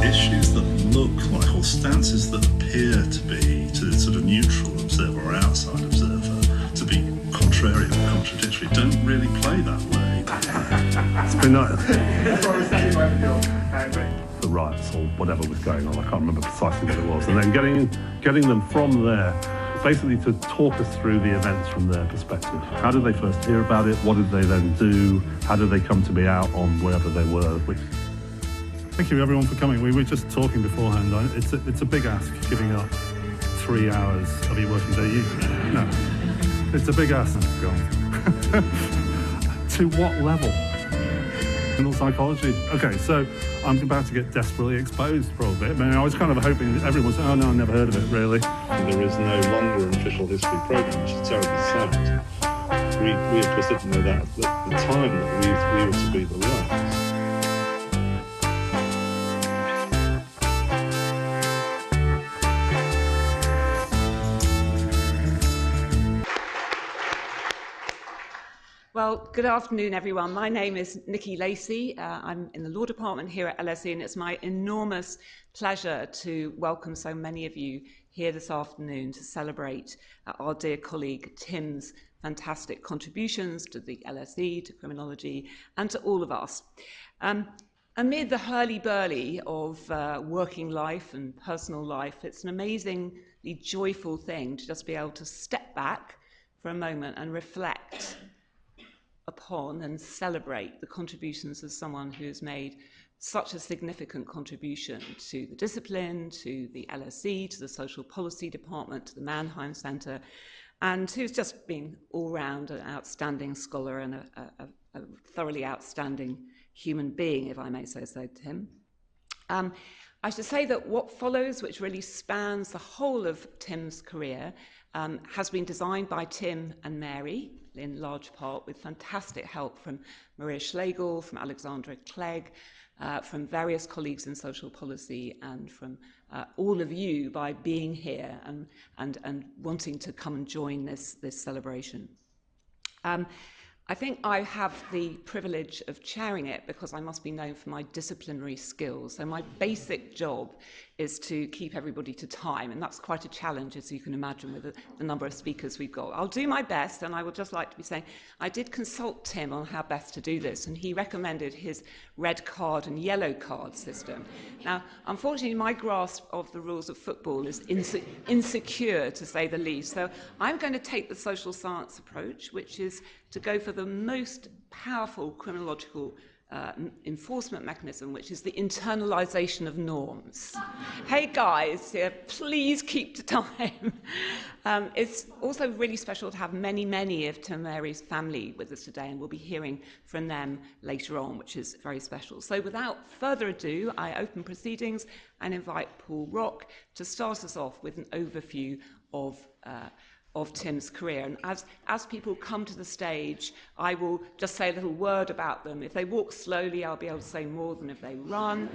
issues that look like, or stances that appear to be, to the sort of neutral observer or outside observer, to be contrary or contradictory, don't really play that way. It's been the riots or whatever was going on. I can't remember precisely what it was. And then getting them from there, basically to talk us through the events from their perspective. How did they first hear about it? What did they then do? How did they come to be out on wherever they were? Thank you everyone for coming. We were just talking beforehand. It's a big ask giving up 3 hours of your working day. No, it's a big ask. Go on. To what level? Criminal psychology. Okay, so I'm about to get desperately exposed for a bit. I mean, I was kind of hoping that everyone would say, oh no, I never heard of it, really. There is no longer an official history programme, which is terribly sad. We of course didn't know that at the time that we were to be the last. Well, good afternoon, everyone. My name is Nicola Lacey. I'm in the law department here at LSE, and it's my enormous pleasure to welcome so many of you here this afternoon to celebrate our dear colleague Tim's fantastic contributions to the LSE, to criminology, and to all of us. Amid the hurly-burly of working life and personal life, it's an amazingly joyful thing to just be able to step back for a moment and reflect upon and celebrate the contributions of someone who's made such a significant contribution to the discipline, to the LSE, to the Social Policy Department, to the Mannheim Centre, and who's just been all-round an outstanding scholar and a thoroughly outstanding human being, if I may say so, Tim. I should say that what follows, which really spans the whole of Tim's career, has been designed by Tim and Mary, in large part with fantastic help from Maria Schlegel, from Alexandra Clegg, from various colleagues in social policy, and from all of you by being here and wanting to come and join this celebration. I think I have the privilege of chairing it because I must be known for my disciplinary skills. So my basic job is to keep everybody to time, and that's quite a challenge, as you can imagine, with the number of speakers we've got. I'll do my best, and I would just like to be saying, I did consult Tim on how best to do this, and he recommended his red card and yellow card system. Now, unfortunately, my grasp of the rules of football is insecure, to say the least, so I'm going to take the social science approach, which is to go for the most powerful criminological enforcement mechanism, which is the internalisation of norms. Hey guys, please keep to time. It's also really special to have many of Tim and Mary's family with us today, and we'll be hearing from them later on, which is very special. So without further ado, I open proceedings and invite Paul Rock to start us off with an overview of Tim's career. And as people come to the stage, I will just say a little word about them. If they walk slowly, I'll be able to say more than if they run.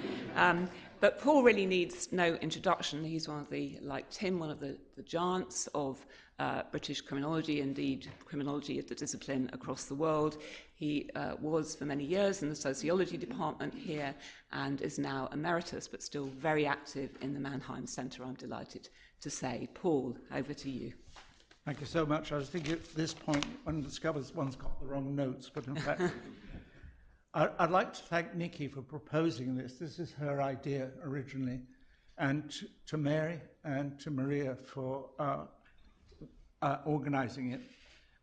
But Paul really needs no introduction. He's one of the, like Tim, one of the giants of British criminology, indeed criminology as the discipline across the world. He was for many years in the sociology department here and is now emeritus, but still very active in the Mannheim Centre, I'm delighted to say. Paul, over to you. Thank you so much. I was thinking at this point, one discovers one's got the wrong notes, but in fact, I'd like to thank Nikki for proposing this. This is her idea originally, and to Mary and to Maria for organising it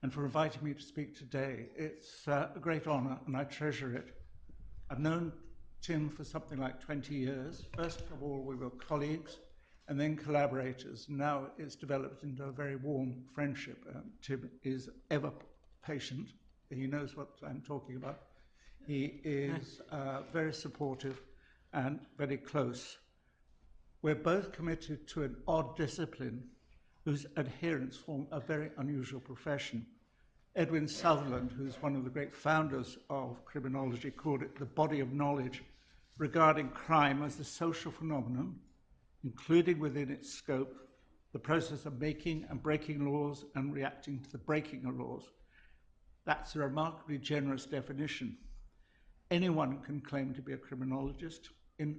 and for inviting me to speak today. It's a great honour, and I treasure it. I've known Tim for something like 20 years. First of all, we were colleagues, and then collaborators. Now it's developed into a very warm friendship. Tim is ever patient. He knows what I'm talking about. He is very supportive and very close. We're both committed to an odd discipline whose adherents form a very unusual profession. Edwin Sutherland, who's one of the great founders of criminology, called it the body of knowledge regarding crime as a social phenomenon, including within its scope the process of making and breaking laws and reacting to the breaking of laws. That's a remarkably generous definition. Anyone can claim to be a criminologist. In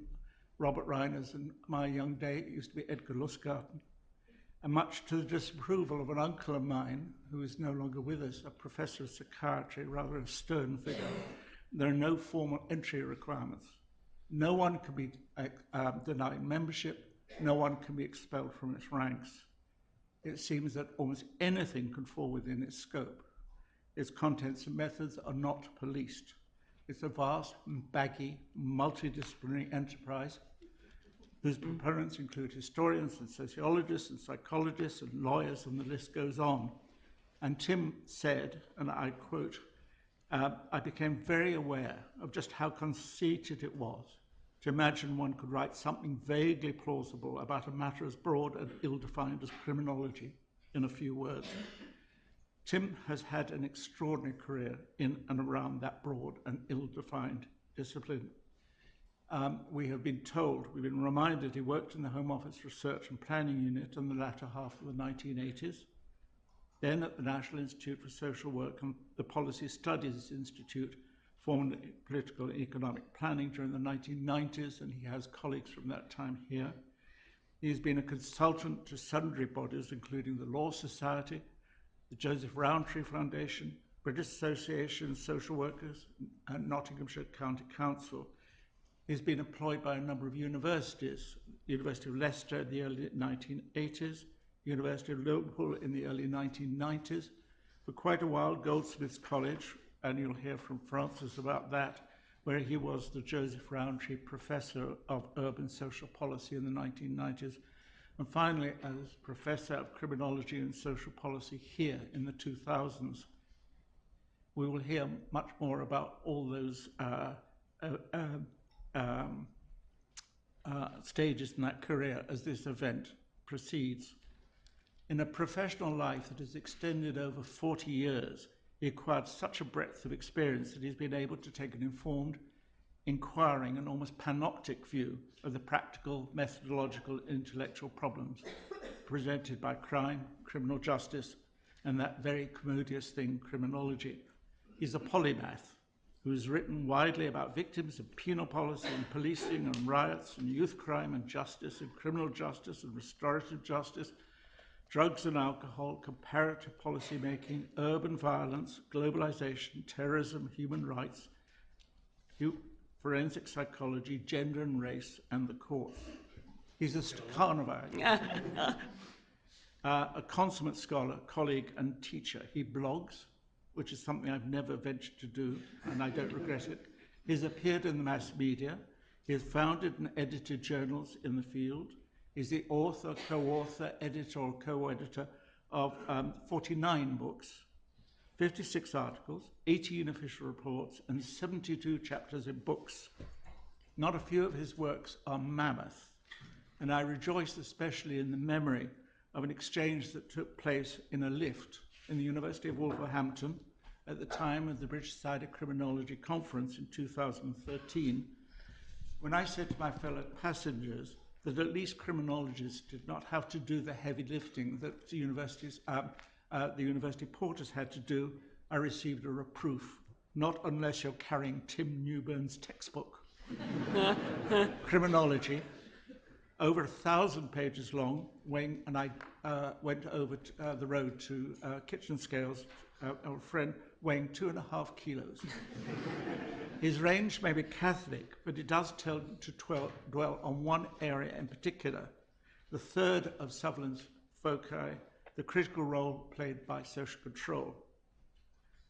Robert Reiners and my young day, it used to be Edgar Lustgarten. And much to the disapproval of an uncle of mine, who is no longer with us, a professor of psychiatry, rather a stern figure, there are no formal entry requirements. No one can be denied membership. No one can be expelled from its ranks. It seems that almost anything can fall within its scope. Its contents and methods are not policed. It's a vast, baggy, multidisciplinary enterprise whose proponents include historians and sociologists and psychologists and lawyers, and the list goes on. And Tim said, and I quote, I became very aware of just how conceited it was to imagine one could write something vaguely plausible about a matter as broad and ill-defined as criminology in a few words. Tim has had an extraordinary career in and around that broad and ill-defined discipline. We have been told, we've been reminded he worked in the Home Office Research and Planning Unit in the latter half of the 1980s, then at the National Institute for Social Work and the Policy Studies Institute, formerly Political and Economic Planning, during the 1990s, and he has colleagues from that time here. He's been a consultant to sundry bodies, including the Law Society, the Joseph Rowntree Foundation, British Association of Social Workers, and Nottinghamshire County Council. He's been employed by a number of universities, University of Leicester in the early 1980s, University of Liverpool in the early 1990s. For quite a while, Goldsmiths College, and you'll hear from Francis about that, where he was the Joseph Rowntree Professor of Urban Social Policy in the 1990s, and finally as Professor of Criminology and Social Policy here in the 2000s. We will hear much more about all those stages in that career as this event proceeds. In a professional life that has extended over 40 years, he acquired such a breadth of experience that he's been able to take an informed, inquiring, and almost panoptic view of the practical, methodological, intellectual problems presented by crime, criminal justice, and that very commodious thing, criminology. He's a polymath who has written widely about victims of penal policy and policing and riots and youth crime and justice and criminal justice and restorative justice, drugs and alcohol, comparative policy making, urban violence, globalization, terrorism, human rights, forensic psychology, gender and race, and the courts. He's a Stakhanova, a consummate scholar, colleague, and teacher. He blogs, which is something I've never ventured to do, and I don't regret it. He's appeared in the mass media. He has founded and edited journals in the field. He's the author, co-author, editor, or co-editor of 49 books, 56 articles, 18 official reports, and 72 chapters in books. Not a few of his works are mammoth, and I rejoice especially in the memory of an exchange that took place in a lift in the University of Wolverhampton at the time of the British Society of Criminology conference in 2013, when I said to my fellow passengers that at least criminologists did not have to do the heavy lifting that the university porters had to do. I received a reproof, not unless you're carrying Tim Newburn's textbook, Criminology, over 1,000 pages long, and I went over the road to Kitchen Scales, our friend, weighing 2.5 kilos. His range may be Catholic, but it does tell to dwell on one area in particular, the third of Sutherland's foci, the critical role played by social control.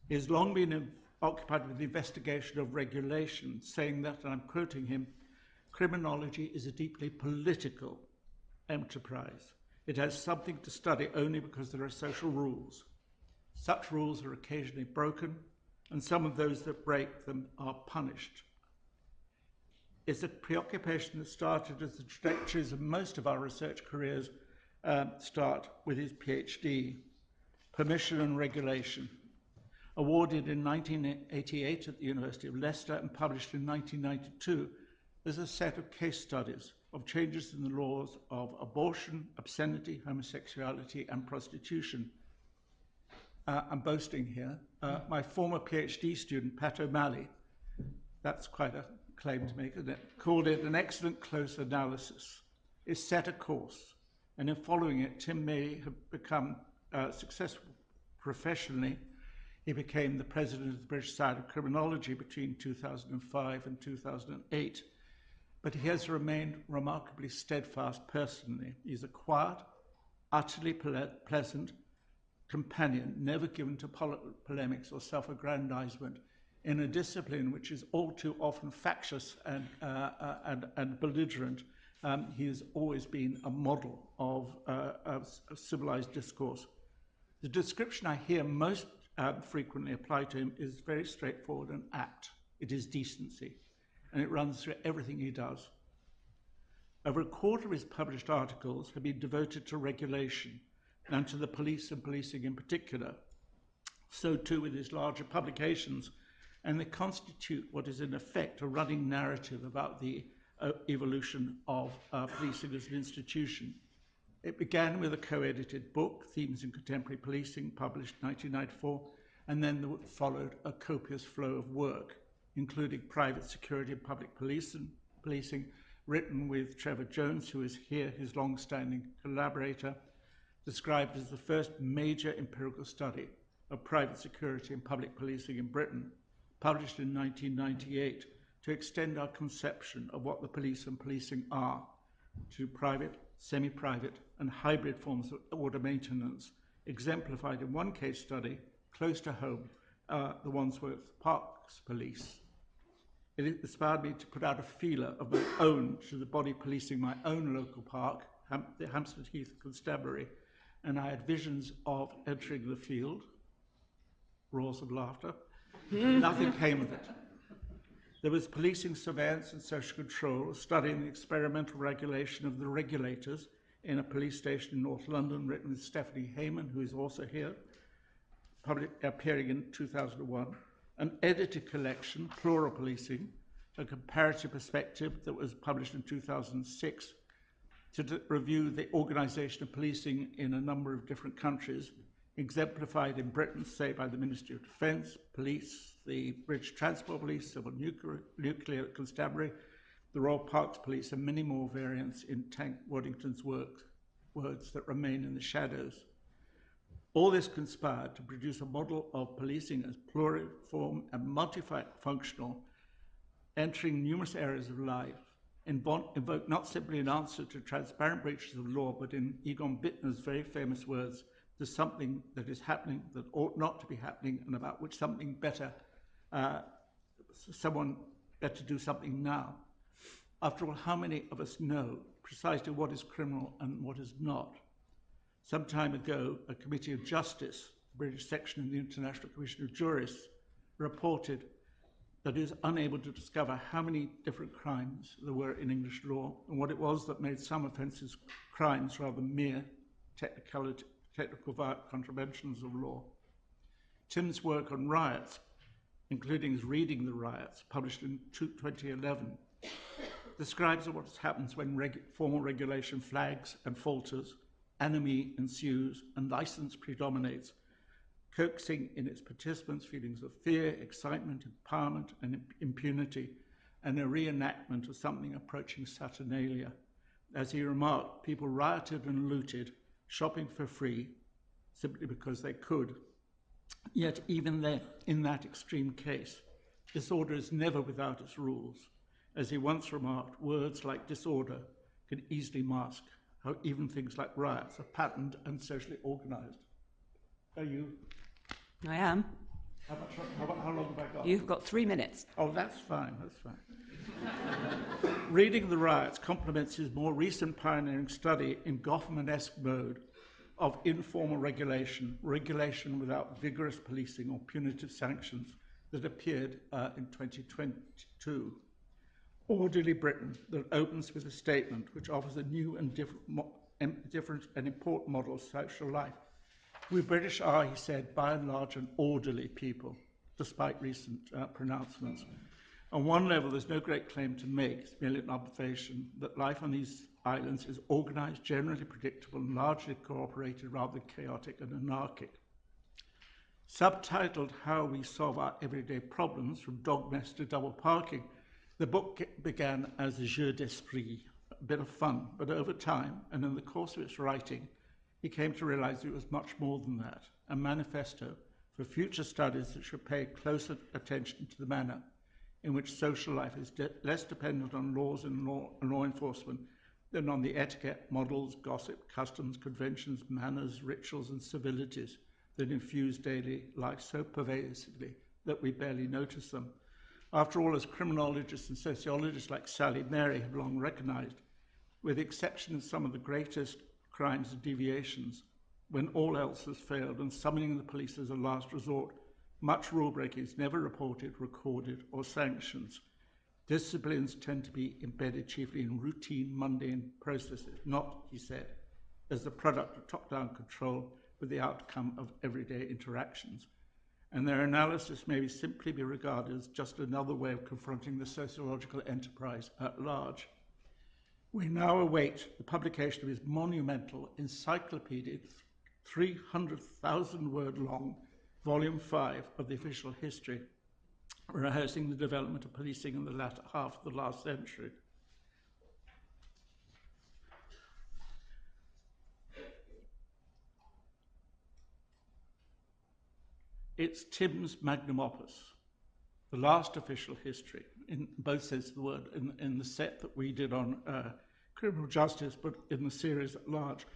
He has long been occupied with the investigation of regulation, saying that, and I'm quoting him, criminology is a deeply political enterprise. It has something to study only because there are social rules. Such rules are occasionally broken, and some of those that break them are punished. It's a preoccupation that started as the trajectories of most of our research careers start with his PhD, Permission and Regulation, awarded in 1988 at the University of Leicester and published in 1992 as a set of case studies of changes in the laws of abortion, obscenity, homosexuality, and prostitution. I'm boasting here. My former PhD student, Pat O'Malley, that's quite a claim to make, called it an excellent close analysis. It set a course, and in following it, Tim may have become successful professionally. He became the president of the British Society of Criminology between 2005 and 2008. But he has remained remarkably steadfast personally. He's a quiet, utterly pleasant companion, never given to polemics or self-aggrandizement, in a discipline which is all too often factious and belligerent. He has always been a model of civilized discourse. The description I hear most frequently applied to him is very straightforward and apt. It is decency, and it runs through everything he does. Over a quarter of his published articles have been devoted to regulation and to the police and policing in particular. So too with his larger publications, and they constitute what is in effect a running narrative about the evolution of policing as an institution. It began with a co-edited book, Themes in Contemporary Policing, published in 1994, and then followed a copious flow of work, including Private Security and Public Policing, written with Trevor Jones, who is here, his long-standing collaborator, described as the first major empirical study of private security and public policing in Britain, published in 1998 to extend our conception of what the police and policing are to private, semi-private, and hybrid forms of order maintenance, exemplified in one case study close to home, the Wandsworth Parks Police. It inspired me to put out a feeler of my own to the body policing my own local park, the Hampstead Heath Constabulary, and I had visions of entering the field, roars of laughter. Nothing came of it. There was policing surveillance and social control, studying the experimental regulation of the regulators in a police station in North London, written with Stephanie Heyman, who is also here, appearing in 2001. An edited collection, Plural Policing, a comparative perspective that was published in 2006 to review the organisation of policing in a number of different countries, exemplified in Britain, say, by the Ministry of Defence, Police, the British Transport Police, Civil Nuclear Constabulary, the Royal Parks Police, and many more variants in Tank Waddington's words that remain in the shadows. All this conspired to produce a model of policing as pluriform and multifunctional, entering numerous areas of life, invoke not simply an answer to transparent breaches of law, but in Egon Bittner's very famous words, there's something that is happening that ought not to be happening, and about which someone better do something now. After all, how many of us know precisely what is criminal and what is not? Some time ago, a Committee of Justice, the British section of the International Commission of Jurists, reported that it was unable to discover how many different crimes there were in English law and what it was that made some offences crimes rather than mere technical contraventions of law. Tim's work on riots, including his Reading the Riots, published in 2011, describes what happens when formal regulation flags and falters, anomie ensues, and license predominates, coaxing in its participants feelings of fear, excitement, empowerment, and impunity, and a reenactment of something approaching Saturnalia. As he remarked, people rioted and looted, shopping for free, simply because they could. Yet even then, in that extreme case, disorder is never without its rules. As he once remarked, words like disorder can easily mask how even things like riots are patterned and socially organized. Are you? I am. How long have I got? You've got 3 minutes. Oh, that's fine. Reading the Riots complements his more recent pioneering study in Goffman-esque mode of informal regulation without vigorous policing or punitive sanctions, that appeared in 2022. Orderly Britain, that opens with a statement which offers a new and different and important model of social life. We British are, he said, by and large an orderly people, despite recent pronouncements. On one level, there's no great claim to make. It's merely an observation that life on these islands is organised, generally predictable, and largely cooperated rather than chaotic and anarchic. Subtitled How We Solve Our Everyday Problems, from dog mess to double parking, The book began as a jeu d'esprit, a bit of fun, but over time, and in the course of its writing, he came to realize it was much more than that, a manifesto for future studies that should pay closer attention to the manner in which social life is less dependent on laws and law enforcement than on the etiquette, models, gossip, customs, conventions, manners, rituals, and civilities that infuse daily life so pervasively that we barely notice them. After all, as criminologists and sociologists like Sally Mary have long recognized, with the exception of some of the greatest crimes and deviations, when all else has failed and summoning the police as a last resort, much rule breaking is never reported, recorded, or sanctioned. Disciplines tend to be embedded chiefly in routine, mundane processes, not, he said, as the product of top-down control with the outcome of everyday interactions. And their analysis may simply be regarded as just another way of confronting the sociological enterprise at large. We now await the publication of his monumental encyclopedic 300,000-word long Volume 5 of the Official History, rehearsing the development of policing in the latter half of the last century. It's Tim's magnum opus, the last official history, in both senses of the word, in the set that we did on criminal justice, but in the series at large.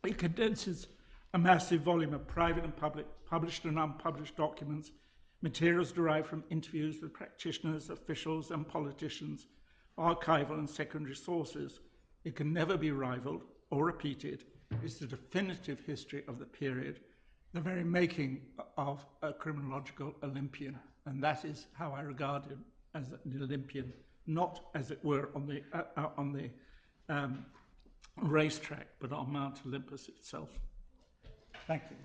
It condenses a massive volume of private and public, published and unpublished documents, materials derived from interviews with practitioners, officials, and politicians, archival and secondary sources. It can never be rivaled or repeated. It's the definitive history of the period, the very making of a criminological Olympian. And that is how I regard him, as an Olympian, not, as it were, on the racetrack, but on Mount Olympus itself. Thank you.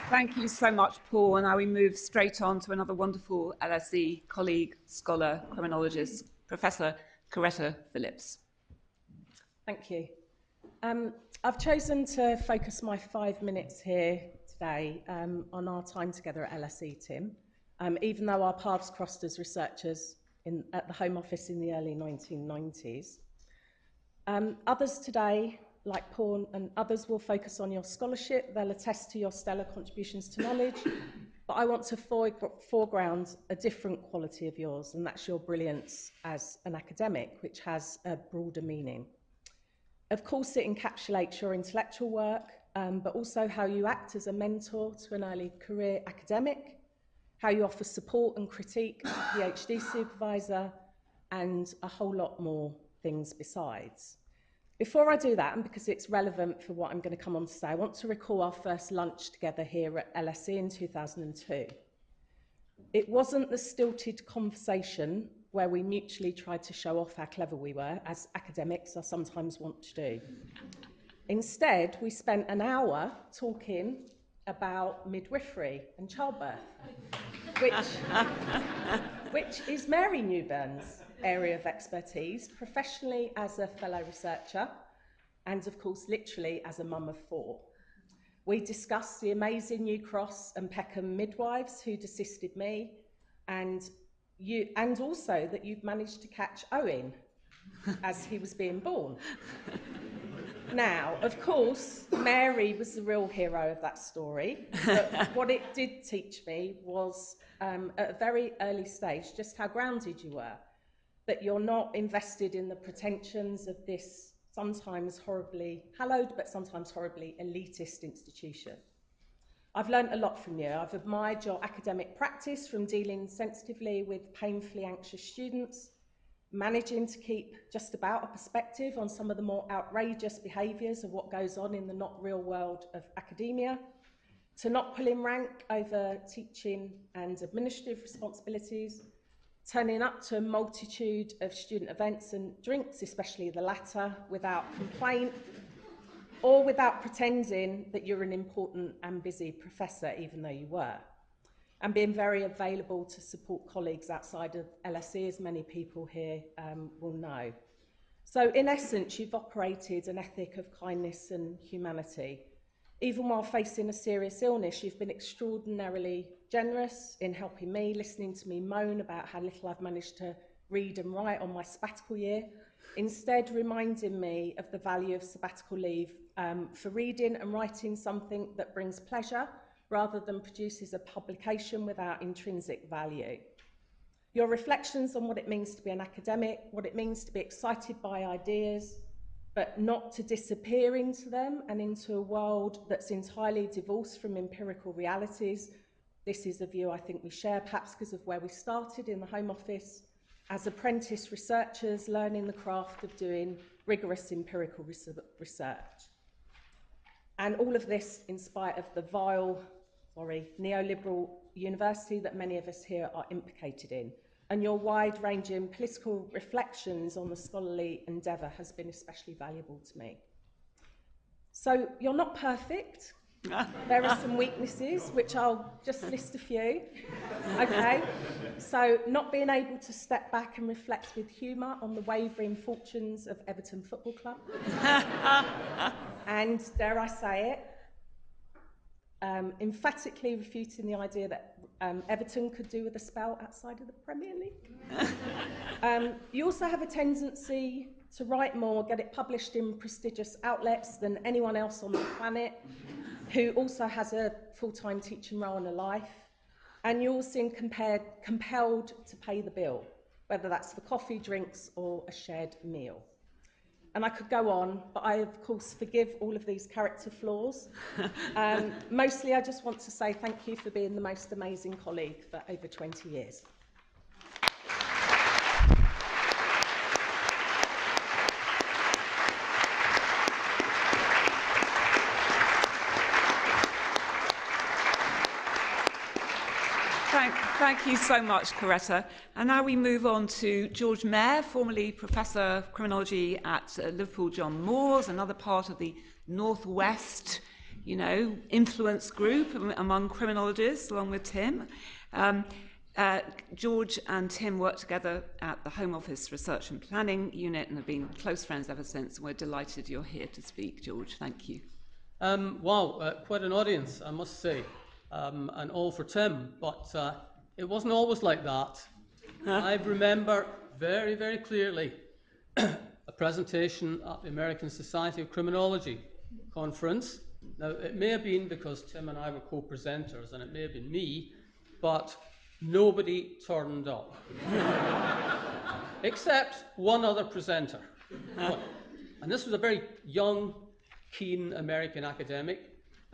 Thank you so much, Paul. And now we move straight on to another wonderful LSE colleague, scholar, criminologist, Professor Coretta Phillips. Thank you. I've chosen to focus my 5 minutes here today on our time together at LSE, Tim, even though our paths crossed as researchers at the Home Office in the early 1990s. Others today, like Paul and others, will focus on your scholarship. They'll attest to your stellar contributions to knowledge, but I want to foreground a different quality of yours, and that's your brilliance as an academic, which has a broader meaning. Of course, it encapsulates your intellectual work, but also how you act as a mentor to an early career academic, how you offer support and critique as a PhD supervisor, and a whole lot more things besides. Before I do that, and because it's relevant for what I'm going to come on to say, I want to recall our first lunch together here at LSE in 2002. It wasn't the stilted conversation where we mutually tried to show off how clever we were, as academics are sometimes want to do. Instead, we spent an hour talking about midwifery and childbirth, which is Mary Newburn's area of expertise, professionally as a fellow researcher, and of course, literally as a mum of 4. We discussed the amazing New Cross and Peckham midwives who'd assisted me, and also that you'd managed to catch Owen as he was being born. Now, of course, Mary was the real hero of that story, but what it did teach me was, at a very early stage, just how grounded you were, that you're not invested in the pretensions of this sometimes horribly hallowed, but sometimes horribly elitist institution. I've learned a lot from you. I've admired your academic practice, from dealing sensitively with painfully anxious students, managing to keep just about a perspective on some of the more outrageous behaviours of what goes on in the not real world of academia, to not pulling rank over teaching and administrative responsibilities, turning up to a multitude of student events and drinks, especially the latter, without complaint, or without pretending that you're an important and busy professor, even though you were. and being very available to support colleagues outside of LSE, as many people here will know. So in essence, you've operated an ethic of kindness and humanity. Even while facing a serious illness, you've been extraordinarily generous in helping me, listening to me moan about how little I've managed to read and write on my sabbatical year, instead reminding me of the value of sabbatical leave for reading and writing something that brings pleasure rather than produces a publication without intrinsic value. Your reflections on what it means to be an academic, what it means to be excited by ideas, but not to disappear into them and into a world that's entirely divorced from empirical realities. This is a view I think we share, perhaps because of where we started in the Home Office, as apprentice researchers learning the craft of doing rigorous empirical research. And all of this in spite of the vile, neoliberal university that many of us here are implicated in. And your wide-ranging political reflections on the scholarly endeavour has been especially valuable to me. So you're not perfect. There are some weaknesses, which I'll just list a few. Okay, so not being able to step back and reflect with humour on the wavering fortunes of Everton Football Club. And, dare I say it, emphatically refuting the idea that Everton could do with a spell outside of the Premier League. You also have a tendency to write more, get it published in prestigious outlets than anyone else on the planet, who also has a full-time teaching role and a life, and you all seem compelled to pay the bill, whether that's for coffee, drinks, or a shared meal. And I could go on, but I, of course, forgive all of these character flaws. Mostly, I just want to say thank you for being the most amazing colleague for over 20 years. Thank you so much, Coretta. And now we move on to George Mayer, formerly Professor of Criminology at Liverpool John Moores, another part of the Northwest, influence group among criminologists, along with Tim. George and Tim work together at the Home Office Research and Planning Unit and have been close friends ever since. We're delighted you're here to speak, George. Thank you. Quite an audience, I must say, and all for Tim, but it wasn't always like that. I remember very, very clearly a presentation at the American Society of Criminology conference. Now, it may have been because Tim and I were co-presenters, and it may have been me, but nobody turned up. Except one other presenter. And this was a very young, keen American academic,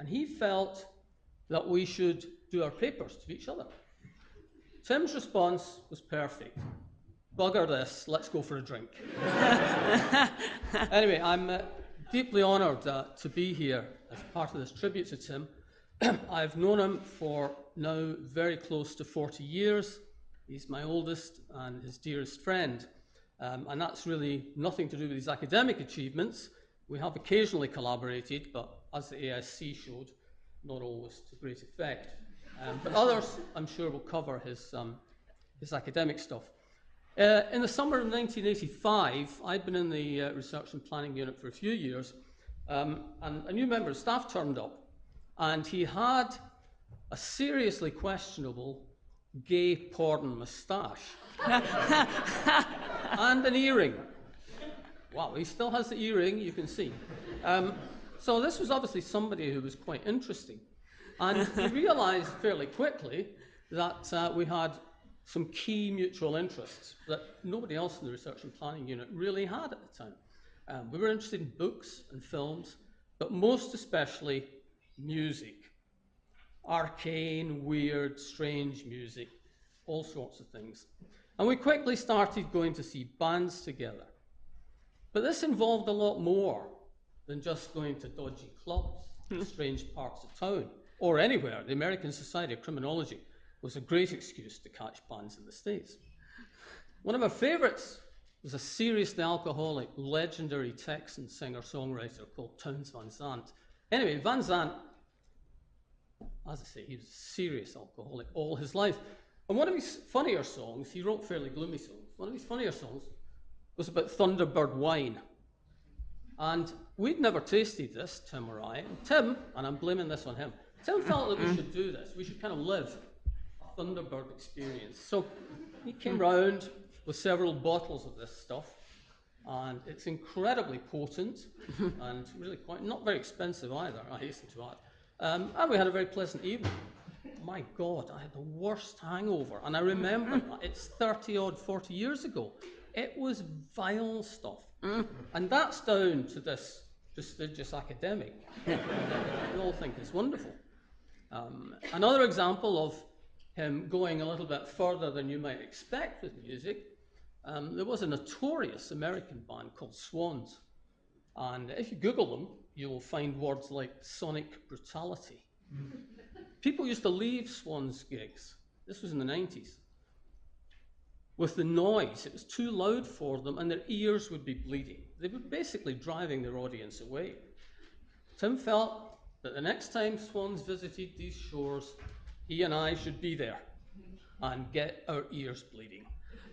and he felt that we should do our papers to each other. Tim's response was perfect. Bugger this, let's go for a drink. Anyway, I'm deeply honoured to be here as part of this tribute to Tim. I've known him for now very close to 40 years. He's my oldest and his dearest friend. And that's really nothing to do with his academic achievements. We have occasionally collaborated, but as the ASC showed, not always to great effect. But others, I'm sure, will cover his academic stuff. In the summer of 1985, I'd been in the Research and Planning Unit for a few years, and a new member of staff turned up, and he had a seriously questionable gay porn moustache and an earring. Wow, he still has the earring, you can see. So this was obviously somebody who was quite interesting. And we realised fairly quickly that we had some key mutual interests that nobody else in the Research and Planning Unit really had at the time. We were interested in books and films, but most especially music. Arcane, weird, strange music, all sorts of things. And we quickly started going to see bands together. But this involved a lot more than just going to dodgy clubs in strange parts of town or anywhere. The American Society of Criminology was a great excuse to catch bands in the States. One of our favourites was a seriously alcoholic, legendary Texan singer-songwriter called Townes Van Zandt. Anyway, Van Zandt As I say, he was a serious alcoholic all his life. And one of his funnier songs, he wrote fairly gloomy songs, one of his funnier songs was about Thunderbird wine. And we'd never tasted this, Tim or I. And Tim, and I'm blaming this on him, Tim felt that we should do this. We should kind of live a Thunderbird experience. So he came round with several bottles of this stuff. And it's incredibly potent and really quite not very expensive either, I hasten to add. And we had a very pleasant evening. My God, I had the worst hangover. And I remember that. It's 30-odd, 40 years ago. It was vile stuff. And that's down to this prestigious academic. We all think it's wonderful. Another example of him going a little bit further than you might expect with music, there was a notorious American band called Swans. And if you Google them, you'll find words like sonic brutality. People used to leave Swans gigs, this was in the 90s, with the noise. It was too loud for them and their ears would be bleeding. They were basically driving their audience away. Tim felt that the next time Swans visited these shores, he and I should be there and get our ears bleeding.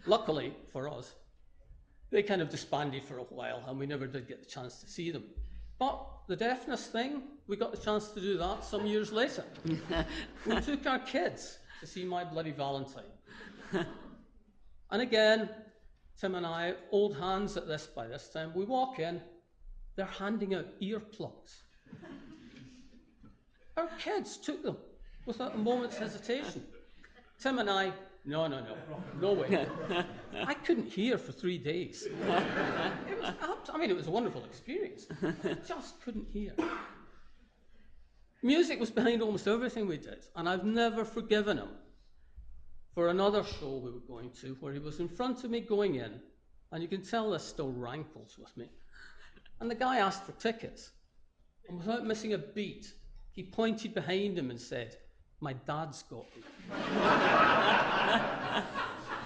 Luckily for us, they kind of disbanded for a while and we never did get the chance to see them. But the deafness thing, we got the chance to do that some years later. We took our kids to see My Bloody Valentine. And again, Tim and I, old hands at this by this time, we walk in, they're handing out earplugs. Our kids took them without a moment's hesitation. Tim and I, no way. I couldn't hear for 3 days. It was a wonderful experience. I just couldn't hear. Music was behind almost everything we did, and I've never forgiven him for another show we were going to where he was in front of me going in, and you can tell this still rankles with me. And the guy asked for tickets, and without missing a beat, he pointed behind him and said, "My dad's got me."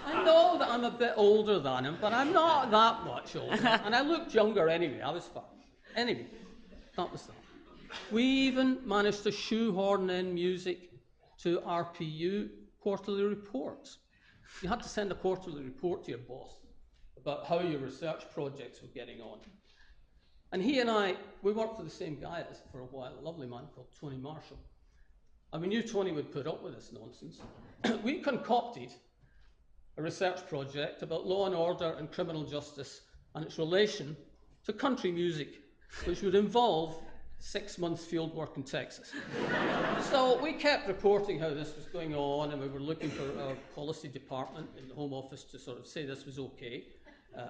I know that I'm a bit older than him, but I'm not that much older. And I looked younger anyway, I was fine. Anyway, that was that. We even managed to shoehorn in music to RPU quarterly reports. You had to send a quarterly report to your boss about how your research projects were getting on. And he and I, we worked for the same guy for a while, a lovely man called Tony Marshall. And we knew Tony would put up with this nonsense. We concocted a research project about law and order and criminal justice and its relation to country music, which would involve 6 months field work in Texas. So we kept reporting how this was going on, and we were looking for our policy department in the Home Office to sort of say this was okay.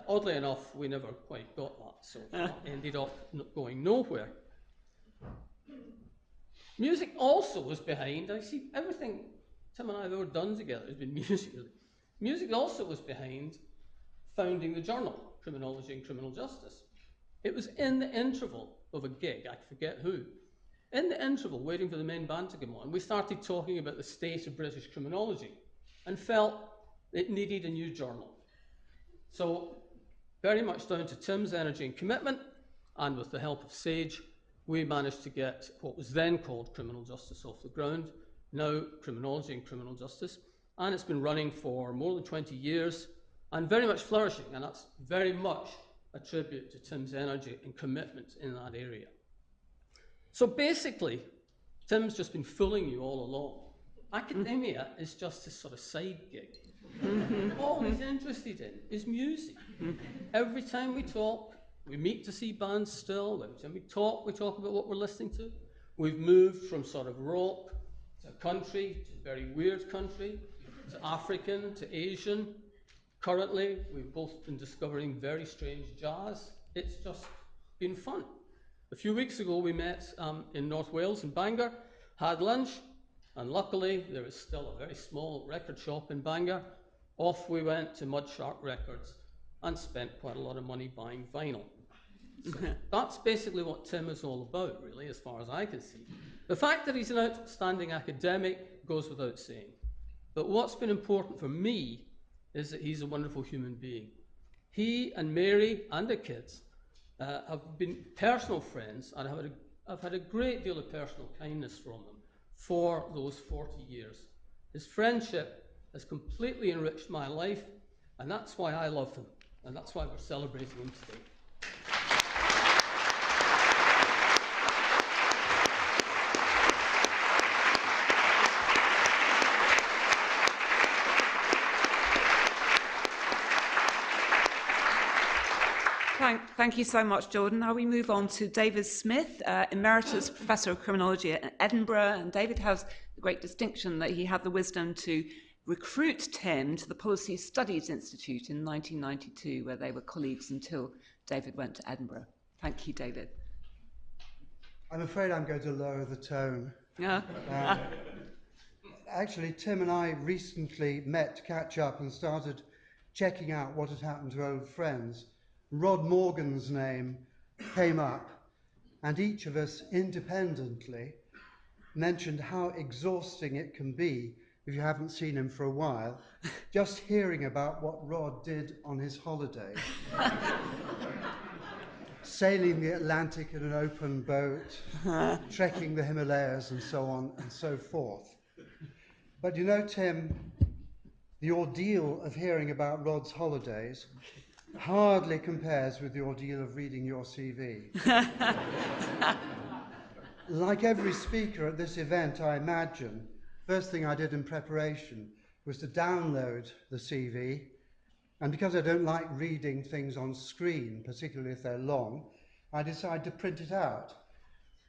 Oddly enough, we never quite got that, so that ended up going nowhere. Music also was behind, I see everything Tim and I have ever done together has been music, really. Music also was behind founding the journal, Criminology and Criminal Justice. It was in the interval of a gig, I forget who, in the interval, waiting for the main band to come on, we started talking about the state of British criminology and felt it needed a new journal. So, very much down to Tim's energy and commitment, and with the help of Sage, we managed to get what was then called Criminal Justice off the ground, now Criminology and Criminal Justice, and it's been running for more than 20 years and very much flourishing, and that's very much a tribute to Tim's energy and commitment in that area. So basically, Tim's just been fooling you all along. Academia is just this sort of side gig. All he's interested in is music. Every time we talk, we meet to see bands still. Every time we talk about what we're listening to. We've moved from sort of rock to country, to very weird country, to African, to Asian. Currently, we've both been discovering very strange jazz. It's just been fun. A few weeks ago, we met in North Wales in Bangor, had lunch, and luckily, there is still a very small record shop in Bangor. Off we went to Mudshark Records and spent quite a lot of money buying vinyl. So that's basically what Tim is all about, really, as far as I can see. The fact that he's an outstanding academic goes without saying. But what's been important for me is that he's a wonderful human being. He and Mary and the kids have been personal friends, and I've had a great deal of personal kindness from them for those 40 years. His friendship has completely enriched my life, and that's why I love him, and that's why we're celebrating him today. Thank you so much, Jordan. Now we move on to David Smith, Emeritus Professor of Criminology at Edinburgh. And David has the great distinction that he had the wisdom to recruit Tim to the Policy Studies Institute in 1992, where they were colleagues until David went to Edinburgh. Thank you, David. I'm afraid I'm going to lower the tone. Yeah. Actually, Tim and I recently met to catch up and started checking out what had happened to old friends. Rod Morgan's name came up, and each of us independently mentioned how exhausting it can be if you haven't seen him for a while, just hearing about what Rod did on his holiday. Sailing the Atlantic in an open boat, trekking the Himalayas and so on and so forth. But you know, Tim, the ordeal of hearing about Rod's holidays hardly compares with the ordeal of reading your CV. Like every speaker at this event, I imagine, first thing I did in preparation was to download the CV, and because I don't like reading things on screen, particularly if they're long, I decided to print it out.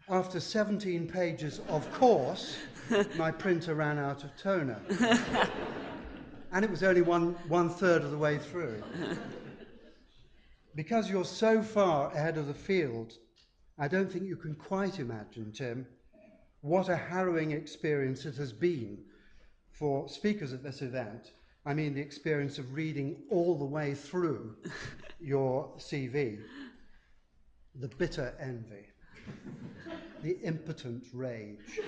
After 17 pages, of course, my printer ran out of toner. And it was only one third of the way through. Because you're so far ahead of the field, I don't think you can quite imagine, Tim, what a harrowing experience it has been for speakers at this event. I mean the experience of reading all the way through your CV. The bitter envy, the impotent rage,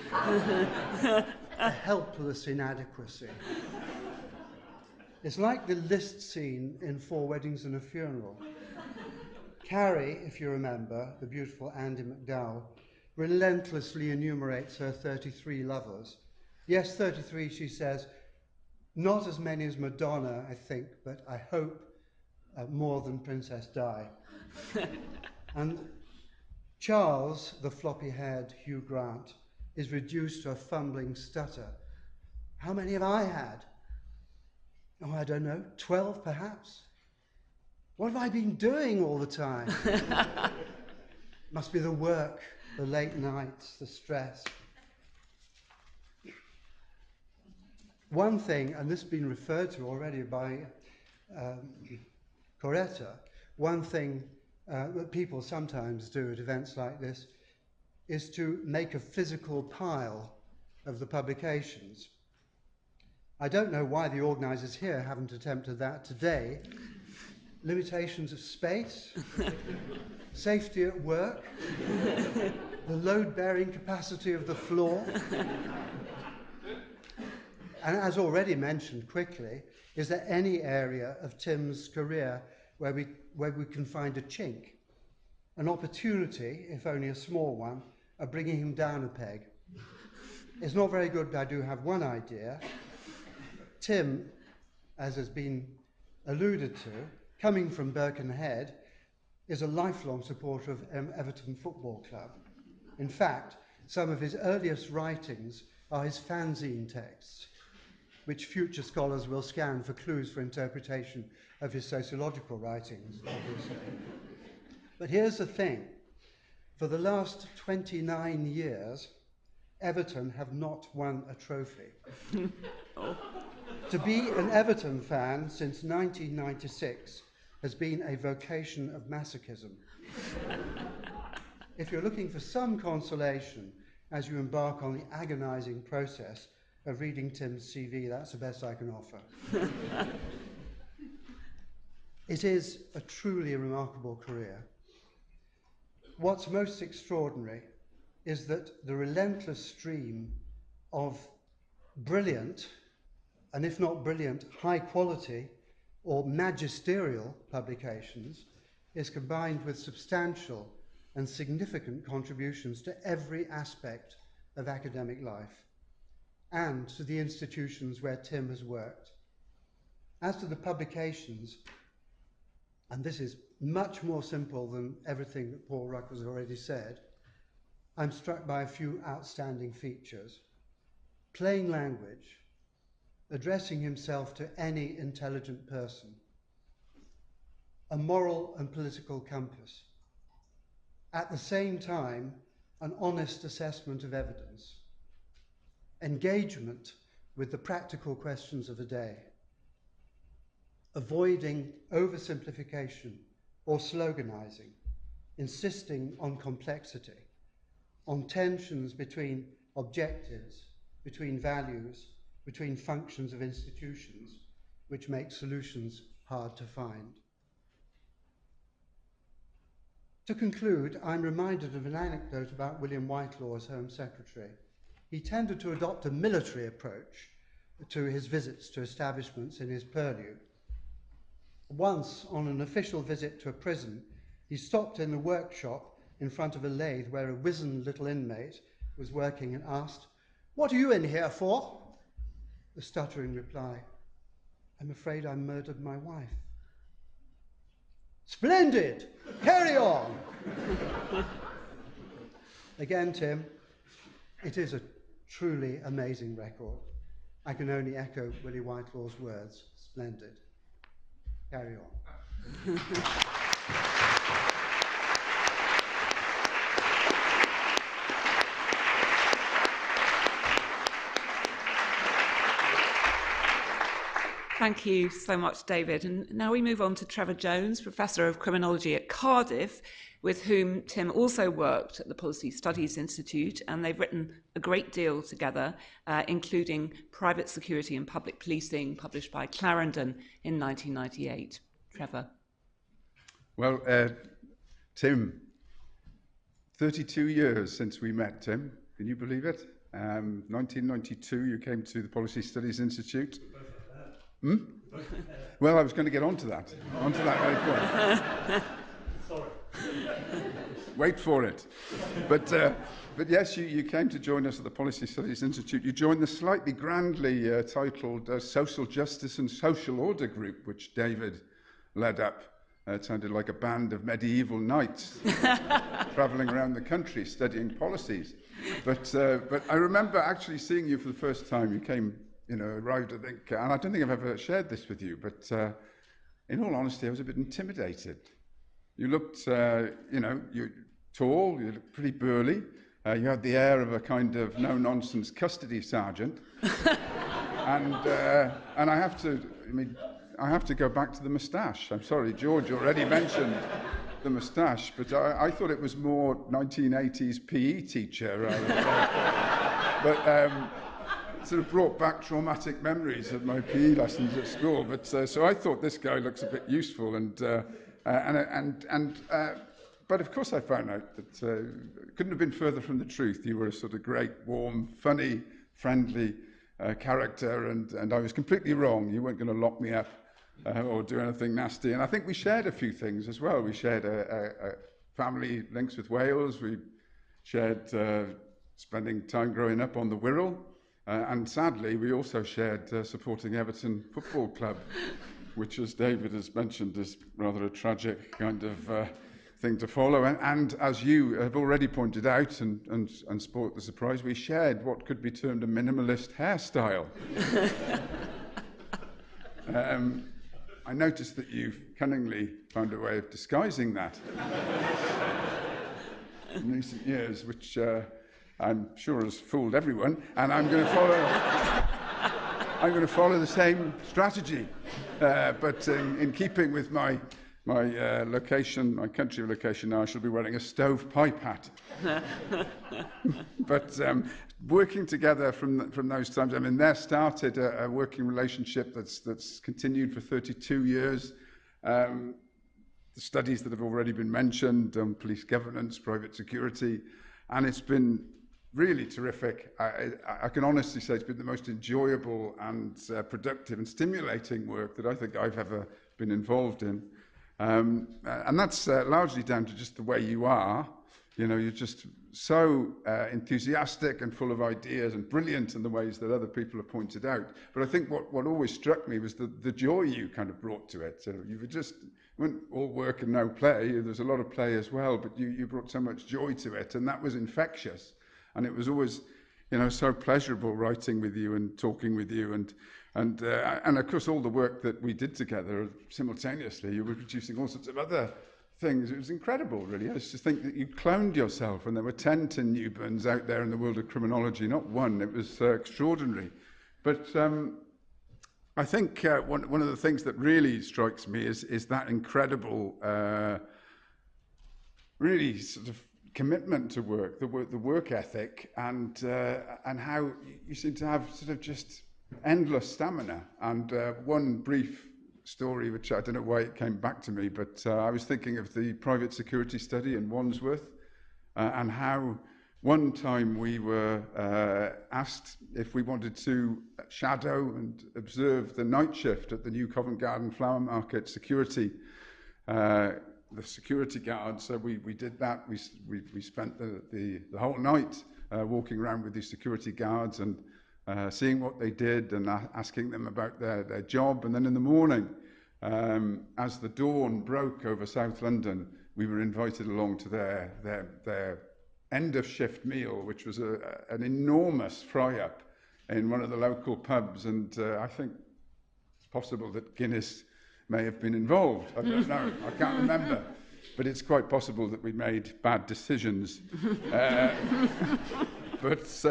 the helpless inadequacy. It's like the list scene in 4 Weddings and a Funeral. Carrie, if you remember, the beautiful Andie MacDowell, relentlessly enumerates her 33 lovers. Yes, 33, she says, not as many as Madonna, I think, but I hope more than Princess Di. And Charles, the floppy-haired Hugh Grant, is reduced to a fumbling stutter. How many have I had? Oh, I don't know, 12 perhaps? What have I been doing all the time? Must be the work, the late nights, the stress. One thing, and this has been referred to already by Coretta, one thing that people sometimes do at events like this is to make a physical pile of the publications. I don't know why the organisers here haven't attempted that today. Limitations of space, safety at work, the load-bearing capacity of the floor. And as already mentioned quickly, is there any area of Tim's career where we can find a chink, an opportunity, if only a small one, of bringing him down a peg? It's not very good, but I do have one idea. Tim, as has been alluded to, coming from Birkenhead, is a lifelong supporter of Everton Football Club. In fact, some of his earliest writings are his fanzine texts, which future scholars will scan for clues for interpretation of his sociological writings, obviously. But here's the thing. For the last 29 years, Everton have not won a trophy. To be an Everton fan since 1996 has been a vocation of masochism. If you're looking for some consolation as you embark on the agonizing process of reading Tim's CV, that's the best I can offer. It is a truly remarkable career. What's most extraordinary is that the relentless stream of brilliant, and if not brilliant, high quality or magisterial publications is combined with substantial and significant contributions to every aspect of academic life. and to the institutions where Tim has worked. As to the publications, and this is much more simple than everything that Paul Ruck has already said, I'm struck by a few outstanding features. Plain language, addressing himself to any intelligent person, a moral and political compass, at the same time, an honest assessment of evidence, engagement with the practical questions of the day, avoiding oversimplification or sloganizing, insisting on complexity, on tensions between objectives, between values, between functions of institutions, which make solutions hard to find. To conclude, I'm reminded of an anecdote about William Whitelaw as Home Secretary. He tended to adopt a military approach to his visits to establishments in his purlieu. Once, on an official visit to a prison, he stopped in the workshop in front of a lathe where a wizened little inmate was working and asked, "What are you in here for?" The stuttering reply, "I'm afraid I murdered my wife." "Splendid! Carry on!" Again, Tim, it is a truly amazing record. I can only echo Willie Whitelaw's words, splendid. Carry on. Thank you so much, David. And now we move on to Trevor Jones, Professor of Criminology at Cardiff, with whom Tim also worked at the Policy Studies Institute, and they've written a great deal together, including Private Security and Public Policing, published by Clarendon in 1998. Trevor. Well, Tim, 32 years since we met, Tim. Can you believe it? 1992, you came to the Policy Studies Institute. Well, I was going to get onto that very quick. Sorry. Wait for it. But yes, you came to join us at the Policy Studies Institute. You joined the slightly grandly titled Social Justice and Social Order Group, which David led up. It sounded like a band of medieval knights travelling around the country studying policies. But I remember actually seeing you for the first time. You came, arrived, I think, and I don't think I've ever shared this with you, but in all honesty, I was a bit intimidated. You looked, you're tall, you looked pretty burly. You had the air of a kind of no-nonsense custody sergeant. and I have to go back to the moustache. I'm sorry, George already mentioned the moustache, but I thought it was more 1980s PE teacher. But sort of brought back traumatic memories of my PE lessons at school. But so I thought this guy looks a bit useful, but of course I found out that it couldn't have been further from the truth. You were a sort of great, warm, funny, friendly character, and I was completely wrong. You weren't going to lock me up or do anything nasty. And I think we shared a few things as well. We shared a family links with Wales. We shared spending time growing up on the Wirral. And sadly, we also shared supporting Everton Football Club, which, as David has mentioned, is rather a tragic kind of thing to follow. And as you have already pointed out and spoilt the surprise, we shared what could be termed a minimalist hairstyle. I noticed that you've cunningly found a way of disguising that in recent years, which I'm sure has fooled everyone, and I'm going to follow the same strategy, but in keeping with my location, my country of location now, I shall be wearing a stovepipe hat. But working together from those times, I mean, there started a working relationship that's continued for 32 years. The studies that have already been mentioned, police governance, private security, and it's been really terrific. I can honestly say it's been the most enjoyable and productive and stimulating work that I think I've ever been involved in. And that's largely down to just the way you are. You know, you're just so enthusiastic and full of ideas and brilliant in the ways that other people have pointed out. But I think what always struck me was the joy you kind of brought to it. So you were just, weren't all work and no play. There's a lot of play as well, but you brought so much joy to it, and that was infectious. And it was always, you know, so pleasurable writing with you and talking with you, and of course all the work that we did together simultaneously. You were producing all sorts of other things. It was incredible, really. I used to think that you cloned yourself, and there were 10 Tim Newburns out there in the world of criminology, not one. It was extraordinary. But I think one of the things that really strikes me is that incredible, really sort of commitment to work, the work ethic, and how you seem to have sort of just endless stamina. And one brief story, which I don't know why it came back to me, but I was thinking of the private security study in Wandsworth, and how one time we were asked if we wanted to shadow and observe the night shift at the new Covent Garden Flower Market security, the security guards. So we did that. We spent the whole night walking around with these security guards and seeing what they did and asking them about their job. And then in the morning, as the dawn broke over South London, we were invited along to their end of shift meal, which was an enormous fry-up in one of the local pubs. And I think it's possible that Guinness may have been involved. I don't know. I can't remember. But it's quite possible that we made bad decisions. But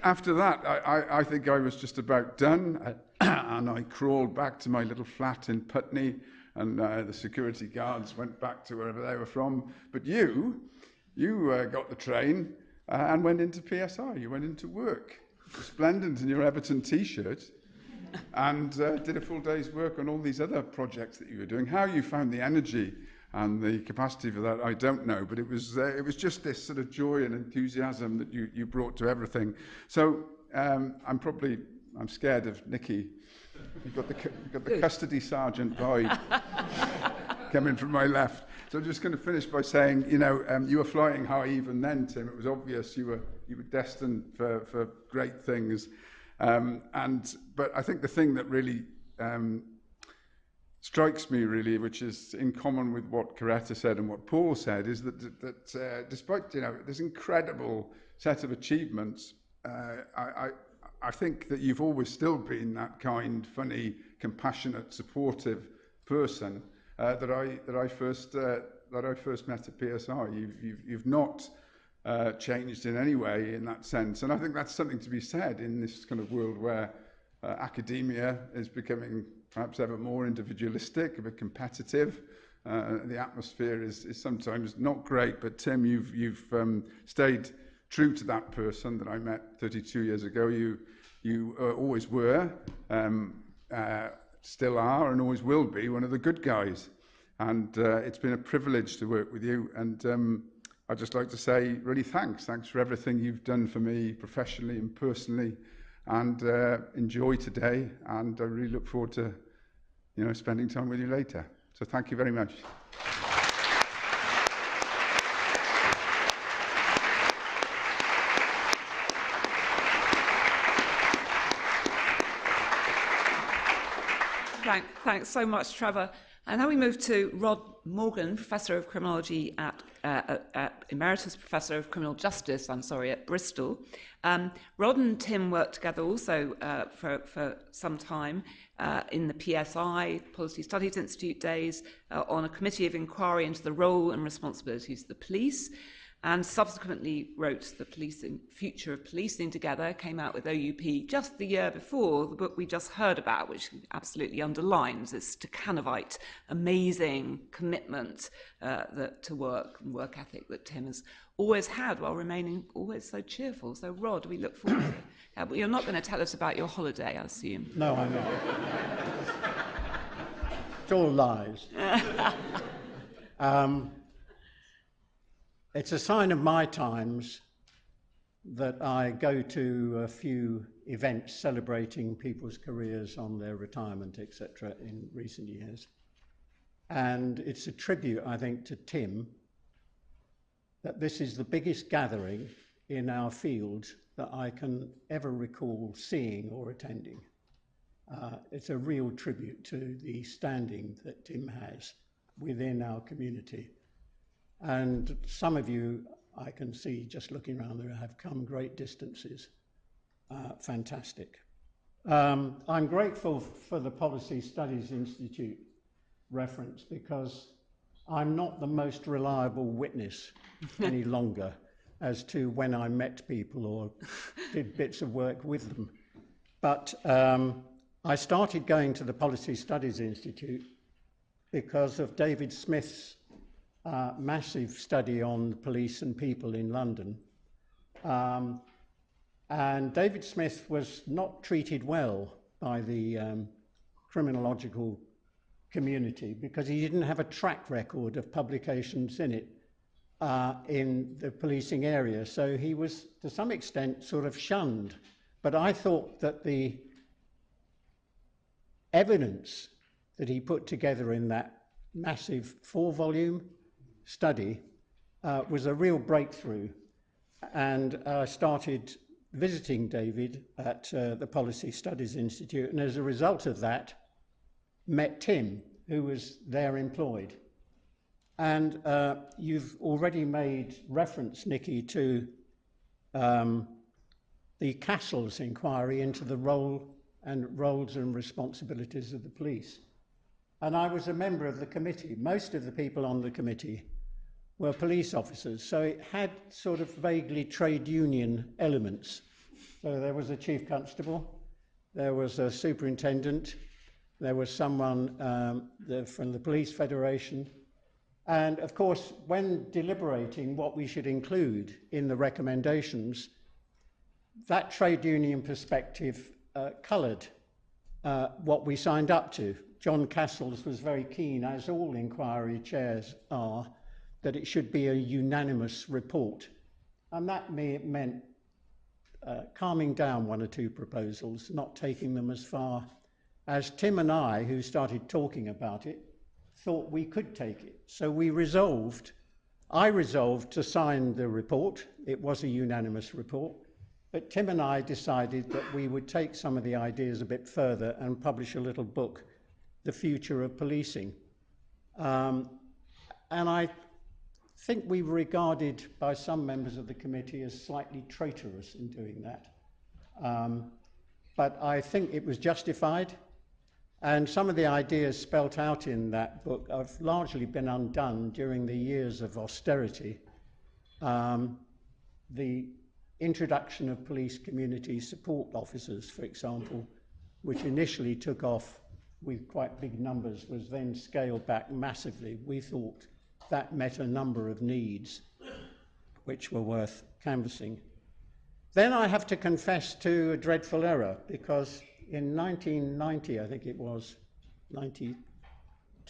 after that, I think I was just about done, and I crawled back to my little flat in Putney, and the security guards went back to wherever they were from. But you got the train and went into PSI. You went into work, resplendent in your Everton T-shirt, and did a full day's work on all these other projects that you were doing. How you found the energy and the capacity for that, I don't know, but it was just this sort of joy and enthusiasm that you brought to everything. So I'm scared of Nikki. You've got the custody sergeant vibe coming from my left. So I'm just going to finish by saying, you know, you were flying high even then, Tim. It was obvious you were destined for great things. But I think the thing that really strikes me, really, which is in common with what Coretta said and what Paul said, is that despite, you know, this incredible set of achievements, I think that you've always still been that kind, funny, compassionate, supportive person that I first met at PSI. You've not changed in any way in that sense, and I think that's something to be said in this kind of world where academia is becoming perhaps ever more individualistic, a bit competitive. The atmosphere is sometimes not great, but Tim, you've stayed true to that person that I met 32 years ago. You always were, still are, and always will be one of the good guys. And it's been a privilege to work with you. And I'd just like to say, really thanks. Thanks for everything you've done for me professionally and personally. And enjoy today. And I really look forward to, you know, spending time with you later. So thank you very much. Thanks so much, Trevor. And now we move to Rod Morgan, Professor of Criminology Emeritus Professor of Criminal Justice, at Bristol. Rod and Tim worked together also for some time in the PSI, Policy Studies Institute days, on a committee of inquiry into the role and responsibilities of the police, and subsequently wrote The Future of Policing together, came out with OUP just the year before the book we just heard about, which absolutely underlines this Stakhanovite amazing commitment to work ethic that Tim has always had while remaining always so cheerful. So Rod, we look forward to it. But you're not going to tell us about your holiday, I assume. No, I'm not. It's all lies. It's a sign of my times that I go to a few events celebrating people's careers on their retirement, etc., in recent years. And it's a tribute, I think, to Tim that this is the biggest gathering in our field that I can ever recall seeing or attending. It's a real tribute to the standing that Tim has within our community. And some of you, I can see just looking around there, have come great distances. Fantastic. I'm grateful for the Policy Studies Institute reference because I'm not the most reliable witness any longer as to when I met people or did bits of work with them. But I started going to the Policy Studies Institute because of David Smith's massive study on police and people in London. And David Smith was not treated well by the criminological community because he didn't have a track record of publications in it in the policing area. So he was, to some extent, sort of shunned. But I thought that the evidence that he put together in that massive 4-volume study was a real breakthrough. And I started visiting David at the Policy Studies Institute, and as a result of that, met Tim, who was there employed. And you've already made reference, Nikki, to the Castle's inquiry into the roles and responsibilities of the police. And I was a member of the committee. Most of the people on the committee were police officers, so it had sort of vaguely trade union elements. So there was a chief constable, there was a superintendent, there was someone from the Police Federation, and of course, when deliberating what we should include in the recommendations, that trade union perspective coloured what we signed up to. John Castles was very keen, as all inquiry chairs are, that it should be a unanimous report. And that meant calming down one or two proposals, not taking them as far as Tim and I, who started talking about it, thought we could take it. So I resolved to sign the report. It was a unanimous report. But Tim and I decided that we would take some of the ideas a bit further and publish a little book, The Future of Policing. And I think we were regarded by some members of the committee as slightly traitorous in doing that. But I think it was justified. And some of the ideas spelt out in that book have largely been undone during the years of austerity. The introduction of police community support officers, for example, which initially took off with quite big numbers, was then scaled back massively. We thought that met a number of needs which were worth canvassing. Then I have to confess to a dreadful error, because in 1990, I think it was 92,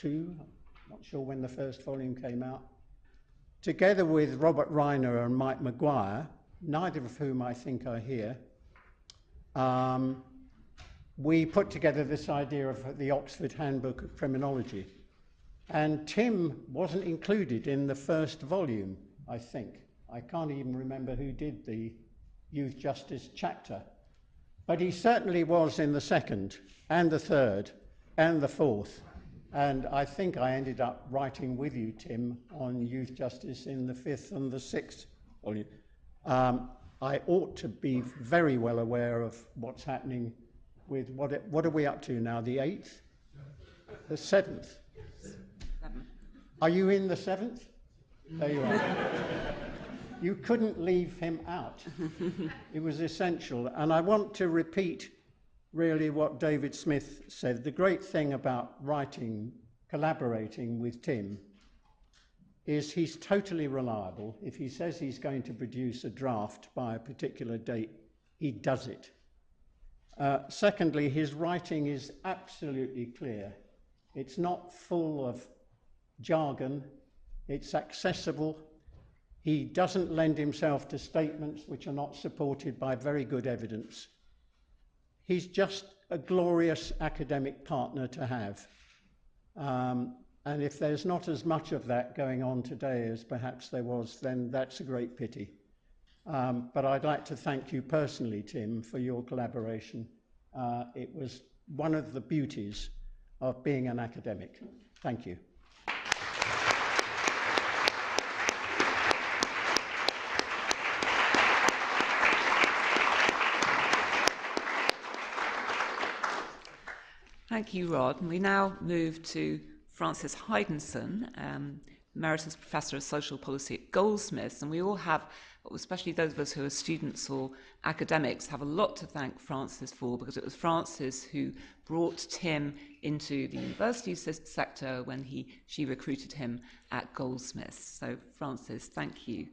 I'm not sure when the first volume came out, together with Robert Reiner and Mike Maguire, neither of whom I think are here, we put together this idea of the Oxford Handbook of Criminology. And Tim wasn't included in the first volume, I think. I can't even remember who did the youth justice chapter. But he certainly was in the second, and the third, and the fourth. And I think I ended up writing with you, Tim, on youth justice in the fifth and the sixth volume. I ought to be very well aware of what's happening with, what are we up to now, the 8th? The 7th? Are you in the 7th? There you are. You couldn't leave him out. It was essential. And I want to repeat really what David Smith said. The great thing about writing, collaborating with Tim, is he's totally reliable. If he says he's going to produce a draft by a particular date, he does it. Secondly, his writing is absolutely clear. It's not full of jargon. It's accessible. He doesn't lend himself to statements which are not supported by very good evidence. He's just a glorious academic partner to have. And if there's not as much of that going on today as perhaps there was, then that's a great pity. But I'd like to thank you personally, Tim, for your collaboration. It was one of the beauties of being an academic. Thank you. Thank you, Rod. And we now move to Francis Hydenson, Emeritus Professor of Social Policy at Goldsmiths. And we all have, especially those of us who are students or academics, have a lot to thank Francis for, because it was Francis who brought Tim into the university sector when she recruited him at Goldsmiths. So, Francis, thank you.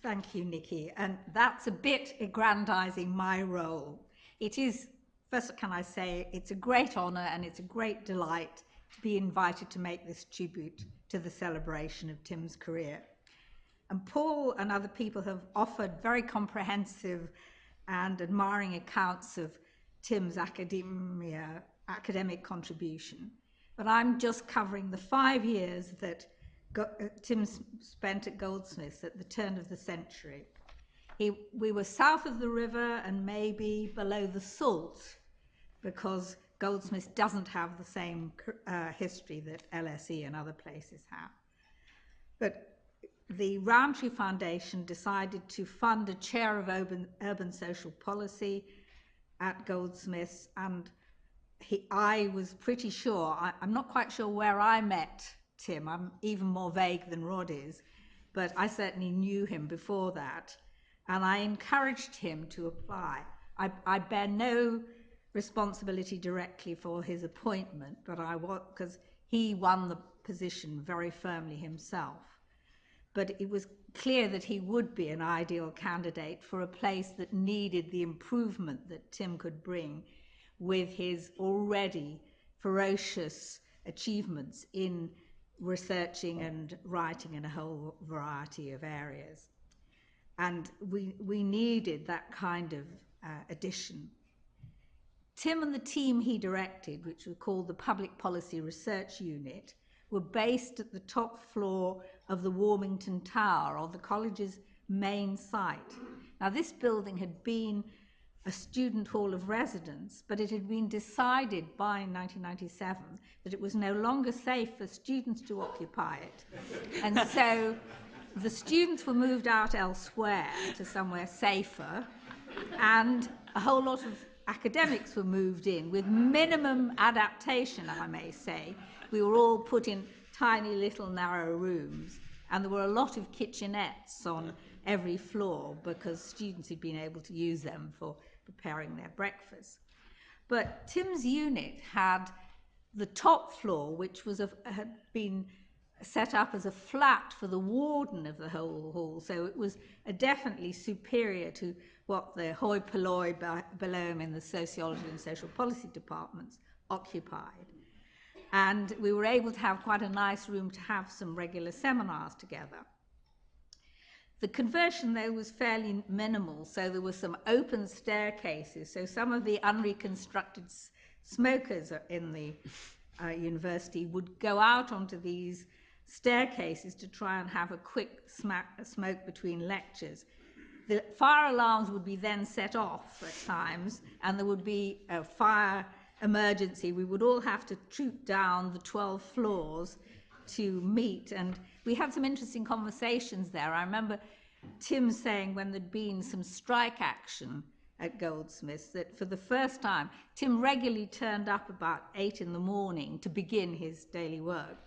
Thank you, Nikki. And that's a bit aggrandising my role. It is, first can I say, it's a great honour and it's a great delight to be invited to make this tribute to the celebration of Tim's career. And Paul and other people have offered very comprehensive and admiring accounts of Tim's academic contribution. But I'm just covering the 5 years that Tim spent at Goldsmiths at the turn of the century. We were south of the river and maybe below the Salt, because Goldsmiths doesn't have the same history that LSE and other places have. But the Rowntree Foundation decided to fund a chair of urban social policy at Goldsmiths, and I was pretty sure, I'm not quite sure where I met Tim, I'm even more vague than Rod is, but I certainly knew him before that, and I encouraged him to apply. I bear no responsibility directly for his appointment, but because he won the position very firmly himself. But it was clear that he would be an ideal candidate for a place that needed the improvement that Tim could bring with his already ferocious achievements in researching and writing in a whole variety of areas. And we needed that kind of addition. Tim and the team he directed, which was called the Public Policy Research Unit, were based at the top floor of the Warmington Tower, or the college's main site. Now, this building had been a student hall of residence, but it had been decided by 1997 that it was no longer safe for students to occupy it. And so the students were moved out elsewhere to somewhere safer, and a whole lot of academics were moved in with minimum adaptation, I may say. We were all put in tiny little narrow rooms, and there were a lot of kitchenettes on every floor because students had been able to use them for preparing their breakfast. But Tim's unit had the top floor, which had been set up as a flat for the warden of the whole hall, so it was definitely superior to what the hoi polloi below him in the sociology and social policy departments occupied. And we were able to have quite a nice room to have some regular seminars together. The conversion, though, was fairly minimal, so there were some open staircases, so some of the unreconstructed smokers in the university would go out onto these staircases to try and have a quick smoke between lectures. The fire alarms would be then set off at times, and there would be a fire emergency. We would all have to troop down the 12 floors to meet, and we had some interesting conversations there. I remember Tim saying, when there'd been some strike action at Goldsmiths, that for the first time, Tim regularly turned up about 8 in the morning to begin his daily work.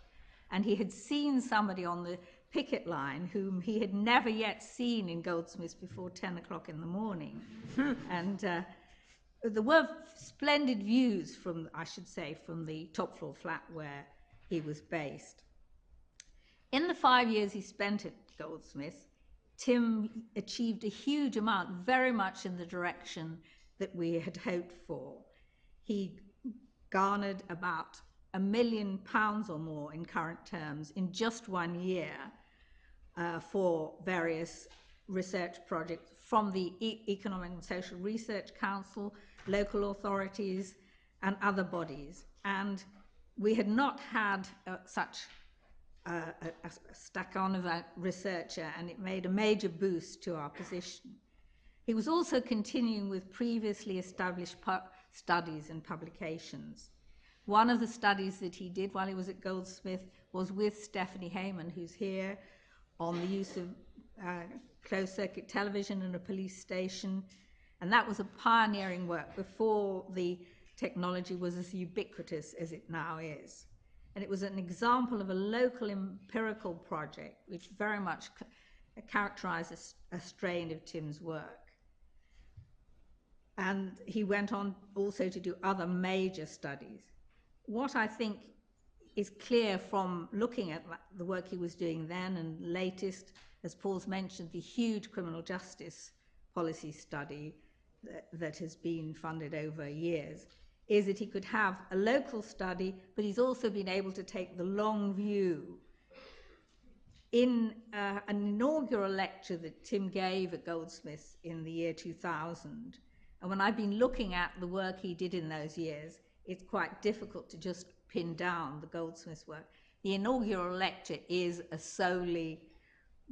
And he had seen somebody on the picket line whom he had never yet seen in Goldsmiths before 10 o'clock in the morning. And there were splendid views from, I should say, from the top floor flat where he was based. In the 5 years he spent at Goldsmiths, Tim achieved a huge amount, very much in the direction that we had hoped for. He garnered about £1 million or more in current terms in just 1 year for various research projects from the Economic and Social Research Council, local authorities, and other bodies. And we had not had such a Stakhanova researcher, and it made a major boost to our position. He was also continuing with previously established studies and publications. One of the studies that he did while he was at Goldsmith was with Stephanie Hayman, who's here, on the use of closed-circuit television in a police station. And that was a pioneering work before the technology was as ubiquitous as it now is. And it was an example of a local empirical project which very much characterizes a strain of Tim's work. And he went on also to do other major studies. What I think is clear from looking at the work he was doing then, and latest, as Paul's mentioned, the huge criminal justice policy study that has been funded over years, is that he could have a local study, but he's also been able to take the long view. In an inaugural lecture that Tim gave at Goldsmiths in the year 2000, and when I've been looking at the work he did in those years, it's quite difficult to just pin down the Goldsmiths work. The inaugural lecture is a solely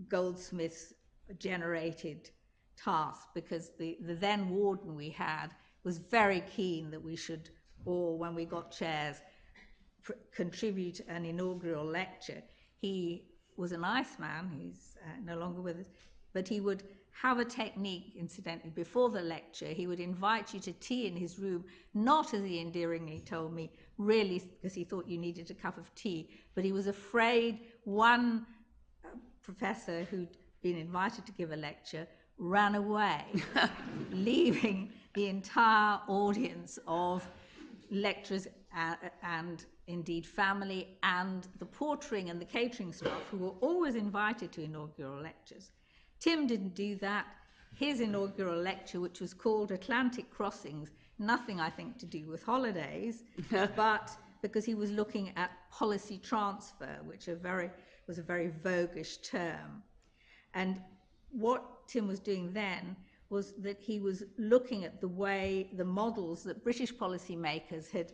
Goldsmiths-generated task, because the then warden we had was very keen that we should all, when we got chairs, contribute an inaugural lecture. He was a nice man, he's no longer with us, but he would have a technique, incidentally, before the lecture. He would invite you to tea in his room, not, as he endearingly told me, really because he thought you needed a cup of tea, but he was afraid one professor who'd been invited to give a lecture ran away, leaving the entire audience of lecturers and indeed family and the portering and the catering staff, who were always invited to inaugural lectures. Tim didn't do that. His inaugural lecture, which was called Atlantic Crossings, nothing, I think, to do with holidays, but because he was looking at policy transfer, which was a very voguish term. And what Tim was doing then was that he was looking at the way the models that British policymakers had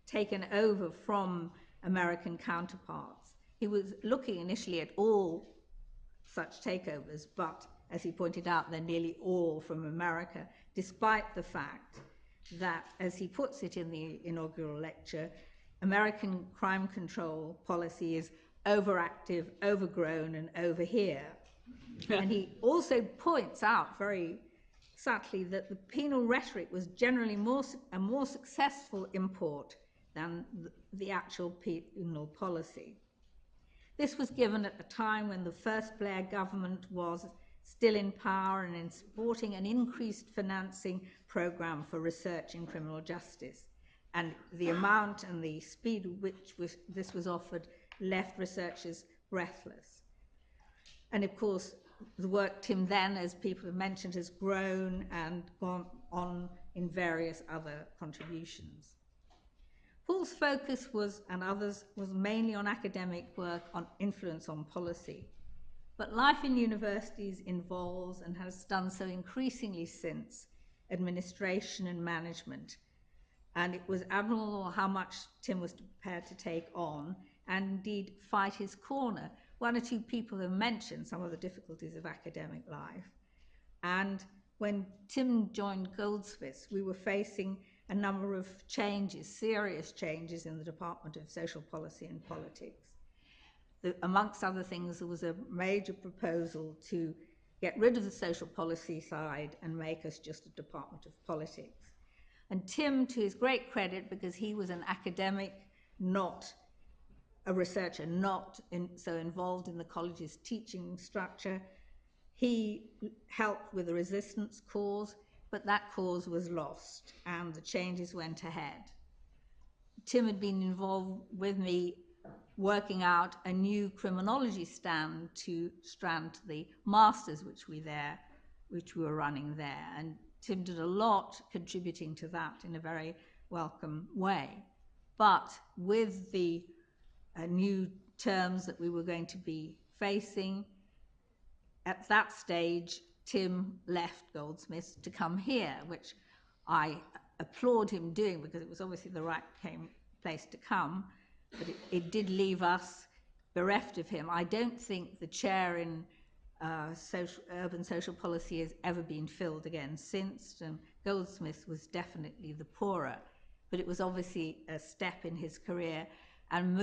taken over from American counterparts. He was looking initially at all such takeovers, but as he pointed out, they're nearly all from America, despite the fact that, as he puts it in the inaugural lecture, American crime control policy is overactive, overgrown, and over here. And he also points out very subtly that the penal rhetoric was generally a more successful import than the actual penal policy. This was given at a time when the first Blair government was still in power and in supporting an increased financing program for research in criminal justice. And the amount and the speed with which this was offered left researchers breathless. And of course, the work Tim then, as people have mentioned, has grown and gone on in various other contributions. Paul's focus was, and others, was mainly on academic work on influence on policy. But life in universities involves, and has done so increasingly since, administration and management. And it was admirable how much Tim was prepared to take on and indeed fight his corner. One or two people have mentioned some of the difficulties of academic life. And when Tim joined Goldsmiths, we were facing a number of changes, serious changes in the Department of Social Policy and Politics. Amongst other things, there was a major proposal to get rid of the social policy side and make us just a Department of Politics. And Tim, to his great credit, because he was an academic, not a researcher, not so involved in the college's teaching structure, he helped with the resistance cause, but that cause was lost and the changes went ahead. Tim had been involved with me working out a new criminology strand to the masters which we were running there, and Tim did a lot contributing to that in a very welcome way. But with the new terms that we were going to be facing, at that stage, Tim left Goldsmiths to come here, which I applaud him doing because it was obviously the right place to come. but it did leave us bereft of him. I don't think the chair in urban social policy has ever been filled again since, and Goldsmith was definitely the poorer, but it was obviously a step in his career and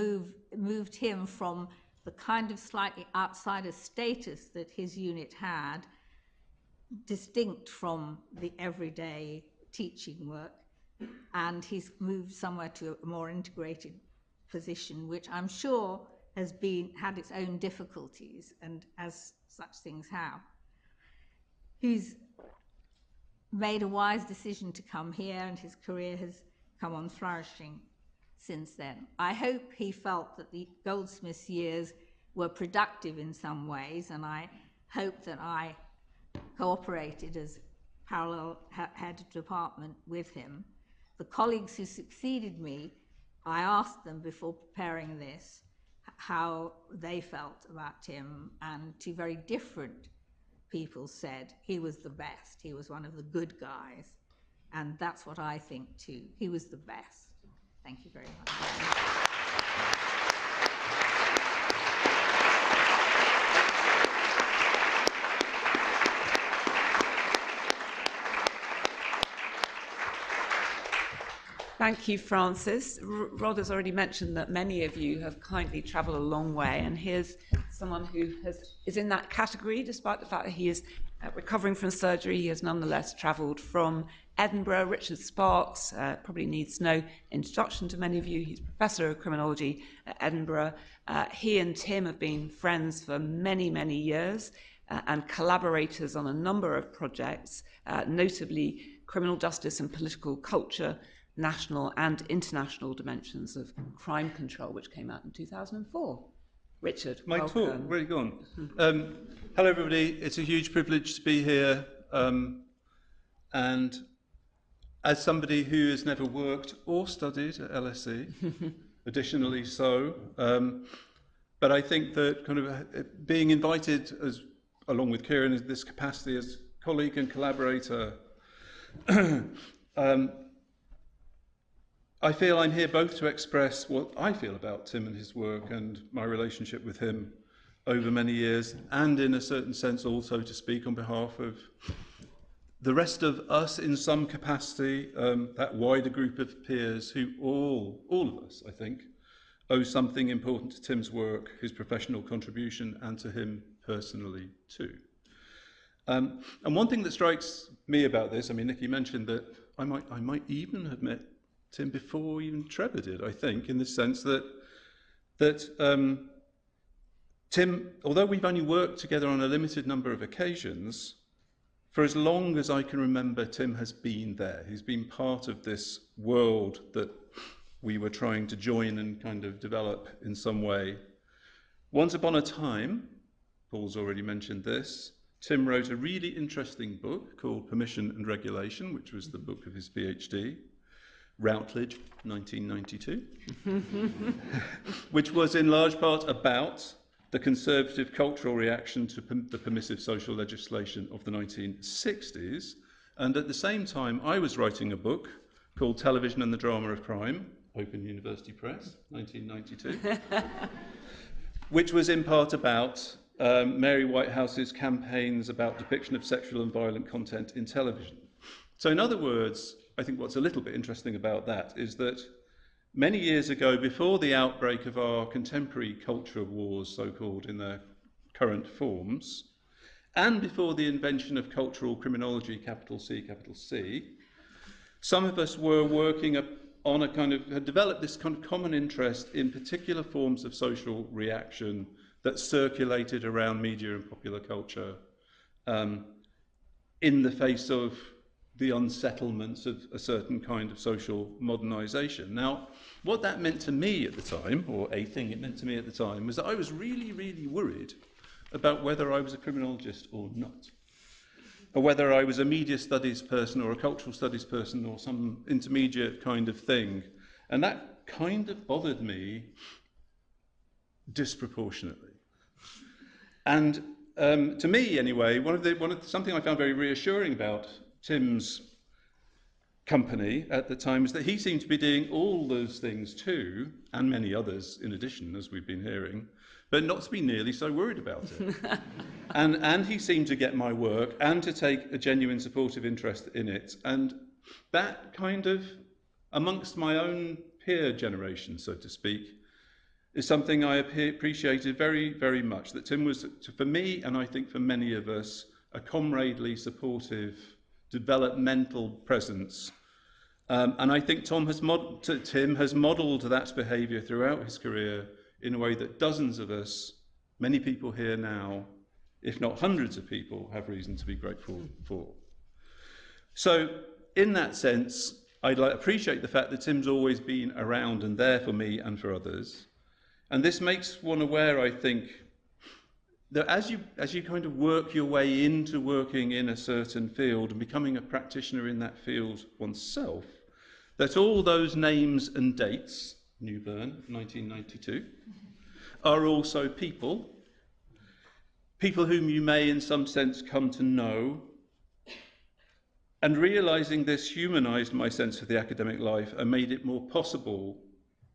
moved him from the kind of slightly outsider status that his unit had, distinct from the everyday teaching work, and he's moved somewhere to a more integrated position, which I'm sure has had its own difficulties, and as such things have. He's made a wise decision to come here, and his career has come on flourishing since then. I hope he felt that the Goldsmiths years were productive in some ways, and I hope that I cooperated as parallel head of department with him. The colleagues who succeeded me, I asked them before preparing this how they felt about Tim, and two very different people said he was the best, he was one of the good guys, and that's what I think too. He was the best. Thank you very much. Thank you, Francis. Rod has already mentioned that many of you have kindly travelled a long way, and here's someone who is in that category, despite the fact that he is recovering from surgery. He has nonetheless travelled from Edinburgh. Richard Sparks probably needs no introduction to many of you. He's Professor of Criminology at Edinburgh. He and Tim have been friends for many, many years and collaborators on a number of projects, notably criminal justice and political culture, national and international dimensions of crime control, which came out in 2004. Richard, My welcome. talk, really gone. Hello, everybody. It's a huge privilege to be here. And as somebody who has never worked or studied at LSE, additionally so, but I think that kind of being invited as, along with Kieran, in this capacity as colleague and collaborator, I feel I'm here both to express what I feel about Tim and his work and my relationship with him over many years, and in a certain sense also to speak on behalf of the rest of us in some capacity, that wider group of peers who all of us, I think, owe something important to Tim's work, his professional contribution, and to him personally too. And one thing that strikes me about this, I mean, Nikki mentioned that I might even have met Tim before even Trevor did, I think, in the sense that Tim, although we've only worked together on a limited number of occasions, for as long as I can remember, Tim has been there. He's been part of this world that we were trying to join and kind of develop in some way. Once upon a time, Paul's already mentioned this, Tim wrote a really interesting book called Permission and Regulation, which was the book of his PhD. Routledge, 1992, which was in large part about the conservative cultural reaction to the permissive social legislation of the 1960s. And at the same time, I was writing a book called Television and the Drama of Crime, Open University Press, 1992, which was in part about Mary Whitehouse's campaigns about depiction of sexual and violent content in television. So in other words, I think what's a little bit interesting about that is that many years ago, before the outbreak of our contemporary culture wars, so-called in their current forms, and before the invention of cultural criminology, capital C, some of us were working on a kind of, had developed this kind of common interest in particular forms of social reaction that circulated around media and popular culture in the face of the unsettlements of a certain kind of social modernization. Now, what that meant to me at the time, or a thing it meant to me at the time, was that I was really, really worried about whether I was a criminologist or not, or whether I was a media studies person or a cultural studies person or some intermediate kind of thing. And that kind of bothered me disproportionately. And to me, anyway, something I found very reassuring about Tim's company at the time was that he seemed to be doing all those things too, and many others in addition, as we've been hearing, but not to be nearly so worried about it. and he seemed to get my work and to take a genuine supportive interest in it. And that kind of, amongst my own peer generation, so to speak, is something I appreciated very, very much, that Tim was, for me, and I think for many of us, a comradely, supportive, developmental presence. And I think Tim has modelled that behaviour throughout his career in a way that dozens of us, many people here now, if not hundreds of people, have reason to be grateful for. So, in that sense, I'd appreciate the fact that Tim's always been around and there for me and for others. And this makes one aware, I think, that as you kind of work your way into working in a certain field and becoming a practitioner in that field oneself, that all those names and dates, Newburn, 1992, are also people whom you may in some sense come to know. And realising this humanised my sense of the academic life and made it more possible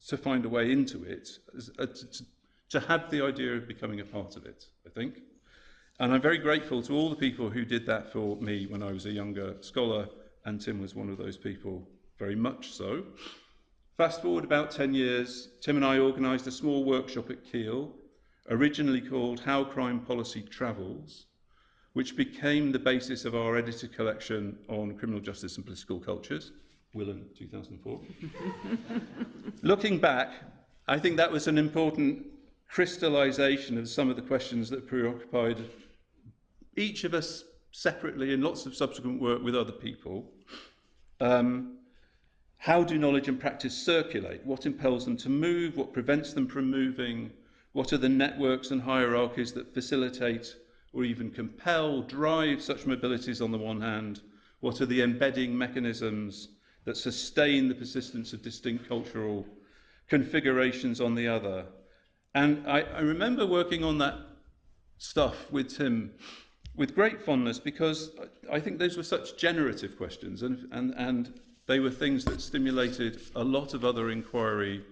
to find a way into it, to have the idea of becoming a part of it, I think. And I'm very grateful to all the people who did that for me when I was a younger scholar, and Tim was one of those people, very much so. Fast forward about 10 years, Tim and I organised a small workshop at Keele, originally called How Crime Policy Travels, which became the basis of our edited collection on criminal justice and political cultures, Willen, 2004. Looking back, I think that was an important crystallisation of some of the questions that preoccupied each of us separately in lots of subsequent work with other people. How do knowledge and practice circulate? What impels them to move? What prevents them from moving? What are the networks and hierarchies that facilitate or even compel, drive such mobilities on the one hand? What are the embedding mechanisms that sustain the persistence of distinct cultural configurations on the other? And I remember working on that stuff with Tim with great fondness, because I think those were such generative questions, and they were things that stimulated a lot of other inquiry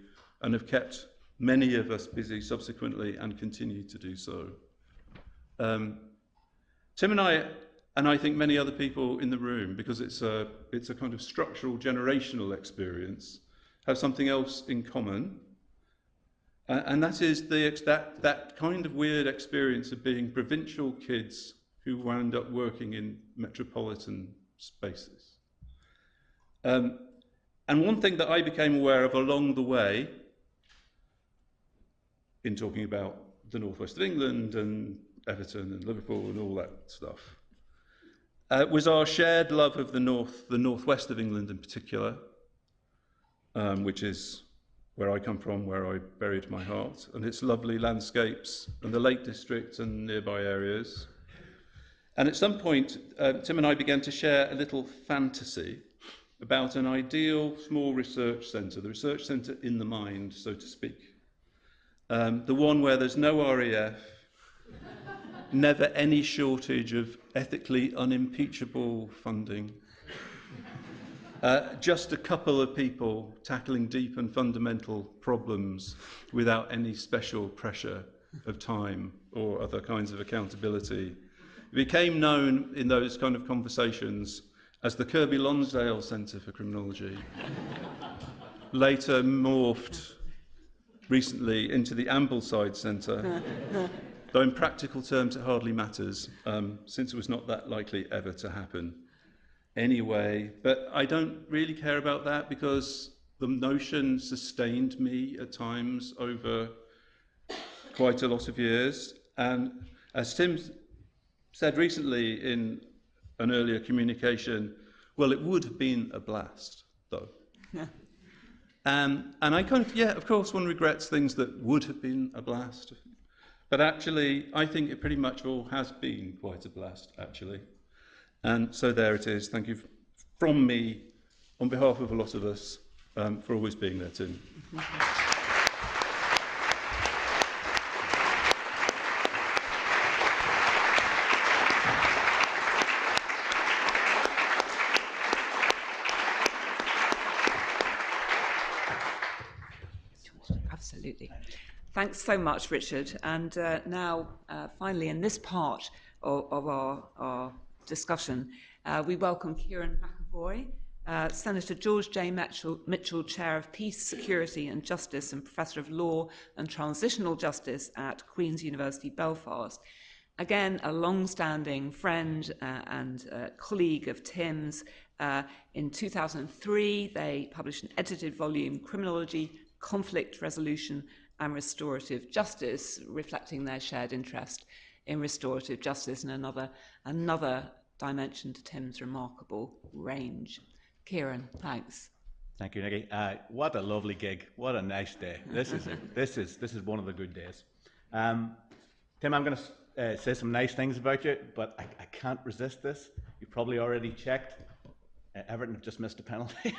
and have kept many of us busy subsequently and continue to do so. Tim and I think many other people in the room, because it's a kind of structural generational experience, have something else in common, and that is that kind of weird experience of being provincial kids who wound up working in metropolitan spaces. And one thing that I became aware of along the way, in talking about the northwest of England and Everton and Liverpool and all that stuff, was our shared love of the northwest of England in particular, which is where I come from, where I buried my heart, and its lovely landscapes and the Lake District and nearby areas. And at some point, Tim and I began to share a little fantasy about an ideal small research centre, the research centre in the mind, so to speak. The one where there's no RAF, never any shortage of ethically unimpeachable funding, just a couple of people tackling deep and fundamental problems without any special pressure of time or other kinds of accountability. It became known in those kind of conversations as the Kirby Lonsdale Centre for Criminology, later morphed recently into the Ambleside Centre, though in practical terms it hardly matters, since it was not that likely ever to happen anyway. But I don't really care about that, because the notion sustained me at times over quite a lot of years. And as Tim said recently in an earlier communication, well, it would have been a blast, though. And I kind of, of course, one regrets things that would have been a blast. But actually, I think it pretty much all has been quite a blast, actually. And so there it is. Thank you from me, on behalf of a lot of us, for always being there, Tim. Thanks so much, Richard. And now, finally, in this part of our discussion, we welcome Kieran McAvoy, Senator George J. Mitchell, Chair of Peace, Security and Justice and Professor of Law and Transitional Justice at Queen's University, Belfast. Again, a long-standing friend and colleague of Tim's. In 2003, they published an edited volume, Criminology, Conflict Resolution and Restorative Justice, reflecting their shared interest in restorative justice and another dimension to Tim's remarkable range. Kieran, thanks. Thank you, Nikki. What a lovely gig! What a nice day. This is one of the good days. Tim, I'm going to say some nice things about you, but I can't resist this. You've probably already checked. Everton have just missed a penalty.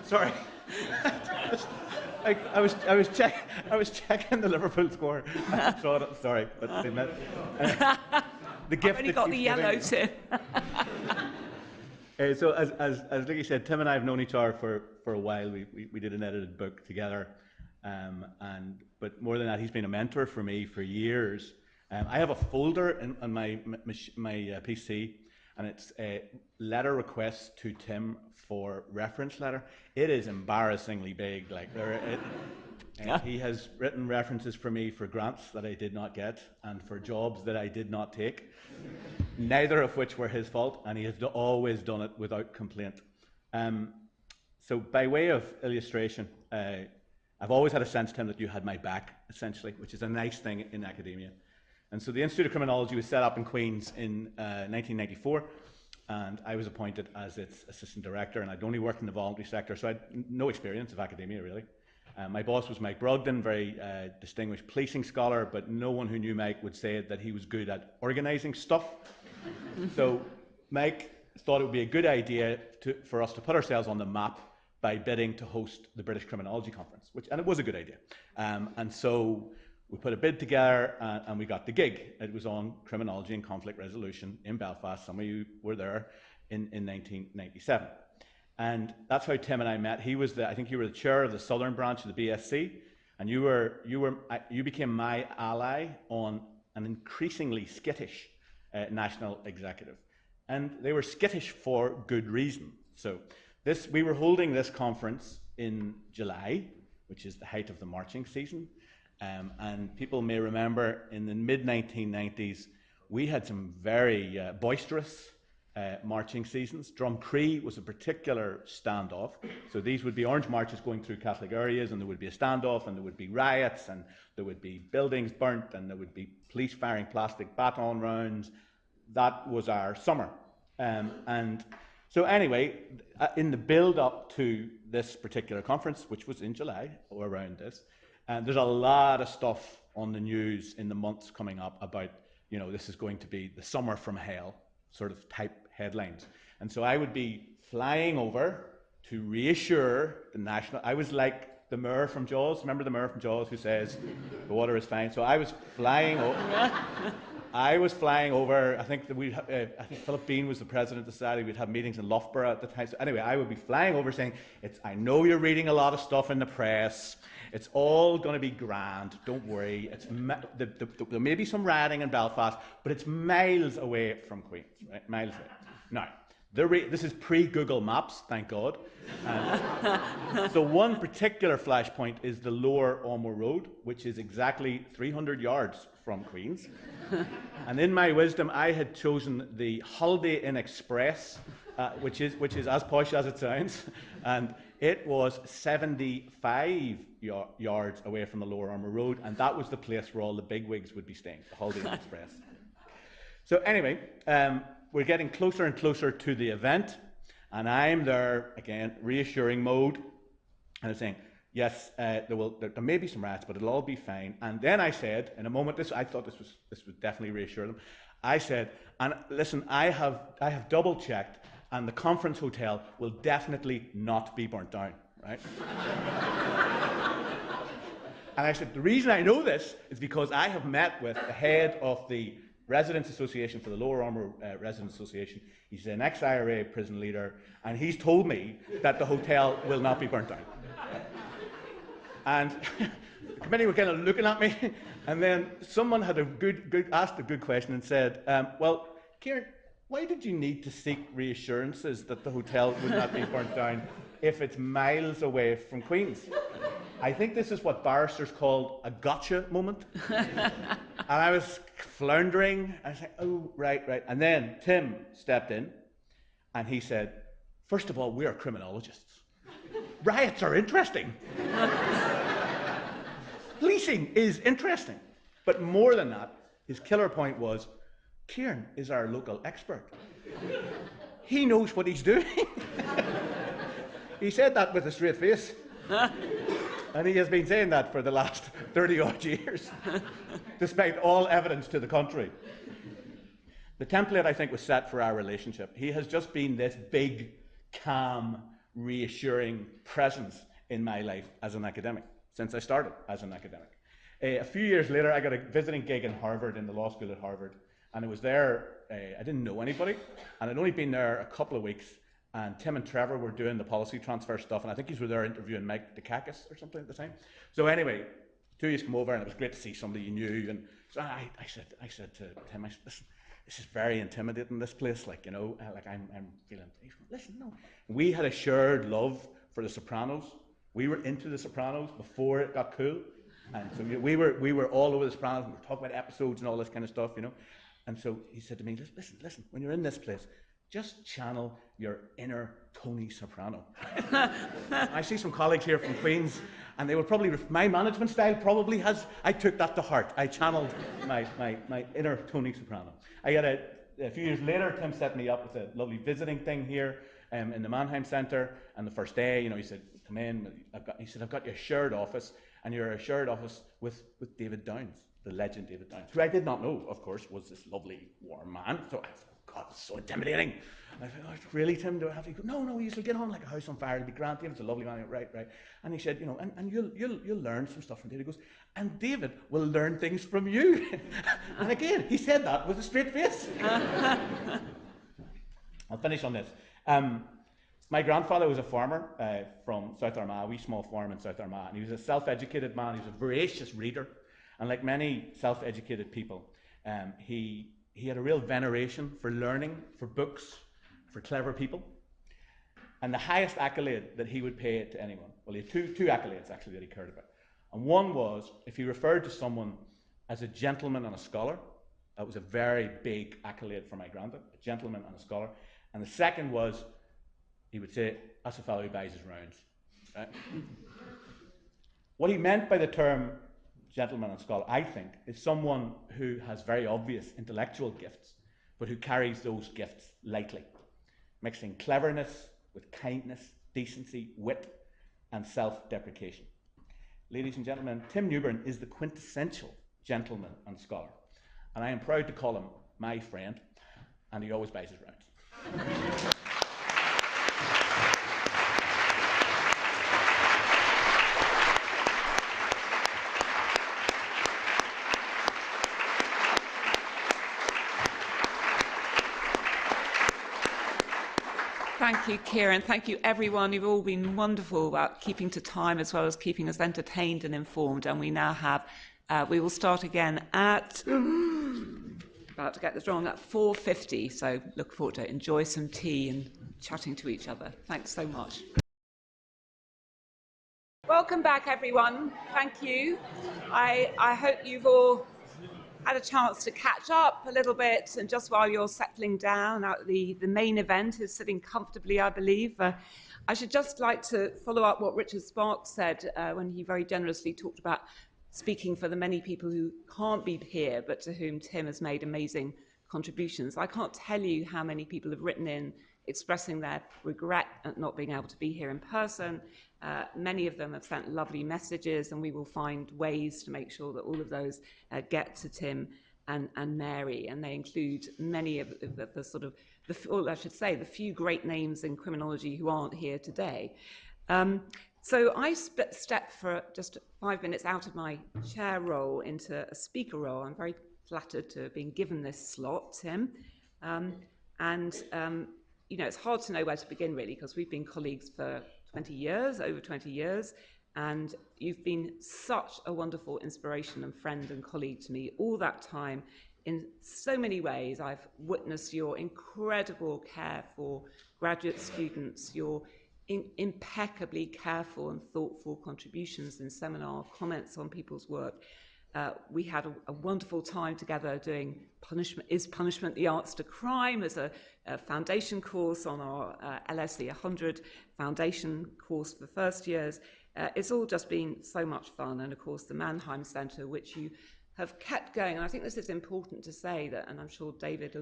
Sorry. I was checking the Liverpool score. Sorry, but they met. The gift. I've only got the yellow too. So as Nicky said, Tim and I have known each other for a while. We did an edited book together, but more than that, he's been a mentor for me for years. I have a folder on my PC, and it's a letter request to Tim for reference letter. It is embarrassingly big. Like he has written references for me for grants that I did not get and for jobs that I did not take, neither of which were his fault, and he has always done it without complaint. So by way of illustration, I've always had a sense, Tim, that you had my back, essentially, which is a nice thing in academia. And so the Institute of Criminology was set up in Queen's in 1994, and I was appointed as its assistant director, and I'd only worked in the voluntary sector, so I had no experience of academia, really. My boss was Mike Brogden, very distinguished policing scholar, but no one who knew Mike would say that he was good at organising stuff. So Mike thought it would be a good idea for us to put ourselves on the map by bidding to host the British Criminology Conference, and it was a good idea. And so we put a bid together and we got the gig. It was on criminology and conflict resolution in Belfast. Some of you were there in 1997. And that's how Tim and I met. I think you were the chair of the southern branch of the BSc, and you became my ally on an increasingly skittish national executive. And they were skittish for good reason. So we were holding this conference in July, which is the height of the marching season. And people may remember in the mid-1990s, we had some very boisterous marching seasons. Drumcree was a particular standoff. So these would be orange marches going through Catholic areas, and there would be a standoff, and there would be riots, and there would be buildings burnt, and there would be police firing plastic baton rounds. That was our summer. And so anyway, in the build-up to this particular conference, which was in July, or around this, there's a lot of stuff on the news in the months coming up about, this is going to be the summer from hell sort of type headlines. And so I would be flying over to reassure the national. I was like the mayor from Jaws. Remember the mayor from Jaws who says the water is fine? So I was flying over. I think Philip Bean was the president of the society. We'd have meetings in Loughborough at the time. So anyway, I would be flying over saying, I know you're reading a lot of stuff in the press. It's all going to be grand. Don't worry. There may be some rioting in Belfast, but it's miles away from Queen's, right? Miles away. Now, this is pre-Google Maps, thank God. So one particular flashpoint is the Lower Ormer Road, which is exactly 300 yards from Queen's. And in my wisdom, I had chosen the Holiday Inn Express, which is as posh as it sounds, and it was 75 yards away from the Lower Ormer Road, and that was the place where all the bigwigs would be staying, the Holiday Inn Express. So anyway, we're getting closer and closer to the event, and I'm there, again, reassuring mode, and I'm saying, yes, there may be some rats, but it'll all be fine. And then I said, in a moment, I thought this would definitely reassure them. I said, and listen, I have double-checked, and the conference hotel will definitely not be burnt down, right? And I said, the reason I know this is because I have met with the head of the Residents Association for the Lower Ormer Residents Association. He's an ex-IRA prison leader, and he's told me that the hotel will not be burnt down. And the committee were kind of looking at me, and then someone had asked a good question and said, well, Kieran, why did you need to seek reassurances that the hotel would not be burnt down if it's miles away from Queen's? I think this is what barristers call a gotcha moment. And I was floundering. I was like, oh, right. And then Tim stepped in, and he said, first of all, we are criminologists. Riots are interesting. Policing is interesting. But more than that, his killer point was, Kieran is our local expert. He knows what he's doing. He said that with a straight face. And he has been saying that for the last 30-odd years, despite all evidence to the contrary. The template, I think, was set for our relationship. He has just been this big, calm, reassuring presence in my life as an academic, since I started as an academic. A few years later, I got a visiting gig in Harvard, in the law school at Harvard, and it was there, I didn't know anybody, and I'd only been there a couple of weeks, and Tim and Trevor were doing the policy transfer stuff, and I think you were there interviewing Mike Dukakis or something at the time. So anyway, 2 years come over, and it was great to see somebody you knew, and so I said to Tim, listen, this is very intimidating, this place, like, you know, like I'm feeling, listen, no. We had a shared love for The Sopranos. We were into The Sopranos before it got cool. And so we were all over The Sopranos, and we were talking about episodes and all this kind of stuff, you know. And so he said to me, listen, when you're in this place, just channel your inner Tony Soprano. I see some colleagues here from Queen's, and they will probably, my management style probably has, I took that to heart. I channeled my inner Tony Soprano. I got a few years later, Tim set me up with a lovely visiting thing here in the Mannheim Centre, and the first day, you know, he said, come in, I've got your shared office, and you're a shared office with David Downs, the legend David Downs, who I did not know, of course, was this lovely, warm man. So I thought, God, it's so intimidating. I thought, oh, really, Tim, do I have to go? No, you should get on like a house on fire. It'll be grand. David's a lovely man. Right. And he said, you know, and you'll learn some stuff from David. He goes, and David will learn things from you. And again, he said that with a straight face. I'll finish on this. My grandfather was a farmer from South Armagh, a wee small farm in South Armagh, and he was a self-educated man. He was a voracious reader, and like many self-educated people, he had a real veneration for learning, for books, for clever people. And the highest accolade that he would pay to anyone, well, he had two accolades actually that he cared about. And one was if he referred to someone as a gentleman and a scholar. That was a very big accolade for my granddad, a gentleman and a scholar. And the second was, he would say, that's a fellow who buys his rounds. Right? What he meant by the term gentleman and scholar, I think, is someone who has very obvious intellectual gifts, but who carries those gifts lightly, mixing cleverness with kindness, decency, wit, and self-deprecation. Ladies and gentlemen, Tim Newburn is the quintessential gentleman and scholar, and I am proud to call him my friend, and he always buys his rounds. Thank you, Kieran. Thank you, everyone. You've all been wonderful about keeping to time as well as keeping us entertained and informed. And we now have, we will start again at, about to get this wrong, at 4:50. So look forward to it. Enjoy some tea and chatting to each other. Thanks so much. Welcome back, everyone. Thank you. I hope you've all had a chance to catch up a little bit, and just while you're settling down, the main event is sitting comfortably, I believe. I should just like to follow up what Richard Sparks said when he very generously talked about speaking for the many people who can't be here, but to whom Tim has made amazing contributions. I can't tell you how many people have written in expressing their regret at not being able to be here in person. Many of them have sent lovely messages, and we will find ways to make sure that all of those get to Tim and Mary, and they include many of the sort of, I should say, the few great names in criminology who aren't here today. So I stepped for just 5 minutes out of my chair role into a speaker role. I'm very flattered to have been given this slot, Tim. You know, it's hard to know where to begin, really, because we've been colleagues for 20 years, over 20 years, And you've been such a wonderful inspiration and friend and colleague to me all that time. In so many ways, I've witnessed your incredible care for graduate students, your impeccably careful and thoughtful contributions in seminar, comments on people's work. We had a wonderful time together doing Is Punishment the Answer to Crime as a foundation course on our LSE 100 foundation course for first years. It's all just been so much fun. And of course, the Mannheim Centre, which you have kept going. And I think this is important to say that, and I'm sure David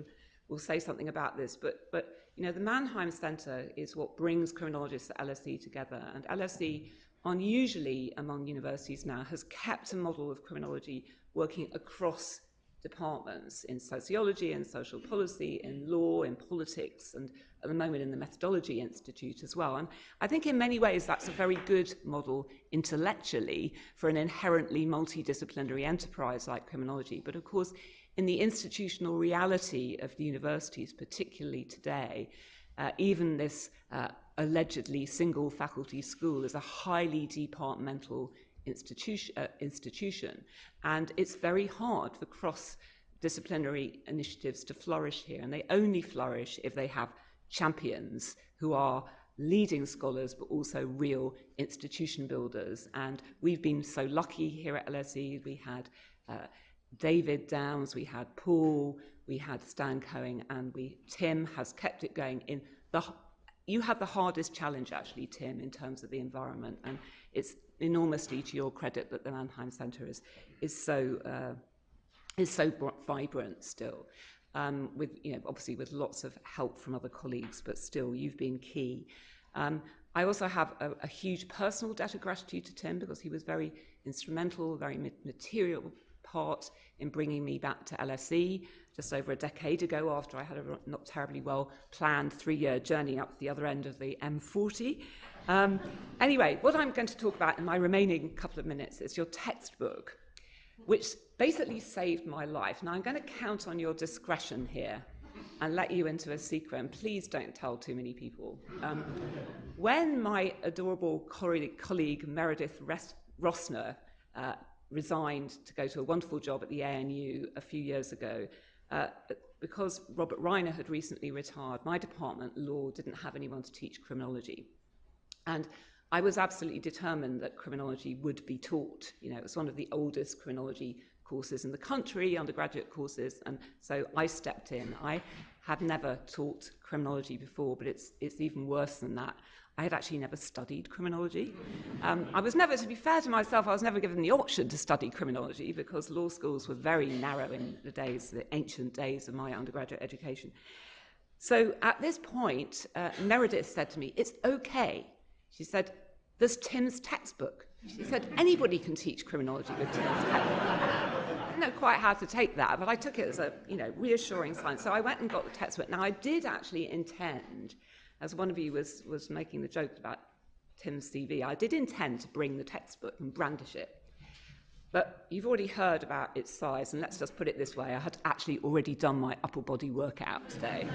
will say something about this, but you know, the Mannheim Centre is what brings criminologists at LSE together. And LSE, unusually among universities now, has kept a model of criminology working across departments in sociology and social policy, in law, in politics, and at the moment in the Methodology Institute as well. And I think in many ways that's a very good model intellectually for an inherently multidisciplinary enterprise like criminology. But of course, in the institutional reality of the universities, particularly today, even this allegedly single faculty school is a highly departmental institution, and it's very hard for cross-disciplinary initiatives to flourish here, and they only flourish if they have champions who are leading scholars but also real institution builders. And we've been so lucky here at LSE. We had David Downs, we had Paul, we had Stan Cohen, and Tim has kept it going. You had the hardest challenge, actually, Tim, in terms of the environment, and it's enormously to your credit that the Mannheim Centre is so vibrant still. With, you know, obviously with lots of help from other colleagues, but still you've been key. I also have a huge personal debt of gratitude to Tim, because he was very instrumental, very material part in bringing me back to LSE just over a decade ago, after I had a not terribly well planned 3-year journey up the other end of the M40. Anyway, what I'm going to talk about in my remaining couple of minutes is your textbook, which basically saved my life. Now, I'm going to count on your discretion here and let you into a secret, and please don't tell too many people. When my adorable colleague Meredith Rossner resigned to go to a wonderful job at the ANU a few years ago, because Robert Reiner had recently retired, my department, law, didn't have anyone to teach criminology. And I was absolutely determined that criminology would be taught. You know, it was one of the oldest criminology courses in the country, undergraduate courses, and so I stepped in. I had never taught criminology before, but it's even worse than that. I had actually never studied criminology. I was never, to be fair to myself, I was never given the option to study criminology, because law schools were very narrow in the ancient days of my undergraduate education. So at this point, Meredith said to me, "It's okay." She said, "There's Tim's textbook." She said, "Anybody can teach criminology with Tim's textbook." I didn't know quite how to take that, but I took it as a reassuring sign. So I went and got the textbook. Now, I did actually intend, as one of you was making the joke about Tim's CV, I did intend to bring the textbook and brandish it. But you've already heard about its size, and let's just put it this way, I had actually already done my upper body workout today.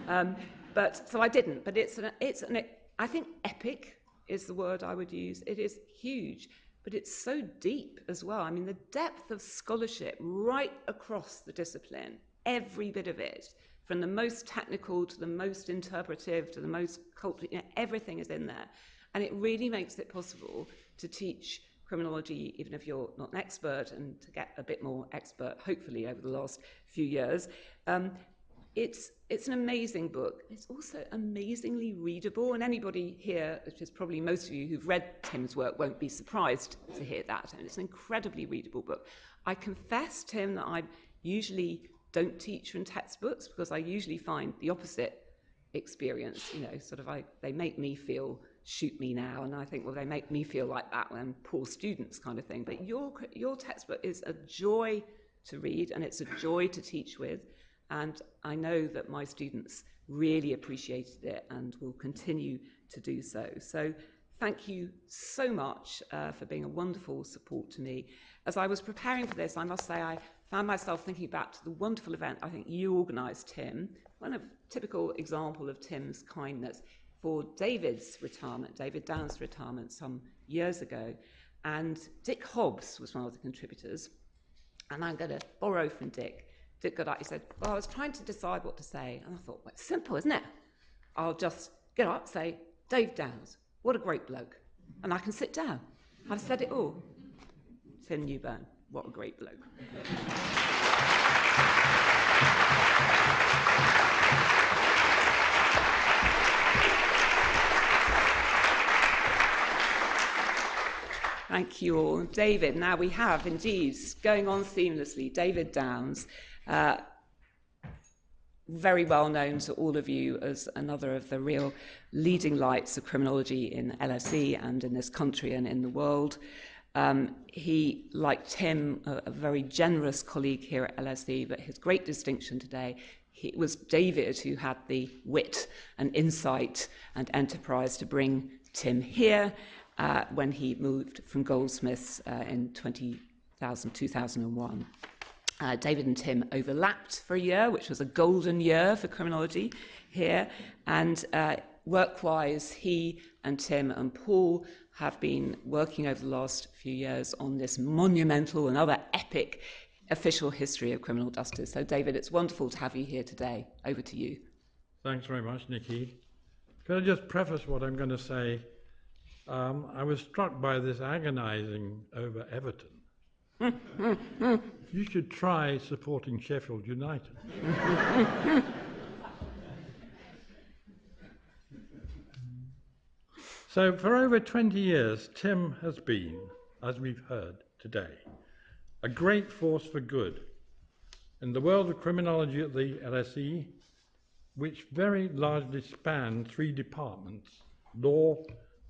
So I didn't, but I think epic is the word I would use. It is huge, but it's so deep as well. I mean, the depth of scholarship right across the discipline, every bit of it, from the most technical to the most interpretive to the most cultural, everything is in there. And it really makes it possible to teach criminology, even if you're not an expert, and to get a bit more expert, hopefully, over the last few years. It's an amazing book. It's also amazingly readable, and anybody here, which is probably most of you who've read Tim's work, won't be surprised to hear that. And it's an incredibly readable book. I confess, Tim, that I usually don't teach from textbooks, because I usually find the opposite experience. They make me feel, shoot me now, and I think, well, they make me feel like that when poor students kind of thing. But your textbook is a joy to read, and it's a joy to teach with. And I know that my students really appreciated it and will continue to do so. So thank you so much for being a wonderful support to me. As I was preparing for this, I must say I found myself thinking back to the wonderful event I think you organised, Tim. One typical example of Tim's kindness. for David's retirement, David Downs' retirement some years ago. And Dick Hobbs was one of the contributors. And I'm going to borrow from Dick. Dick got up, he said, well, I was trying to decide what to say. And I thought, well, it's simple, isn't it? I'll just get up, say, Dave Downs, what a great bloke. And I can sit down. I've said it all. Tim Newburn, what a great bloke. Thank you all. David, now we have indeed, going on seamlessly, David Downs, very well known to all of you as another of the real leading lights of criminology in LSE and in this country and in the world. He, like Tim, a very generous colleague here at LSE, but his great distinction today, it was David who had the wit and insight and enterprise to bring Tim here when he moved from Goldsmiths in 2001. David and Tim overlapped for a year, which was a golden year for criminology here. And work-wise, he and Tim and Paul have been working over the last few years on this monumental and other epic official history of criminal justice. So, David, it's wonderful to have you here today. Over to you. Thanks very much, Nikki. Could I just preface what I'm going to say? I was struck by this agonising over Everton. You should try supporting Sheffield United. So for over 20 years, Tim has been, as we've heard today, a great force for good in the world of criminology at the LSE, which very largely spanned three departments: law,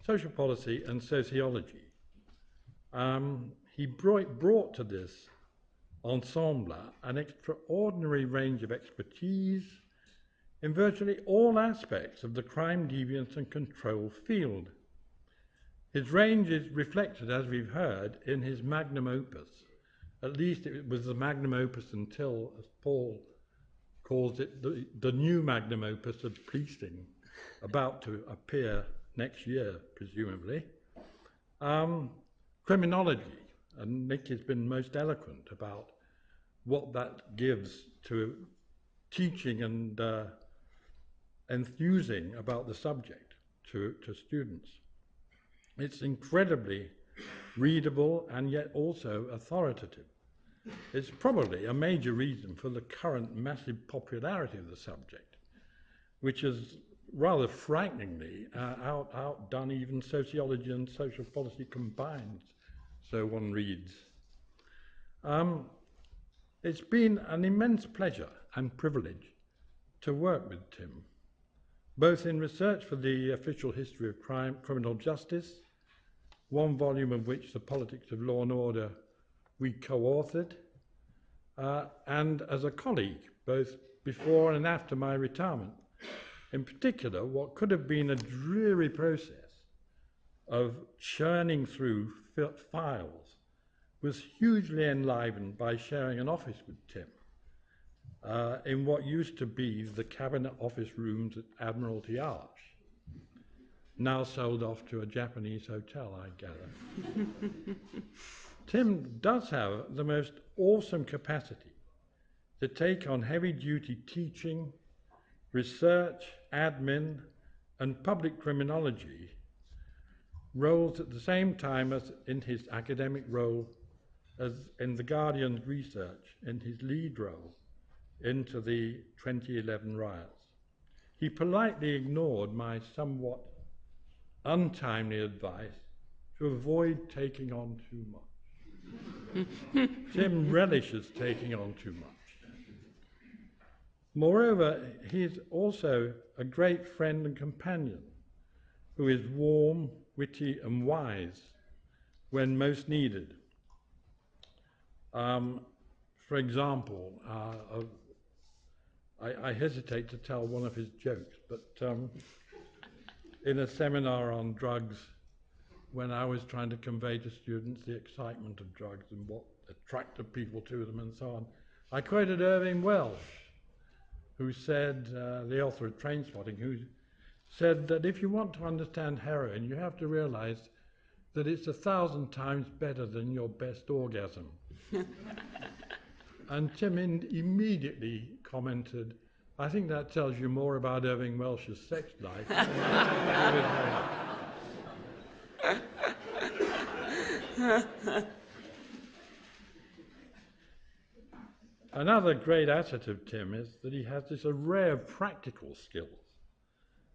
social policy and sociology. He brought to this ensemble an extraordinary range of expertise in virtually all aspects of the crime, deviance and control field. His range is reflected, as we've heard, in his magnum opus. At least it was the magnum opus until, as Paul calls it, the new magnum opus of policing, about to appear next year, presumably. Criminology, and Nick has been most eloquent about what that gives to teaching and enthusing about the subject to students. It's incredibly readable and yet also authoritative. It's probably a major reason for the current massive popularity of the subject, which is rather frighteningly outdone even sociology and social policy combined, so one reads. It's been an immense pleasure and privilege to work with Tim, both in research for the official history of criminal justice, one volume of which, The Politics of Law and Order, we co-authored, and as a colleague, both before and after my retirement. In particular, what could have been a dreary process of churning through files was hugely enlivened by sharing an office with Tim in what used to be the cabinet office rooms at Admiralty Arch, now sold off to a Japanese hotel, I gather. Tim does have the most awesome capacity to take on heavy-duty teaching, research, admin, and public criminology roles at the same time as in his academic role as in the Guardian's research in his lead role into the 2011 riots. He politely ignored my somewhat untimely advice to avoid taking on too much. Tim relishes taking on too much. Moreover, he is also a great friend and companion who is warm, witty and wise when most needed. For example, I hesitate to tell one of his jokes, but in a seminar on drugs, when I was trying to convey to students the excitement of drugs and what attracted people to them and so on, I quoted Irving Welsh, who said, the author of Trainspotting, who said that if you want to understand heroin, you have to realize that it's 1,000 times better than your best orgasm. And Tim immediately commented, I think that tells you more about Irving Welsh's sex life than Another great asset of Tim is that he has this array of practical skills,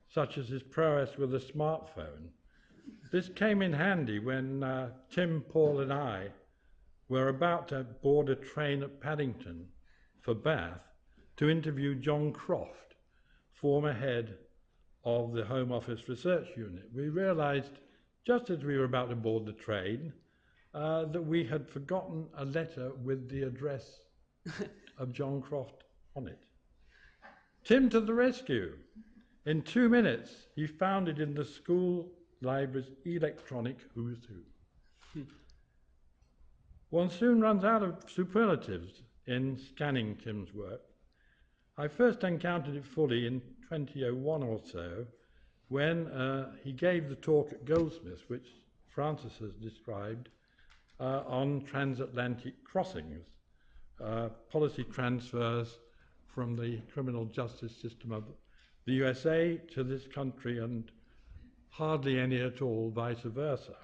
such as his prowess with a smartphone. This came in handy when Tim, Paul and I were about to board a train at Paddington for Bath to interview John Croft, former head of the Home Office Research Unit. We realised, just as we were about to board the train, that we had forgotten a letter with the address of John Croft on it. Tim to the rescue. In 2 minutes, he found it in the school library's electronic who's who. One soon runs out of superlatives in scanning Tim's work. I first encountered it fully in 2001 or so, when he gave the talk at Goldsmiths, which Francis has described, on transatlantic crossings, policy transfers from the criminal justice system of the USA to this country, and hardly any at all vice versa,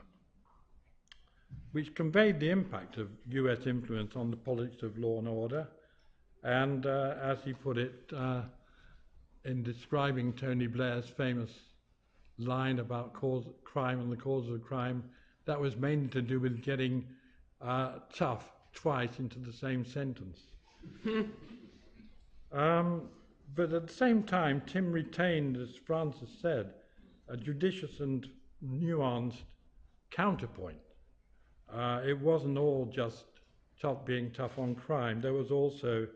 which conveyed the impact of US influence on the politics of law and order. And as he put it in describing Tony Blair's famous line about crime and the causes of crime, that was mainly to do with getting tough twice into the same sentence. But at the same time, Tim retained, as Francis said, a judicious and nuanced counterpoint. It wasn't all just being tough on crime. There was also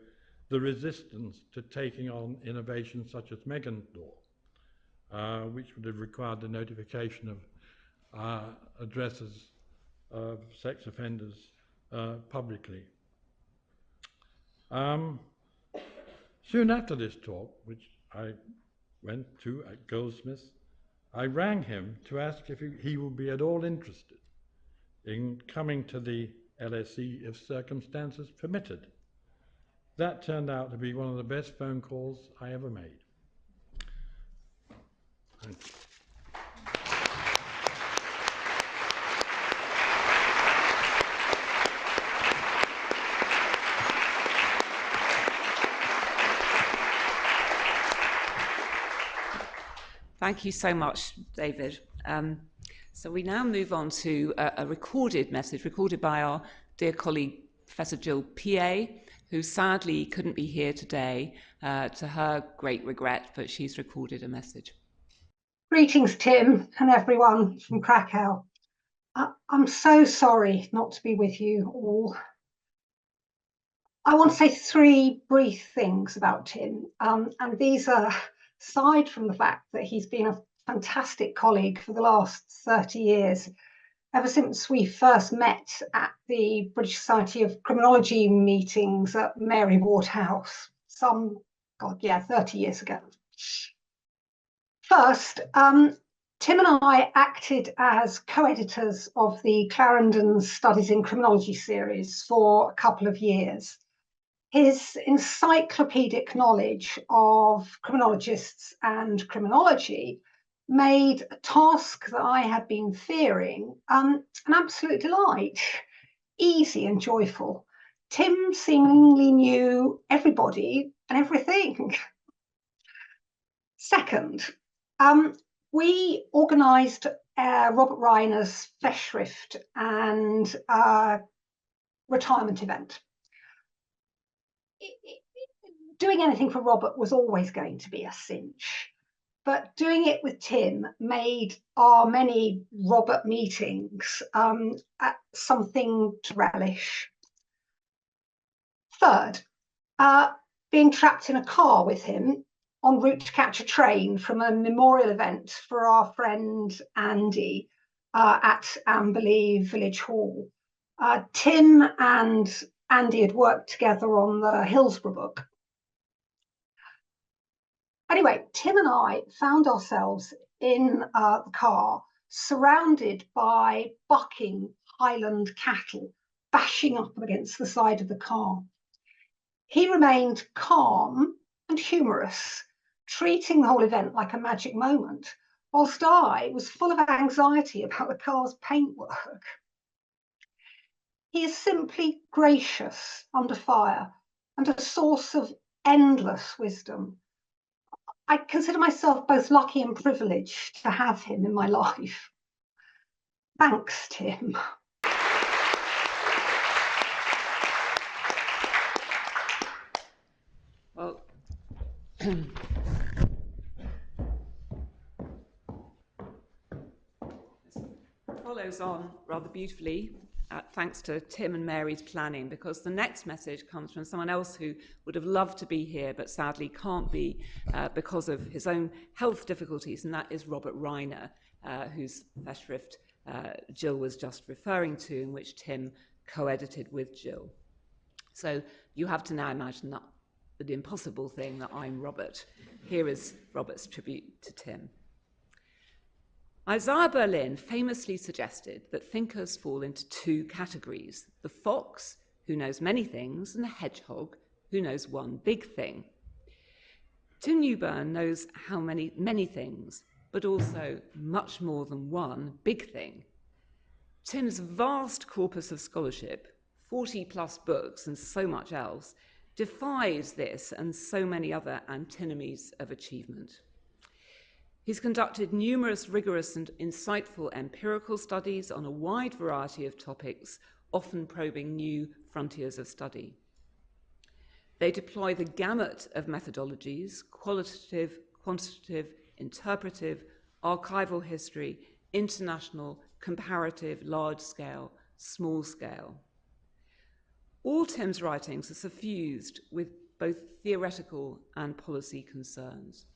the resistance to taking on innovations such as Megan's Law, which would have required the notification of addresses of sex offenders publicly. Soon after this talk, which I went to at Goldsmiths, I rang him to ask if he would be at all interested in coming to the LSE if circumstances permitted. That turned out to be one of the best phone calls I ever made. Thank you. Thank you so much, David. So we now move on to a recorded message, recorded by our dear colleague, Professor Jill PA, who sadly couldn't be here today, to her great regret, but she's recorded a message. Greetings, Tim, and everyone from Krakow. I'm so sorry not to be with you all. I want to say 3 brief things about Tim, and these are aside from the fact that he's been a fantastic colleague for the last 30 years, ever since we first met at the British Society of Criminology meetings at Mary Ward House, 30 years ago. First, Tim and I acted as co-editors of the Clarendon Studies in Criminology series for a couple of years. His encyclopedic knowledge of criminologists and criminology made a task that I had been fearing an absolute delight, easy and joyful. Tim seemingly knew everybody and everything. Second, we organised Robert Reiner's Festschrift and retirement event. Doing anything for Robert was always going to be a cinch, but doing it with Tim made our many Robert meetings something to relish. Third, being trapped in a car with him en route to catch a train from a memorial event for our friend Andy at Amberley Village Hall. Tim and Andy had worked together on the Hillsborough book. Anyway, Tim and I found ourselves in the car, surrounded by bucking Highland cattle, bashing up against the side of the car. He remained calm and humorous, treating the whole event like a magic moment, whilst I was full of anxiety about the car's paintwork. He is simply gracious under fire and a source of endless wisdom. I consider myself both lucky and privileged to have him in my life. Thanks, Tim. Well, follows on rather beautifully, thanks to Tim and Mary's planning, because the next message comes from someone else who would have loved to be here but sadly can't be because of his own health difficulties, and that is Robert Reiner, whose Festschrift Jill was just referring to, in which Tim co-edited with Jill. So you have to now imagine that the impossible thing that I'm Robert. Here is Robert's tribute to Tim. Isaiah Berlin famously suggested that thinkers fall into two categories: the fox, who knows many things, and the hedgehog, who knows one big thing. Tim Newburn knows how many things, but also much more than one big thing. Tim's vast corpus of scholarship, 40+ books and so much else, defies this and so many other antinomies of achievement. He's conducted numerous rigorous and insightful empirical studies on a wide variety of topics, often probing new frontiers of study. They deploy the gamut of methodologies: qualitative, quantitative, interpretive, archival history, international, comparative, large scale, small scale. All Tim's writings are suffused with both theoretical and policy concerns.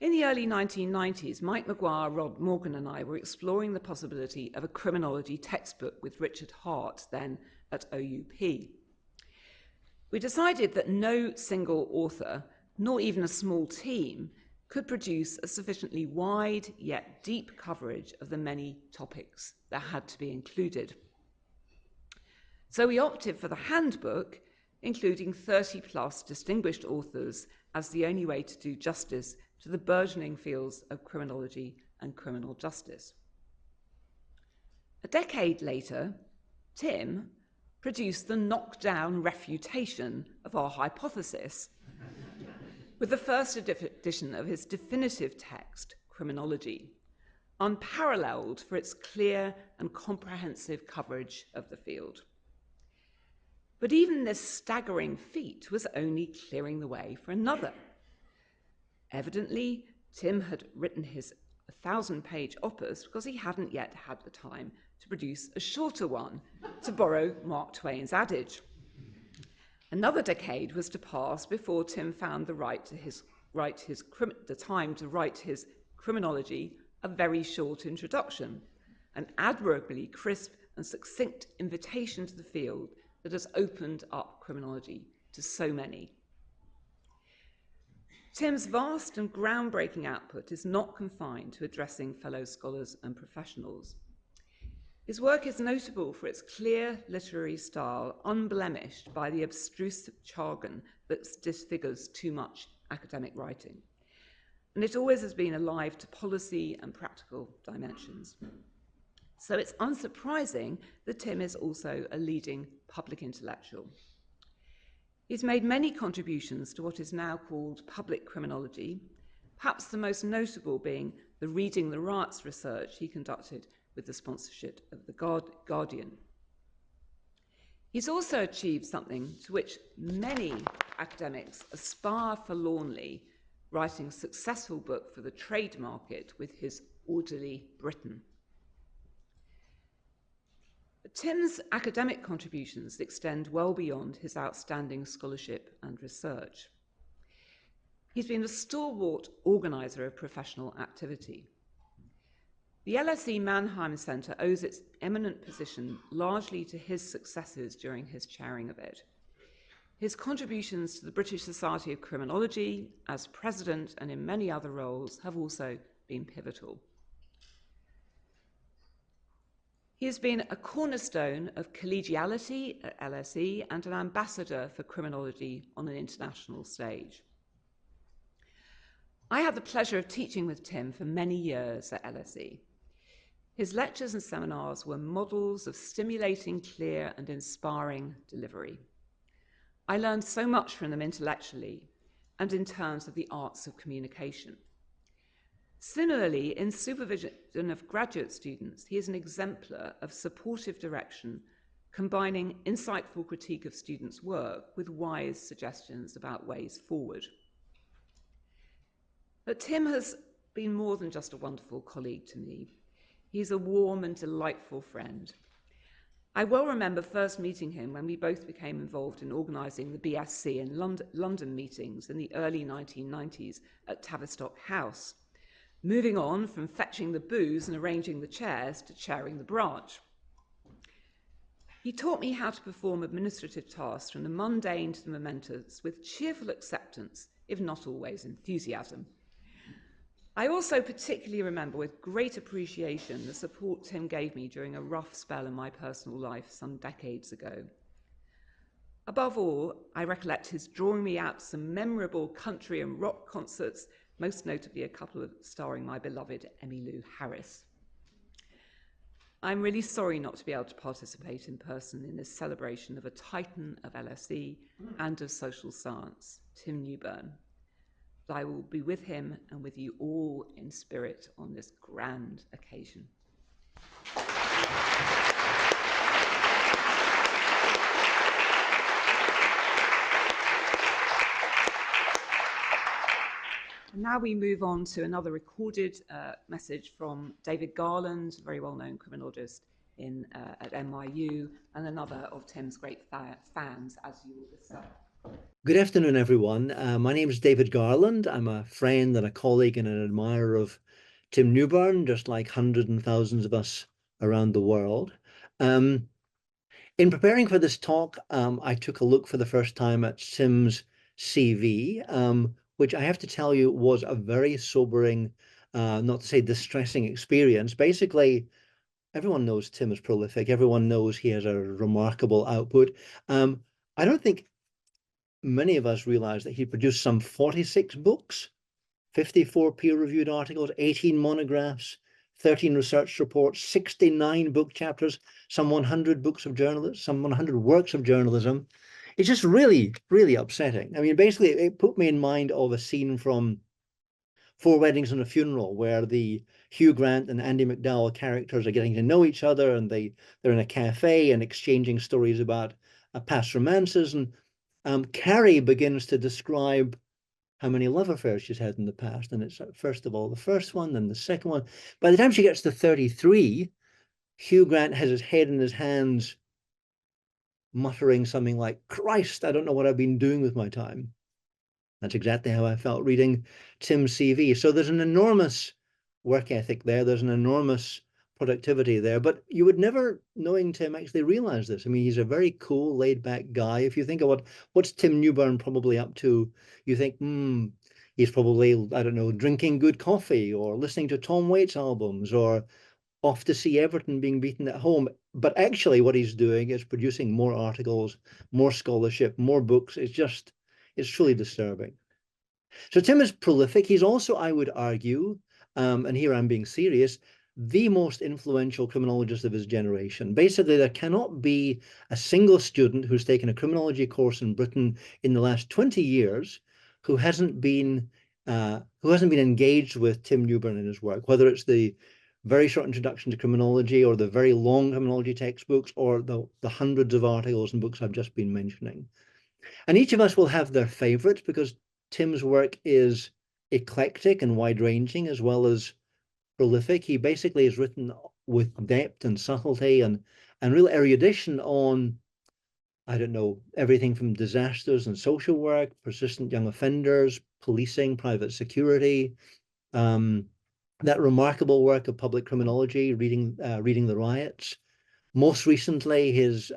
In the early 1990s, Mike Maguire, Rod Morgan and I were exploring the possibility of a criminology textbook with Richard Hart, then at OUP. We decided that no single author, nor even a small team, could produce a sufficiently wide yet deep coverage of the many topics that had to be included. So we opted for the handbook, including 30+ distinguished authors, as the only way to do justice to the burgeoning fields of criminology and criminal justice. A decade later, Tim produced the knockdown refutation of our hypothesis with the first edition of his definitive text, Criminology, unparalleled for its clear and comprehensive coverage of the field. But even this staggering feat was only clearing the way for another. Evidently, Tim had written his 1,000-page opus because he hadn't yet had the time to produce a shorter one, to borrow Mark Twain's adage. Another decade was to pass before Tim found the time to write his Criminology, a very short introduction, an admirably crisp and succinct invitation to the field that has opened up criminology to so many. Tim's vast and groundbreaking output is not confined to addressing fellow scholars and professionals. His work is notable for its clear literary style, unblemished by the abstruse jargon that disfigures too much academic writing. And it always has been alive to policy and practical dimensions. So it's unsurprising that Tim is also a leading public intellectual. He's made many contributions to what is now called public criminology, perhaps the most notable being the Reading the Riots research he conducted with the sponsorship of the Guardian. He's also achieved something to which many academics aspire forlornly, writing a successful book for the trade market with his Orderly Britain. Tim's academic contributions extend well beyond his outstanding scholarship and research. He's been a stalwart organizer of professional activity. The LSE Mannheim Centre owes its eminent position largely to his successes during his chairing of it. his contributions to the British Society of Criminology as president and in many other roles have also been pivotal. He has been a cornerstone of collegiality at LSE and an ambassador for criminology on an international stage. I had the pleasure of teaching with Tim for many years at LSE. His lectures and seminars were models of stimulating, clear, and inspiring delivery. I learned so much from them intellectually and in terms of the arts of communication. Similarly, in supervision of graduate students, he is an exemplar of supportive direction, combining insightful critique of students' work with wise suggestions about ways forward. But Tim has been more than just a wonderful colleague to me. He's a warm and delightful friend. I well remember first meeting him when we both became involved in organising the BSc in London meetings in the early 1990s at Tavistock House, moving on from fetching the booze and arranging the chairs to chairing the branch. He taught me how to perform administrative tasks from the mundane to the momentous with cheerful acceptance, if not always enthusiasm. I also particularly remember with great appreciation the support Tim gave me during a rough spell in my personal life some decades ago. Above all, I recollect his drawing me out to some memorable country and rock concerts, most notably a couple starring my beloved Emmylou Harris. I'm really sorry not to be able to participate in person in this celebration of a titan of LSE and of social science, Tim Newburn. But I will be with him and with you all in spirit on this grand occasion. Now we move on to another recorded message from David Garland, a very well-known criminologist at NYU, and another of Tim's great fans, as you will discover. Good afternoon, everyone. My name is David Garland. I'm a friend and a colleague and an admirer of Tim Newburn, just like hundreds and thousands of us around the world. In preparing for this talk, I took a look for the first time at Tim's CV, which I have to tell you was a very sobering, not to say distressing experience. Basically, everyone knows Tim is prolific. Everyone knows he has a remarkable output. I don't think many of us realize that he produced some 46 books, 54 peer-reviewed articles, 18 monographs, 13 research reports, 69 book chapters, some 100 books of journalism, some 100 works of journalism. It's just really, really upsetting. I mean, basically, it put me in mind of a scene from Four Weddings and a Funeral, where the Hugh Grant and Andy McDowell characters are getting to know each other, and they're in a cafe and exchanging stories about past romances. And Carrie begins to describe how many love affairs she's had in the past. And it's first of all the first one, then the second one. By the time she gets to 33, Hugh Grant has his head in his hands, muttering something like, "Christ, I don't know what I've been doing with my time." That's exactly how I felt reading Tim's CV. So there's an enormous work ethic there. There's an enormous productivity there, but you would never, knowing Tim, actually realize this. I mean, he's a very cool, laid-back guy. If you think of what's Tim Newburn probably up to, you think, he's probably, I don't know, drinking good coffee or listening to Tom Waits albums or off to see Everton being beaten at home. But actually what he's doing is producing more articles, more scholarship, more books. It's truly disturbing. So Tim is prolific. He's also, I would argue, and here I'm being serious, the most influential criminologist of his generation. Basically, there cannot be a single student who's taken a criminology course in Britain in the last 20 years who hasn't been engaged with Tim Newburn in his work, whether it's the very short introduction to criminology or the very long criminology textbooks or the hundreds of articles and books I've just been mentioning. And each of us will have their favorites because Tim's work is eclectic and wide-ranging as well as prolific. He basically is written with depth and subtlety and real erudition on, I don't know, everything from disasters and social work, persistent young offenders, policing, private security, that remarkable work of public criminology, reading the riots. Most recently, his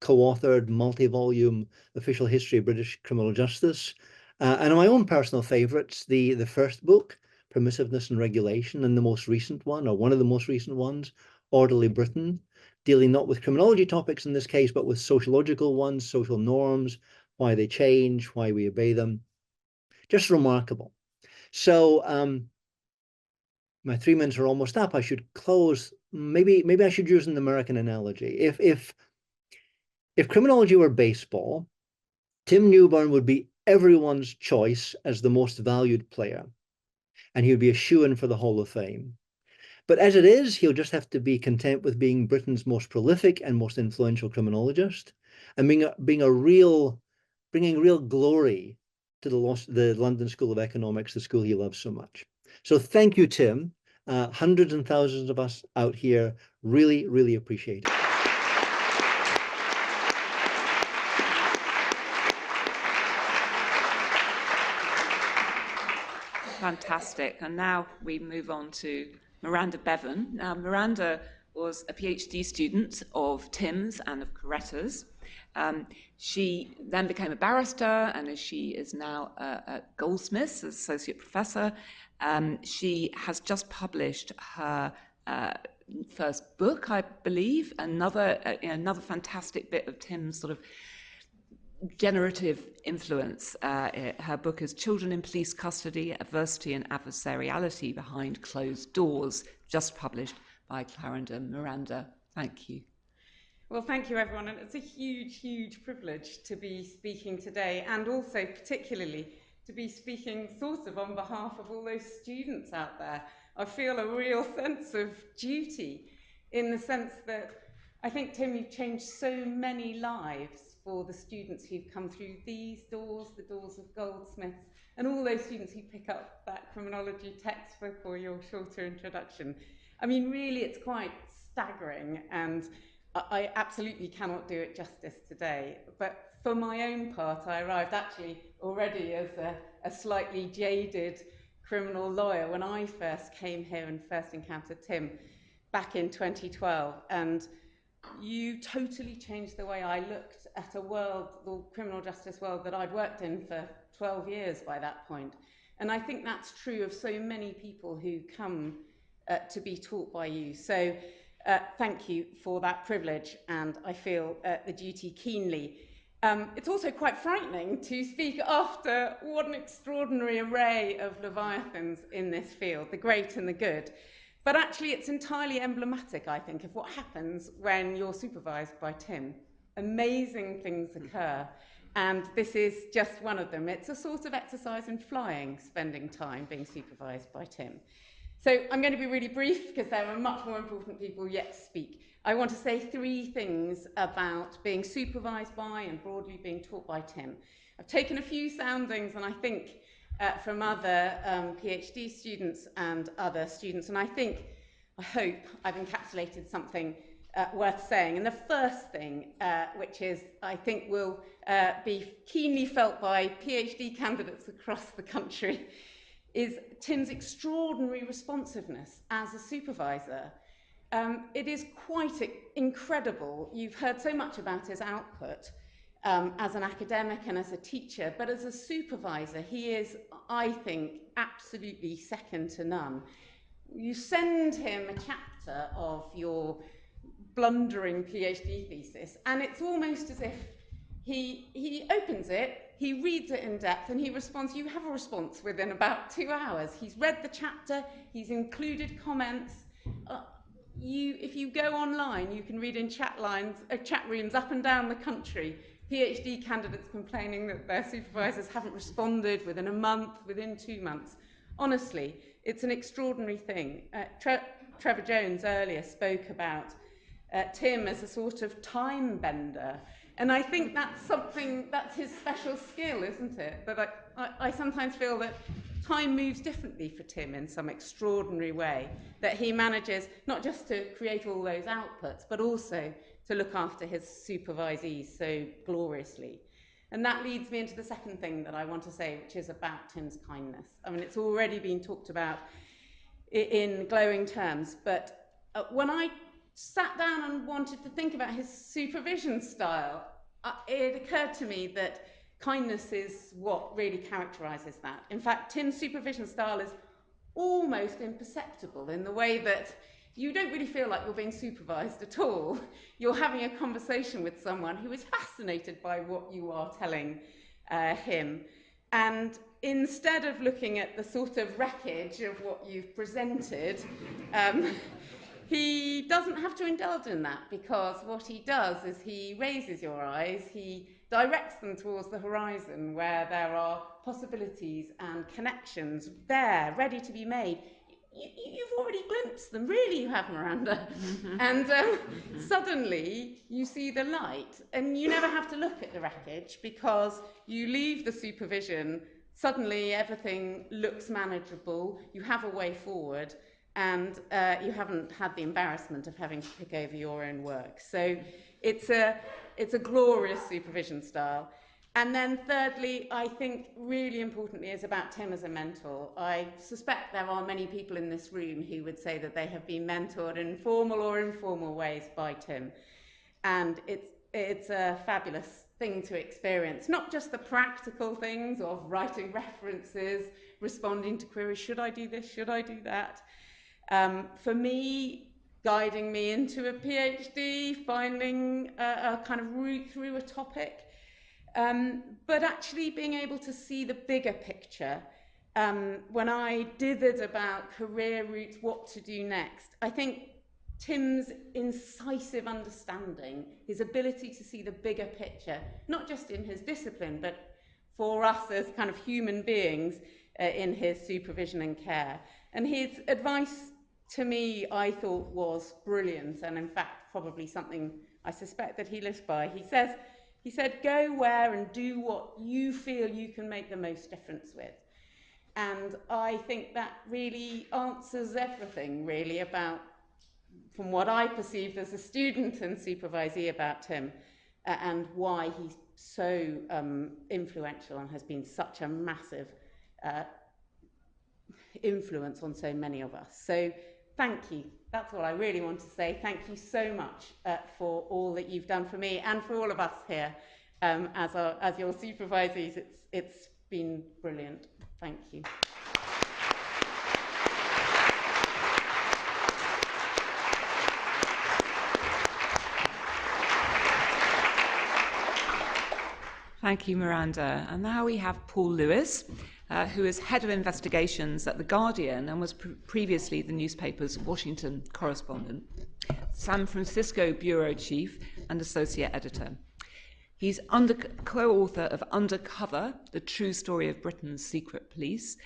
co-authored multi-volume official history of British criminal justice. And my own personal favorites, the first book, Permissiveness and Regulation, and the most recent one, or one of the most recent ones, Orderly Britain, dealing not with criminology topics in this case, but with sociological ones, social norms, why they change, why we obey them. Just remarkable. So my 3 minutes are almost up. I should close. Maybe I should use an American analogy. If criminology were baseball, Tim Newburn would be everyone's choice as the most valued player, and he would be a shoo-in for the Hall of Fame. But as it is, he'll just have to be content with being Britain's most prolific and most influential criminologist, and bringing real glory to the London School of Economics, the school he loves so much. So thank you, Tim. Hundreds and thousands of us out here really, really appreciate it. Fantastic. And now we move on to Miranda Bevan. Now, Miranda was a PhD student of Tim's and of Coretta's. She then became a barrister, and as she is now at Goldsmiths as associate professor, she has just published her first book, I believe, another fantastic bit of Tim's sort of generative influence. Her book is Children in Police Custody, Adversity and Adversariality Behind Closed Doors, just published by Clarendon. Miranda, thank you. Well, thank you, everyone. And it's a huge, huge privilege to be speaking today, and also particularly to be speaking sort of on behalf of all those students out there. I feel a real sense of duty in the sense that I think, Tim, you've changed so many lives for the students who've come through these doors, the doors of Goldsmiths, and all those students who pick up that criminology textbook or your shorter introduction. I mean, really, it's quite staggering, and I absolutely cannot do it justice today. But for my own part, I arrived actually already as a slightly jaded criminal lawyer when I first came here and first encountered Tim back in 2012. And you totally changed the way I looked at a world, the criminal justice world that I'd worked in for 12 years by that point. And I think that's true of so many people who come to be taught by you. So thank you for that privilege, and I feel the duty keenly. It's also quite frightening to speak after what an extraordinary array of leviathans in this field, the great and the good. But actually, it's entirely emblematic, I think, of what happens when you're supervised by Tim. Amazing things occur, and this is just one of them. It's a sort of exercise in flying, spending time being supervised by Tim. So I'm going to be really brief because there are much more important people yet to speak. I want to say 3 things about being supervised by and broadly being taught by Tim. I've taken a few soundings, and I think from other PhD students and other students, and I hope I've encapsulated something worth saying. And the first thing, which is, I think, will be keenly felt by PhD candidates across the country, is Tim's extraordinary responsiveness as a supervisor. It is quite incredible. You've heard so much about his output as an academic and as a teacher, but as a supervisor, he is, I think, absolutely second to none. You send him a chapter of your blundering PhD thesis, and it's almost as if he opens it, he reads it in depth, and he responds. You have a response within about 2 hours. He's read the chapter, he's included comments. If you go online, you can read in chat rooms up and down the country, PhD candidates complaining that their supervisors haven't responded within a month, within 2 months. Honestly, it's an extraordinary thing. Trevor Jones earlier spoke about Tim as a sort of time bender. And I think that's his special skill, isn't it? But I sometimes feel that time moves differently for Tim in some extraordinary way, that he manages not just to create all those outputs, but also to look after his supervisees so gloriously. And that leads me into the second thing that I want to say, which is about Tim's kindness. I mean, it's already been talked about in glowing terms, but when I sat down and wanted to think about his supervision style, it occurred to me that kindness is what really characterises that. In fact, Tim's supervision style is almost imperceptible in the way that you don't really feel like you're being supervised at all. You're having a conversation with someone who is fascinated by what you are telling him. And instead of looking at the sort of wreckage of what you've presented, he doesn't have to indulge in that, because what he does is he raises your eyes, he directs them towards the horizon where there are possibilities and connections there, ready to be made. You've already glimpsed them, really you have, Miranda. And suddenly you see the light, and you never have to look at the wreckage, because you leave the supervision, suddenly everything looks manageable, you have a way forward, and you haven't had the embarrassment of having to pick over your own work. So it's a glorious supervision style. And then thirdly, I think really importantly is about Tim as a mentor. I suspect there are many people in this room who would say that they have been mentored in formal or informal ways by Tim. And it's a fabulous thing to experience, not just the practical things of writing references, responding to queries, should I do this, should I do that? For me, guiding me into a PhD, finding a kind of route through a topic, but actually being able to see the bigger picture. When I dithered about career routes, what to do next, I think Tim's incisive understanding, his ability to see the bigger picture, not just in his discipline, but for us as kind of human beings in his supervision and care. And his advice to me, I thought, was brilliant, and in fact, probably something I suspect that he lives by. He said, go where and do what you feel you can make the most difference with. And I think that really answers everything, really, about, from what I perceived as a student and supervisee about him, and why he's so influential and has been such a massive influence on so many of us. So thank you. That's what I really want to say. Thank you so much for all that you've done for me and for all of us here as your supervisees. It's been brilliant. Thank you. Thank you, Miranda. And now we have Paul Lewis, who is head of investigations at The Guardian and was previously the newspaper's Washington correspondent, San Francisco bureau chief and associate editor. He's co-author of Undercover, The True Story of Britain's Secret Police,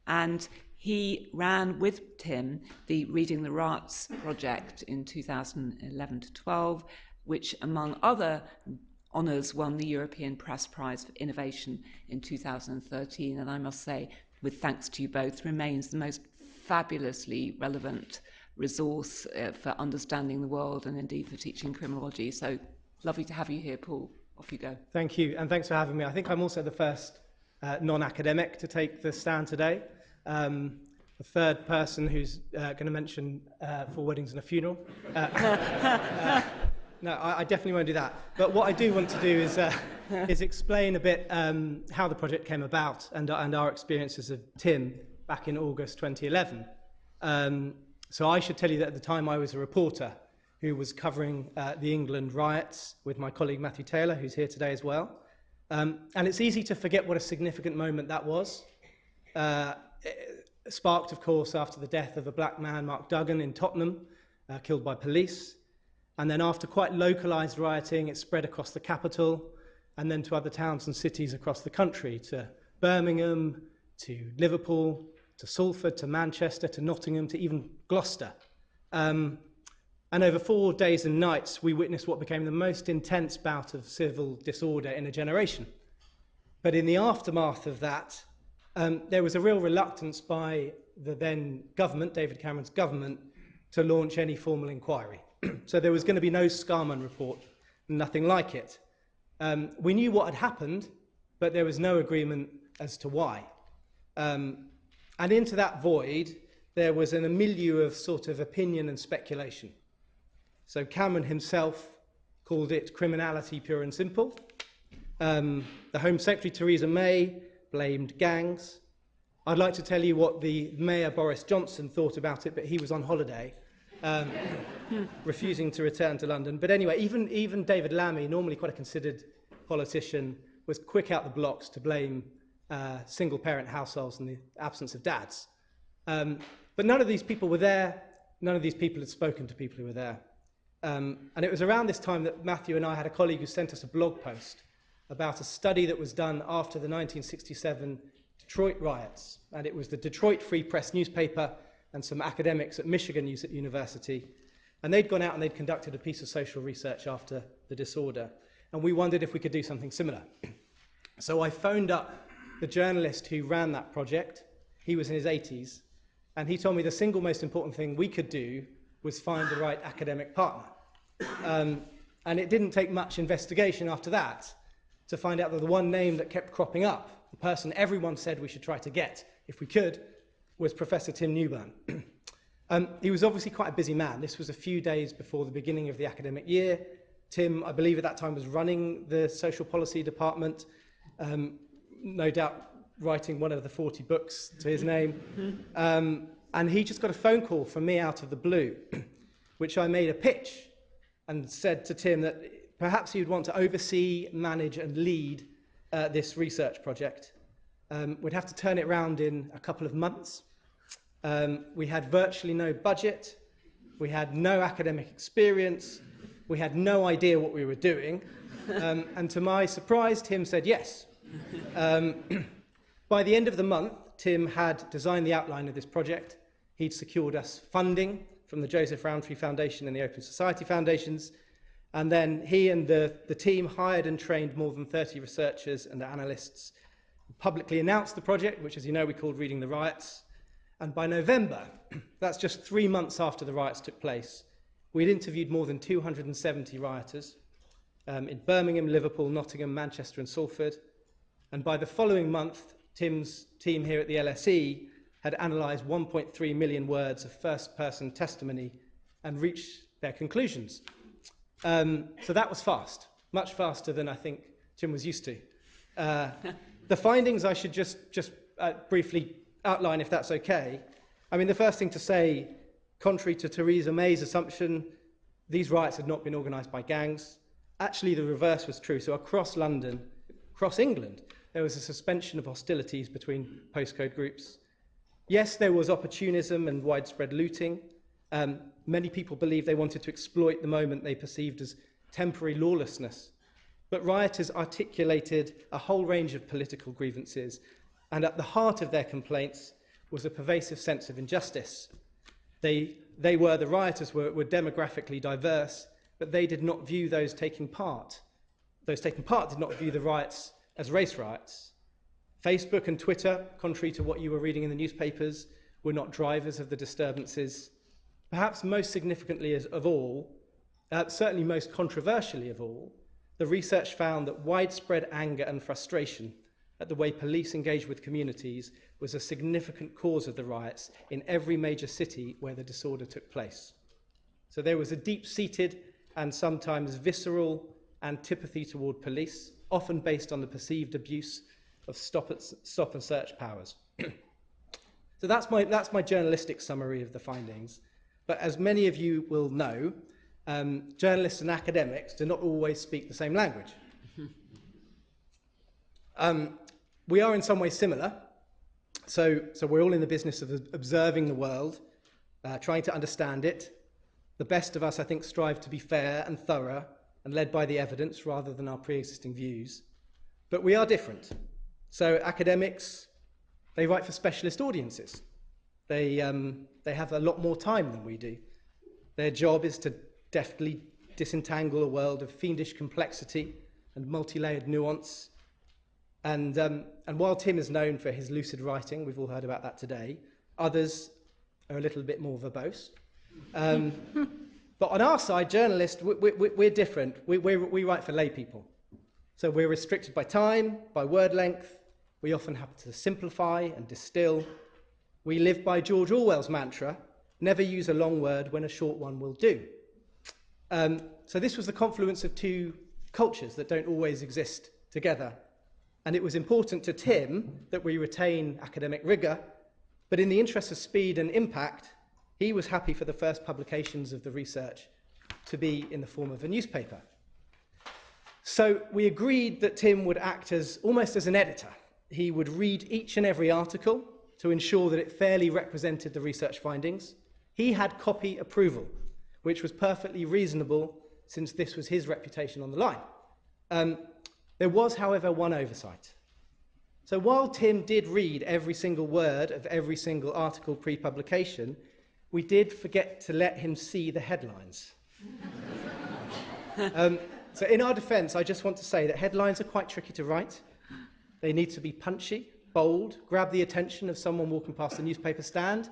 and he ran with Tim the Reading the Riots project in 2011 to 12, which, among other honours, won the European Press Prize for Innovation in 2013, and I must say, with thanks to you both, remains the most fabulously relevant resource for understanding the world and indeed for teaching criminology. So lovely to have you here, Paul. Off you go. Thank you, and thanks for having me. I think I'm also the first non-academic to take the stand today. The third person who's going to mention 4 weddings and a funeral. No, I definitely won't do that. But what I do want to do is explain a bit how the project came about and our experiences of Tim back in August 2011. So I should tell you that at the time I was a reporter who was covering the England riots with my colleague Matthew Taylor, who's here today as well. And it's easy to forget what a significant moment that was. Sparked, of course, after the death of a black man, Mark Duggan, in Tottenham, killed by police. And then after quite localised rioting, it spread across the capital and then to other towns and cities across the country, to Birmingham, to Liverpool, to Salford, to Manchester, to Nottingham, to even Gloucester. And over 4 days and nights, we witnessed what became the most intense bout of civil disorder in a generation. But in the aftermath of that, there was a real reluctance by the then government, David Cameron's government, to launch any formal inquiry. So there was going to be no Scarman report, nothing like it. We knew what had happened, but there was no agreement as to why. And into that void, there was a milieu of sort of opinion and speculation. So Cameron himself called it criminality pure and simple. The Home Secretary, Theresa May, blamed gangs. I'd like to tell you what the Mayor, Boris Johnson, thought about it, but he was on holiday, refusing to return to London. But anyway, even David Lammy, normally quite a considered politician, was quick out the blocks to blame single-parent households and the absence of dads. But none of these people were there. None of these people had spoken to people who were there. And it was around this time that Matthew and I had a colleague who sent us a blog post about a study that was done after the 1967 Detroit riots. And it was the Detroit Free Press newspaper and some academics at Michigan University. And they'd gone out and they'd conducted a piece of social research after the disorder. And we wondered if we could do something similar. So I phoned up the journalist who ran that project. He was in his 80s. And he told me the single most important thing we could do was find the right academic partner. And it didn't take much investigation after that to find out that the one name that kept cropping up, the person everyone said we should try to get, if we could, was Professor Tim Newburn. He was obviously quite a busy man. This was a few days before the beginning of the academic year. Tim, I believe at that time, was running the social policy department, no doubt writing one of the 40 books to his name. And he just got a phone call from me out of the blue, which I made a pitch and said to Tim that perhaps he would want to oversee, manage and lead this research project. We'd have to turn it around in a couple of months. We had virtually no budget. We had no academic experience. We had no idea what we were doing. And to my surprise, Tim said yes. By the end of the month, Tim had designed the outline of this project. He'd secured us funding from the Joseph Rowntree Foundation and the Open Society Foundations. And then he and the team hired and trained more than 30 researchers and analysts, publicly announced the project, which, as you know, we called Reading the Riots. And by November, that's just 3 months after the riots took place, we'd interviewed more than 270 rioters in Birmingham, Liverpool, Nottingham, Manchester and Salford. And by the following month, Tim's team here at the LSE had analysed 1.3 million words of first-person testimony and reached their conclusions. So that was fast, much faster than I think Tim was used to. The findings I should just briefly outline, if that's okay. I mean, the first thing to say, contrary to Theresa May's assumption, these riots had not been organised by gangs. Actually, the reverse was true. So across London, across England, there was a suspension of hostilities between postcode groups. Yes, there was opportunism and widespread looting. Many people believed they wanted to exploit the moment they perceived as temporary lawlessness. But rioters articulated a whole range of political grievances, and at the heart of their complaints was a pervasive sense of injustice. The rioters were demographically diverse, but they did not view those taking part. Those taking part did not view the riots as race riots. Facebook and Twitter, contrary to what you were reading in the newspapers, were not drivers of the disturbances. Perhaps most significantly of all, certainly most controversially of all, the research found that widespread anger and frustration at the way police engaged with communities was a significant cause of the riots in every major city where the disorder took place. So there was a deep-seated and sometimes visceral antipathy toward police, often based on the perceived abuse of stop and search powers. So that's my journalistic summary of the findings. But as many of you will know, journalists and academics do not always speak the same language. We are in some ways similar. So we're all in the business of observing the world, trying to understand it. The best of us, I think, strive to be fair and thorough and led by the evidence rather than our pre-existing views. But we are different. So academics, they write for specialist audiences. They have a lot more time than we do. Their job is to deftly disentangle a world of fiendish complexity and multi-layered nuance. And while Tim is known for his lucid writing, we've all heard about that today, others are a little bit more verbose. But on our side, journalists, we're different. We write for lay people. So we're restricted by time, by word length. We often have to simplify and distill. We live by George Orwell's mantra, never use a long word when a short one will do. So this was the confluence of two cultures that don't always exist together. And it was important to Tim that we retain academic rigour, but in the interest of speed and impact, he was happy for the first publications of the research to be in the form of a newspaper. So we agreed that Tim would act almost as an editor. He would read each and every article to ensure that it fairly represented the research findings. He had copy approval, which was perfectly reasonable since this was his reputation on the line. There was, however, one oversight. So while Tim did read every single word of every single article pre-publication, we did forget to let him see the headlines. So in our defence, I just want to say that headlines are quite tricky to write. They need to be punchy, bold, grab the attention of someone walking past the newspaper stand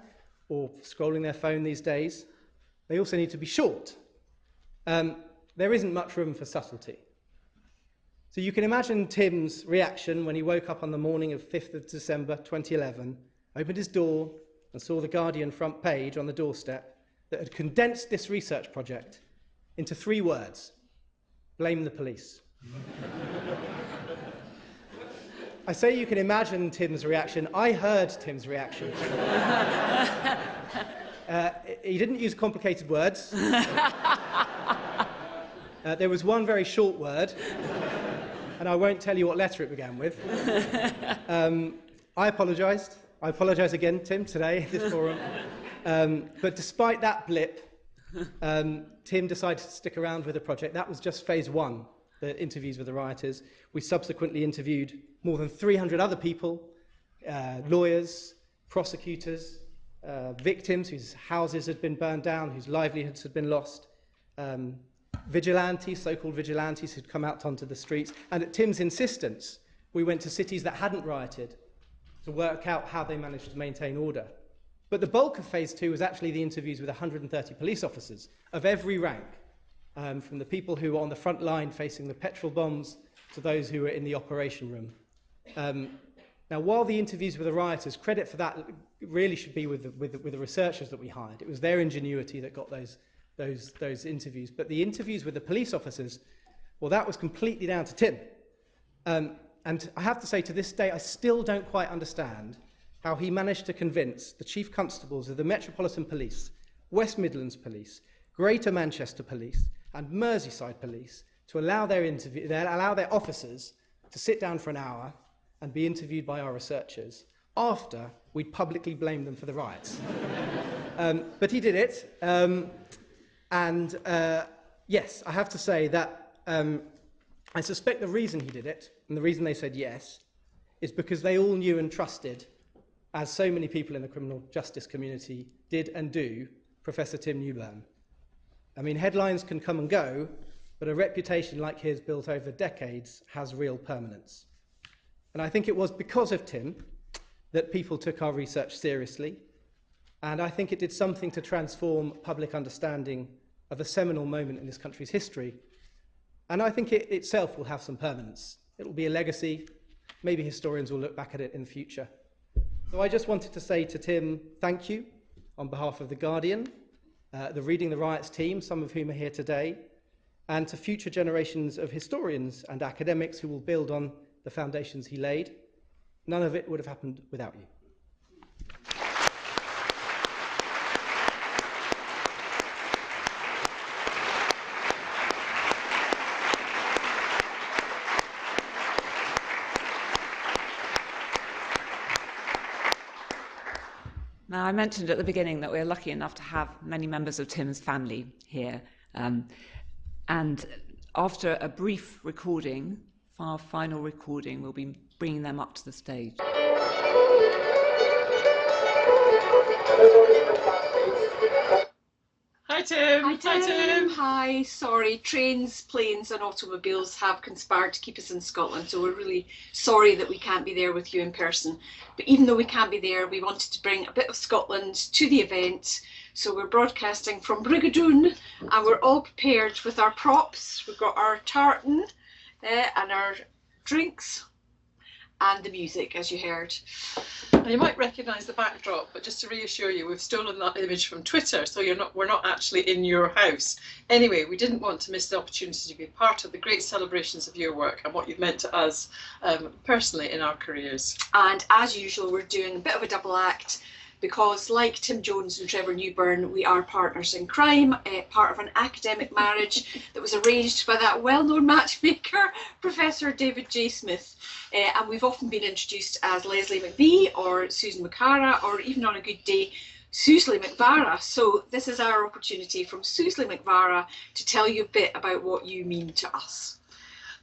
or scrolling their phone these days. They also need to be short. There isn't much room for subtlety. So you can imagine Tim's reaction when he woke up on the morning of 5th of December 2011, opened his door and saw the Guardian front page on the doorstep that had condensed this research project into 3 words: blame the police. I say you can imagine Tim's reaction. I heard Tim's reaction. He didn't use complicated words. There was one very short word, and I won't tell you what letter it began with. I apologised. I apologise again, Tim, today at this forum. But despite that blip, Tim decided to stick around with the project. That was just phase 1, the interviews with the rioters. We subsequently interviewed more than 300 other people, lawyers, prosecutors, victims whose houses had been burned down, whose livelihoods had been lost, vigilantes, so-called vigilantes who'd come out onto the streets. And at Tim's insistence, we went to cities that hadn't rioted to work out how they managed to maintain order. But the bulk of phase 2 was actually the interviews with 130 police officers of every rank, from the people who were on the front line facing the petrol bombs to those who were in the operation room. Now, while the interviews with the rioters, credit for that really should be with the researchers that we hired. It was their ingenuity that got those interviews. But the interviews with the police officers, well, that was completely down to Tim. And I have to say, to this day, I still don't quite understand how he managed to convince the chief constables of the Metropolitan Police, West Midlands Police, Greater Manchester Police, and Merseyside Police to allow their officers to sit down for an hour and be interviewed by our researchers after we'd publicly blamed them for the riots. But he did it. Yes, I have to say that I suspect the reason he did it, and the reason they said yes, is because they all knew and trusted, as so many people in the criminal justice community did and do, Professor Tim Newburn. I mean, headlines can come and go, but a reputation like his built over decades has real permanence. And I think it was because of Tim that people took our research seriously, and I think it did something to transform public understanding of a seminal moment in this country's history. And I think it itself will have some permanence. It will be a legacy. Maybe historians will look back at it in the future. So I just wanted to say to Tim, thank you on behalf of The Guardian, the Reading the Riots team, some of whom are here today, and to future generations of historians and academics who will build on the foundations he laid. None of it would have happened without you. Now, I mentioned at the beginning that we're lucky enough to have many members of Tim's family here. And after a brief recording, our final recording, we'll be bringing them up to the stage. Hi Tim. Hi Tim. Hi. Sorry, trains, planes and automobiles have conspired to keep us in Scotland, so we're really sorry that we can't be there with you in person. But even though we can't be there, we wanted to bring a bit of Scotland to the event. So we're broadcasting from Brigadoon and we're all prepared with our props. We've got our tartan and our drinks. and the music, as you heard. And you might recognise the backdrop, but just to reassure you, we've stolen that image from Twitter, so we're not actually in your house. Anyway, we didn't want to miss the opportunity to be part of the great celebrations of your work and what you've meant to us personally in our careers. And as usual, we're doing a bit of a double act, because like Tim Jones and Trevor Newburn, we are partners in crime, part of an academic marriage that was arranged by that well-known matchmaker, Professor David J. Smith. And we've often been introduced as Leslie McVie or Susan McCara, or even on a good day, Susley McVara. So this is our opportunity from Susley McVara to tell you a bit about what you mean to us.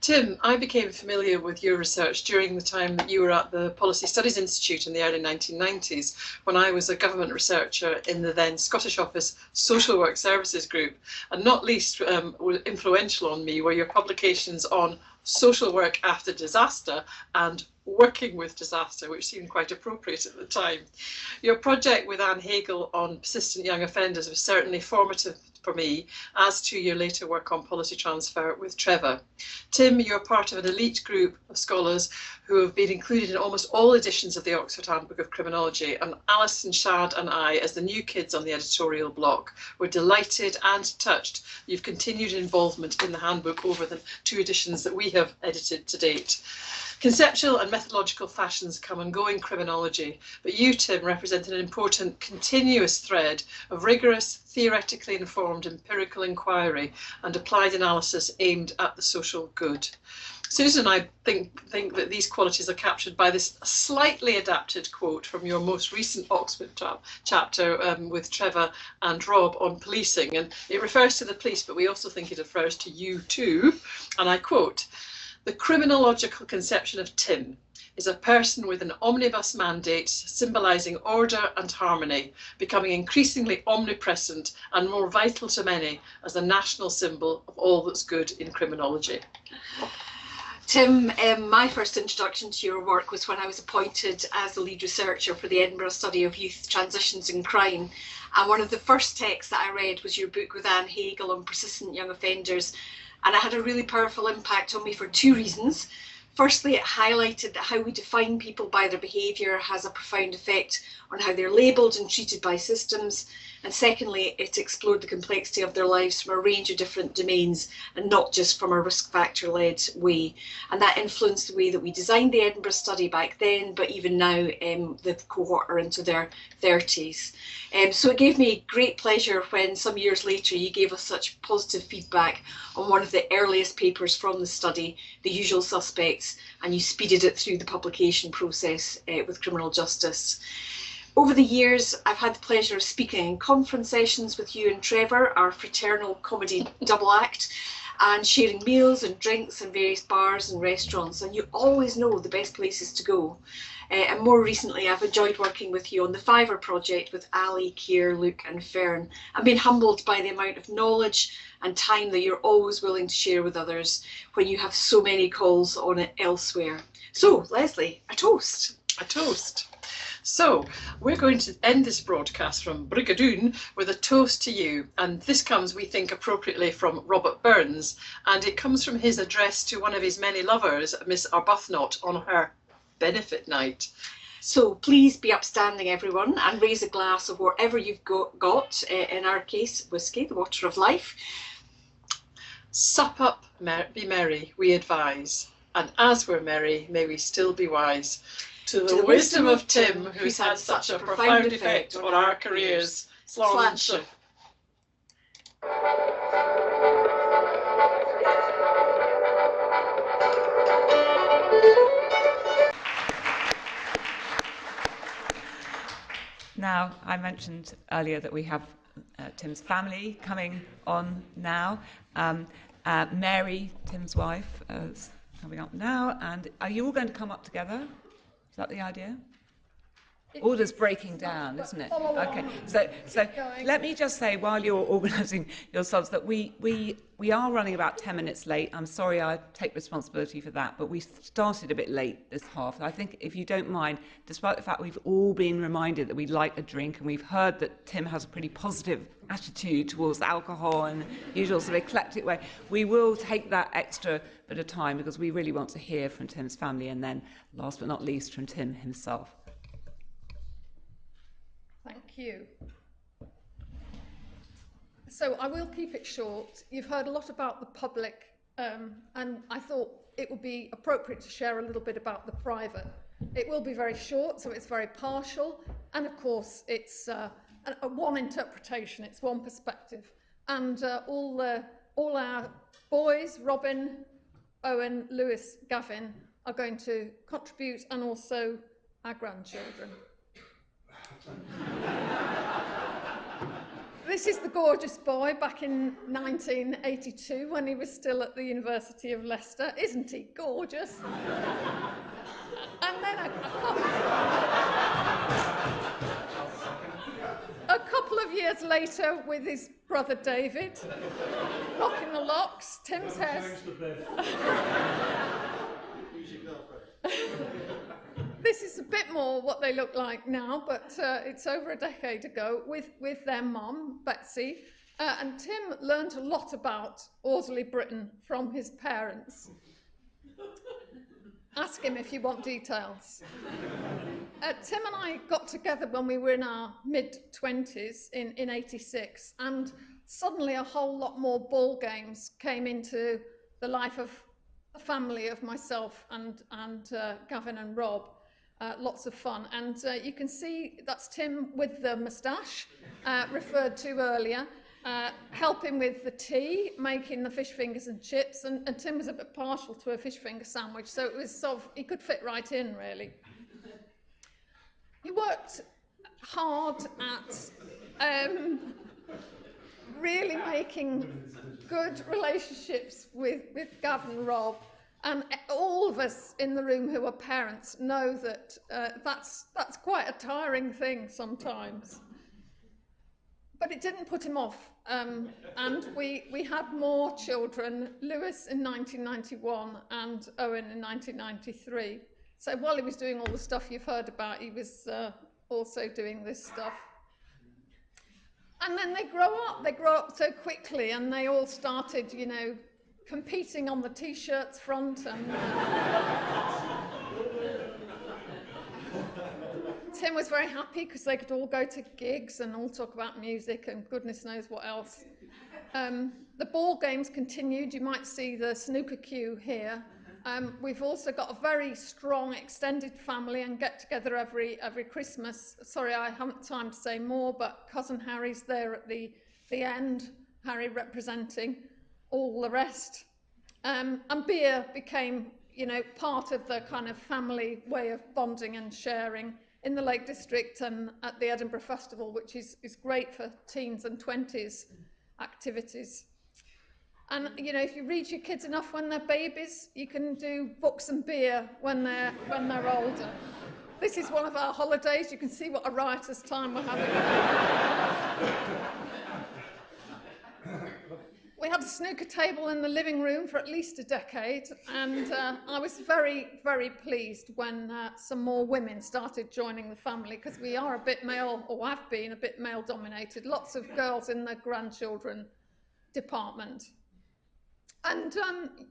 Tim, I became familiar with your research during the time that you were at the Policy Studies Institute in the early 1990s, when I was a government researcher in the then Scottish Office Social Work Services Group. And not least influential on me were your publications on social work after disaster and working with disaster, which seemed quite appropriate at the time. Your project with Anne Hagel on persistent young offenders was certainly formative for me, as to your later work on policy transfer with Trevor. Tim, you're part of an elite group of scholars who have been included in almost all editions of the Oxford Handbook of Criminology, and Alison, Shad and I, as the new kids on the editorial block, were delighted and touched you've continued involvement in the handbook over the 2 editions that we have edited to date. Conceptual and methodological fashions come and go in criminology, but you, Tim, represent an important continuous thread of rigorous, theoretically informed empirical inquiry and applied analysis aimed at the social good. Susan and I think that these qualities are captured by this slightly adapted quote from your most recent Oxford chapter with Trevor and Rob on policing, and it refers to the police, but we also think it refers to you too, and I quote, "The criminological conception of Tim is a person with an omnibus mandate symbolising order and harmony, becoming increasingly omnipresent and more vital to many as a national symbol of all that's good in criminology." Tim, my first introduction to your work was when I was appointed as the lead researcher for the Edinburgh Study of Youth Transitions in Crime. And one of the first texts that I read was your book with Anne Hagel on persistent young offenders. And it had a really powerful impact on me for 2 reasons. Firstly, it highlighted that how we define people by their behaviour has a profound effect on how they're labelled and treated by systems. And secondly, it explored the complexity of their lives from a range of different domains and not just from a risk factor led way. And that influenced the way that we designed the Edinburgh study back then, but even now the cohort are into their 30s. So it gave me great pleasure when some years later you gave us such positive feedback on one of the earliest papers from the study, The Usual Suspects, and you speeded it through the publication process with Criminal Justice. Over the years, I've had the pleasure of speaking in conference sessions with you and Trevor, our fraternal comedy double act, and sharing meals and drinks in various bars and restaurants, and you always know the best places to go. And more recently, I've enjoyed working with you on the Fiverr project with Ali, Keir, Luke and Fern. I've been humbled by the amount of knowledge and time that you're always willing to share with others when you have so many calls on it elsewhere. So, Leslie, a toast. A toast. So, we're going to end this broadcast from Brigadoon with a toast to you. And this comes, we think, appropriately from Robert Burns. And it comes from his address to one of his many lovers, Miss Arbuthnot, on her benefit night. So please be upstanding, everyone, and raise a glass of whatever you've got, in our case, whiskey, the water of life. Sup up, be merry, we advise. And as we're merry, may we still be wise. To the wisdom of Tim, who's had such a profound effect on our careers. Slán. Now, I mentioned earlier that we have Tim's family coming on now. Mary, Tim's wife, is coming up now. And are you all going to come up together? Is that the idea? Order's breaking down, isn't it? Okay, so let me just say, while you're organising yourselves, that we are running about 10 minutes late. I'm sorry, I take responsibility for that, but we started a bit late this half. I think, if you don't mind, despite the fact we've all been reminded that we like a drink, and we've heard that Tim has a pretty positive attitude towards alcohol and usual sort of eclectic way, we will take that extra bit of time because we really want to hear from Tim's family, and then, last but not least, from Tim himself. Thank you. So I will keep it short. You've heard a lot about the public, and I thought it would be appropriate to share a little bit about the private. It will be very short, so it's very partial, and of course it's a one interpretation, it's one perspective. And all our boys, Robin, Owen, Lewis, Gavin, are going to contribute, and also our grandchildren. This is the gorgeous boy back in 1982 when he was still at the University of Leicester. Isn't he gorgeous? And then a couple of years later, with his brother David, rocking the locks, Tim's hair. This is a bit more what they look like now, but it's over a decade ago with their mum, Betsy. And Tim learned a lot about orderly Britain from his parents. Ask him if you want details. Tim and I got together when we were in our mid-20s in 86, and suddenly a whole lot more ball games came into the life of the family of myself and Gavin and Rob. Lots of fun, and you can see that's Tim with the moustache referred to earlier, helping with the tea, making the fish fingers and chips, and Tim was a bit partial to a fish finger sandwich, so it was sort of, he could fit right in, really. He worked hard at really making good relationships with Gavin and Rob. And all of us in the room who are parents know that that's quite a tiring thing sometimes. But it didn't put him off. And we had more children, Lewis in 1991 and Owen in 1993. So while he was doing all the stuff you've heard about, he was also doing this stuff. And then they grow up so quickly, and they all started, you know, competing on the T-shirts front, and Tim was very happy because they could all go to gigs and all talk about music and goodness knows what else. The ball games continued. You might see the snooker cue here. We've also got a very strong extended family and get together every Christmas. Sorry, I haven't time to say more, but cousin Harry's there at the end, Harry representing all the rest. And beer became, you know, part of the kind of family way of bonding and sharing in the Lake District and at the Edinburgh Festival, which is great for teens and 20s activities. And, you know, if you read your kids enough when they're babies, you can do books and beer when they're older. This is one of our holidays. You can see what a riotous time we're having. We had a snooker table in the living room for at least a decade, and I was very, very pleased when some more women started joining the family, because we are a bit male, or have been a bit male-dominated. Lots of girls in the grandchildren department. And,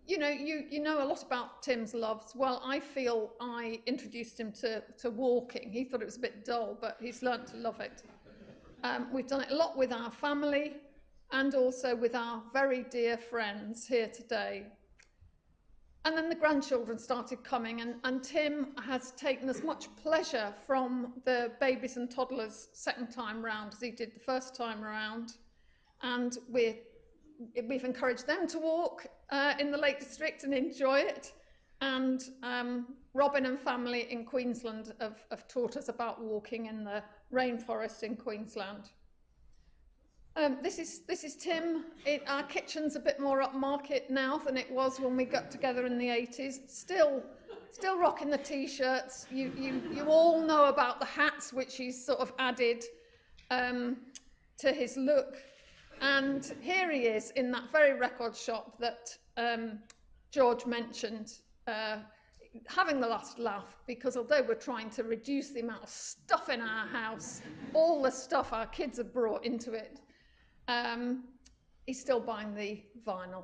you know a lot about Tim's loves. Well, I feel I introduced him to walking. He thought it was a bit dull, but he's learnt to love it. We've done it a lot with our family, and also with our very dear friends here today. And then the grandchildren started coming, and Tim has taken as much pleasure from the babies and toddlers second time round as he did the first time round. And we've encouraged them to walk in the Lake District and enjoy it. And Robin and family in Queensland have taught us about walking in the rainforest in Queensland. This is Tim. Our kitchen's a bit more upmarket now than it was when we got together in the 80s. Still Still rocking the t-shirts. You all know about the hats, which he's sort of added to his look. And here he is in that very record shop that George mentioned, having the last laugh, because although we're trying to reduce the amount of stuff in our house, all the stuff our kids have brought into it, he's still buying the vinyl.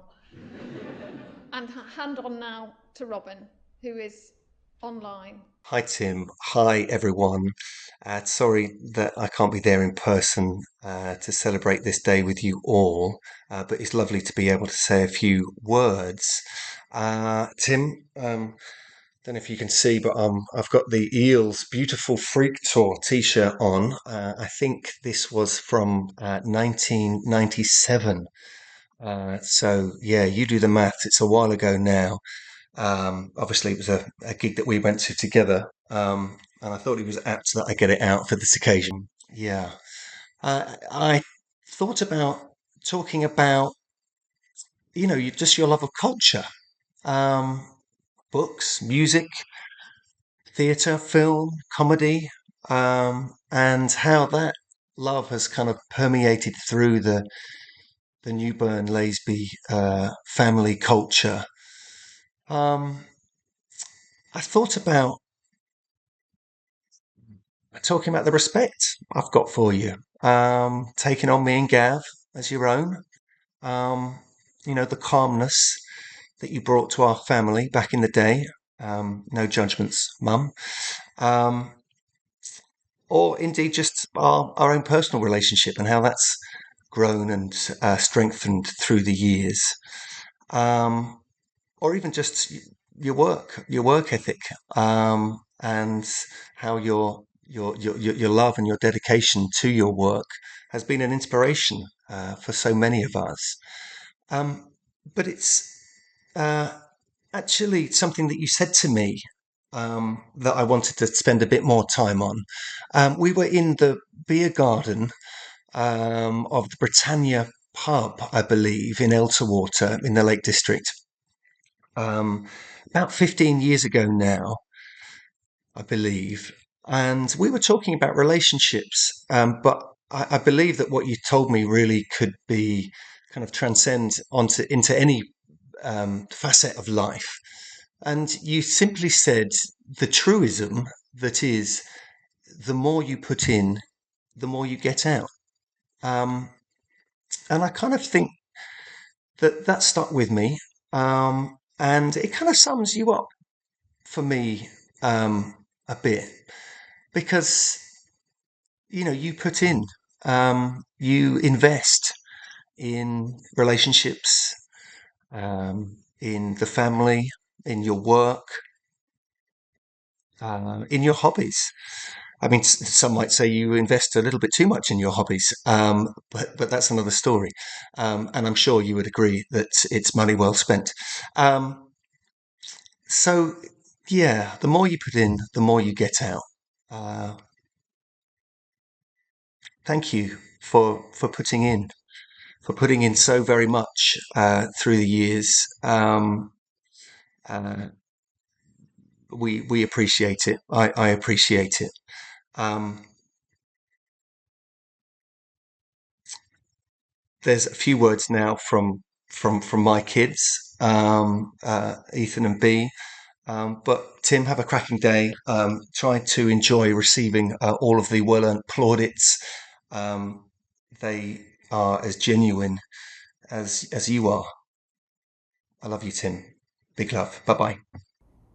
And hand on now to Robin, who is online. Hi Tim, hi everyone. Sorry that I can't be there in person to celebrate this day with you all, but it's lovely to be able to say a few words. Tim, don't know if you can see, but I've got the Eels Beautiful Freak Tour t-shirt on. I think this was from 1997. So yeah, you do the maths. It's a while ago now. Obviously, it was a gig that we went to together, and I thought it was apt that I get it out for this occasion. Yeah. I thought about talking about, just your love of culture, um, books, music, theatre, film, comedy, and how that love has kind of permeated through the Newburn Lacey family culture. I thought about talking about the respect I've got for you, taking on me and Gav as your own, the calmness that you brought to our family back in the day. No judgments, Mum. Or indeed just our own personal relationship and how that's grown and strengthened through the years. Or even just your work ethic, and how your love and your dedication to your work has been an inspiration for so many of us. But it's actually something that you said to me that I wanted to spend a bit more time on. We were in the beer garden of the Britannia pub, I believe, in Elterwater in the Lake District. About 15 years ago now, I believe. And we were talking about relationships, but I believe that what you told me really could be kind of transcend into any facet of life. And you simply said the truism that is, the more you put in, the more you get out. And I kind of think that stuck with me. And it kind of sums you up for me a bit, because you put in, you invest in relationships, in the family, in your work, in your hobbies. I mean, some might say you invest a little bit too much in your hobbies, but that's another story. And I'm sure you would agree that it's money well spent. So yeah, the more you put in, the more you get out. Thank you for putting in so very much through the years. We appreciate it. I appreciate it. There's a few words now from my kids, Ethan and B. But Tim, have a cracking day. Try to enjoy receiving all of the well-earned plaudits. They are as genuine as you are. I love you, Tim. Big love. Bye-bye.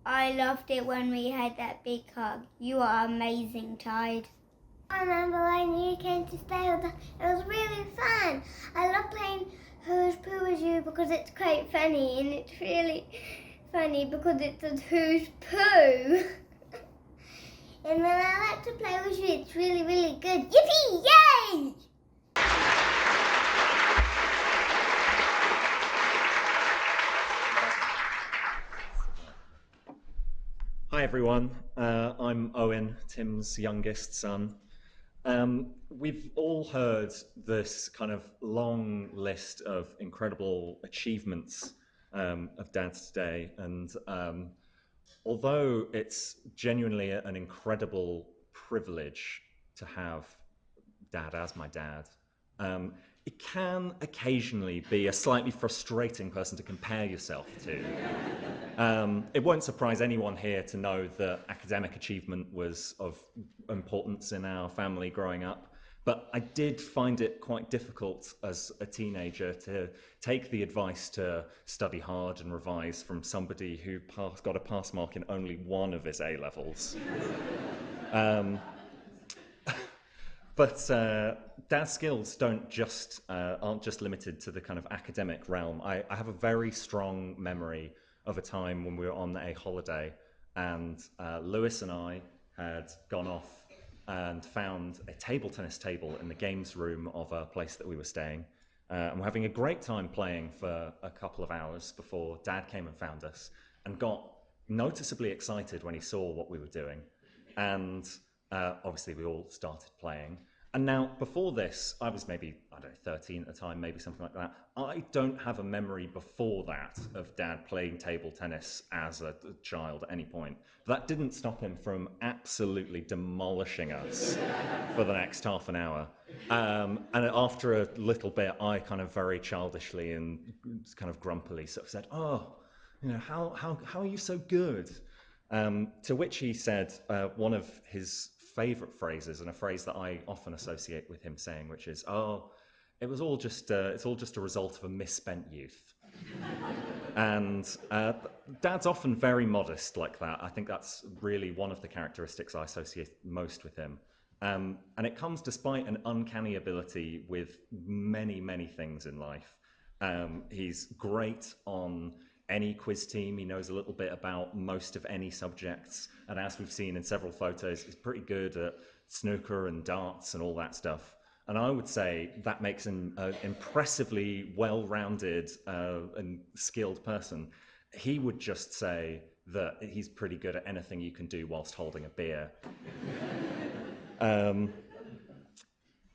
I loved it when we had that big hug. You are amazing, Tide. I remember when you came to stay with us. It was really fun. I love playing Who's Pooh with you because it's quite funny, and it's really funny because it's a Who's Pooh. And when I like to play with you, it's really, really good. Yippee! Yay! Hi everyone, I'm Owen, Tim's youngest son. We've all heard this kind of long list of incredible achievements of Dad's today, and although it's genuinely an incredible privilege to have Dad as my dad, it can occasionally be a slightly frustrating person to compare yourself to. It won't surprise anyone here to know that academic achievement was of importance in our family growing up, but I did find it quite difficult as a teenager to take the advice to study hard and revise from somebody who got a pass mark in only one of his A-levels. But Dad's skills aren't just limited to the kind of academic realm. I have a very strong memory of a time when we were on a holiday, and Lewis and I had gone off and found a table tennis table in the games room of a place that we were staying. And we're having a great time playing for a couple of hours before Dad came and found us and got noticeably excited when he saw what we were doing. And obviously we all started playing. And now, before this, I was maybe, 13 at the time, maybe something like that. I don't have a memory before that of Dad playing table tennis as a child at any point. But that didn't stop him from absolutely demolishing us for the next half an hour. And after a little bit, I kind of very childishly and kind of grumpily sort of said, "Oh, how are you so good?" To which he said one of his favourite phrases, and a phrase that I often associate with him saying, which is, "Oh, it's all just a result of a misspent youth." And Dad's often very modest like that. I think that's really one of the characteristics I associate most with him. And it comes despite an uncanny ability with many, many things in life. He's great on any quiz team. He knows a little bit about most of any subjects, and as we've seen in several photos, he's pretty good at snooker and darts and all that stuff. And I would say that makes him an impressively well-rounded and skilled person. He would just say that he's pretty good at anything you can do whilst holding a beer.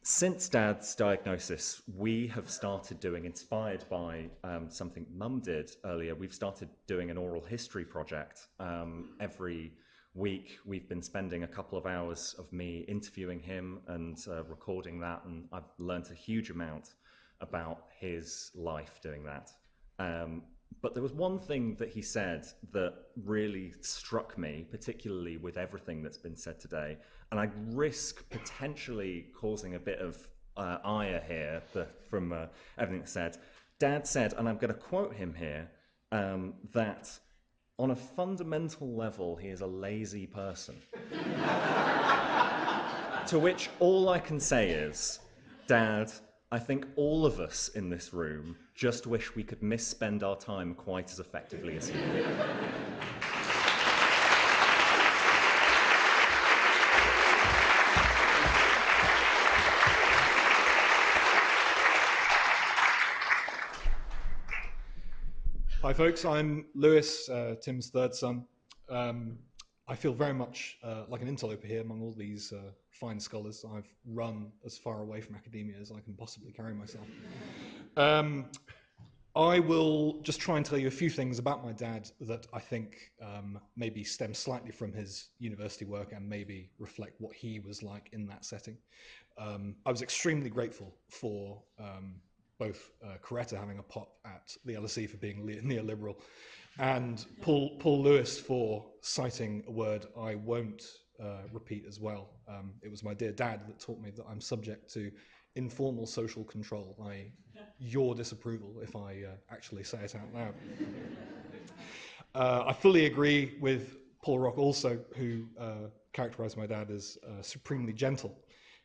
Since Dad's diagnosis, we have started doing, inspired by something Mum did earlier, we've started doing an oral history project. Every week we've been spending a couple of hours of me interviewing him and recording that, and I've learnt a huge amount about his life doing that. But there was one thing that he said that really struck me, particularly with everything that's been said today, and I risk potentially causing a bit of ire here from everything that's said. Dad said, and I'm going to quote him here, that on a fundamental level, he is a lazy person. To which all I can say is, Dad, I think all of us in this room just wish we could misspend our time quite as effectively as you do. Hi folks, I'm Lewis, Tim's third son. I feel very much like an interloper here among all these fine scholars. I've run as far away from academia as I can possibly carry myself. I will just try and tell you a few things about my dad that I think maybe stem slightly from his university work and maybe reflect what he was like in that setting. I was extremely grateful for both Coretta having a pop at the LSE for being neoliberal, and Paul Lewis for citing a word I won't repeat as well. It was my dear dad that taught me that I'm subject to informal social control, i.e. your disapproval if I actually say it out loud. I fully agree with Paul Rock also, who characterized my dad as supremely gentle.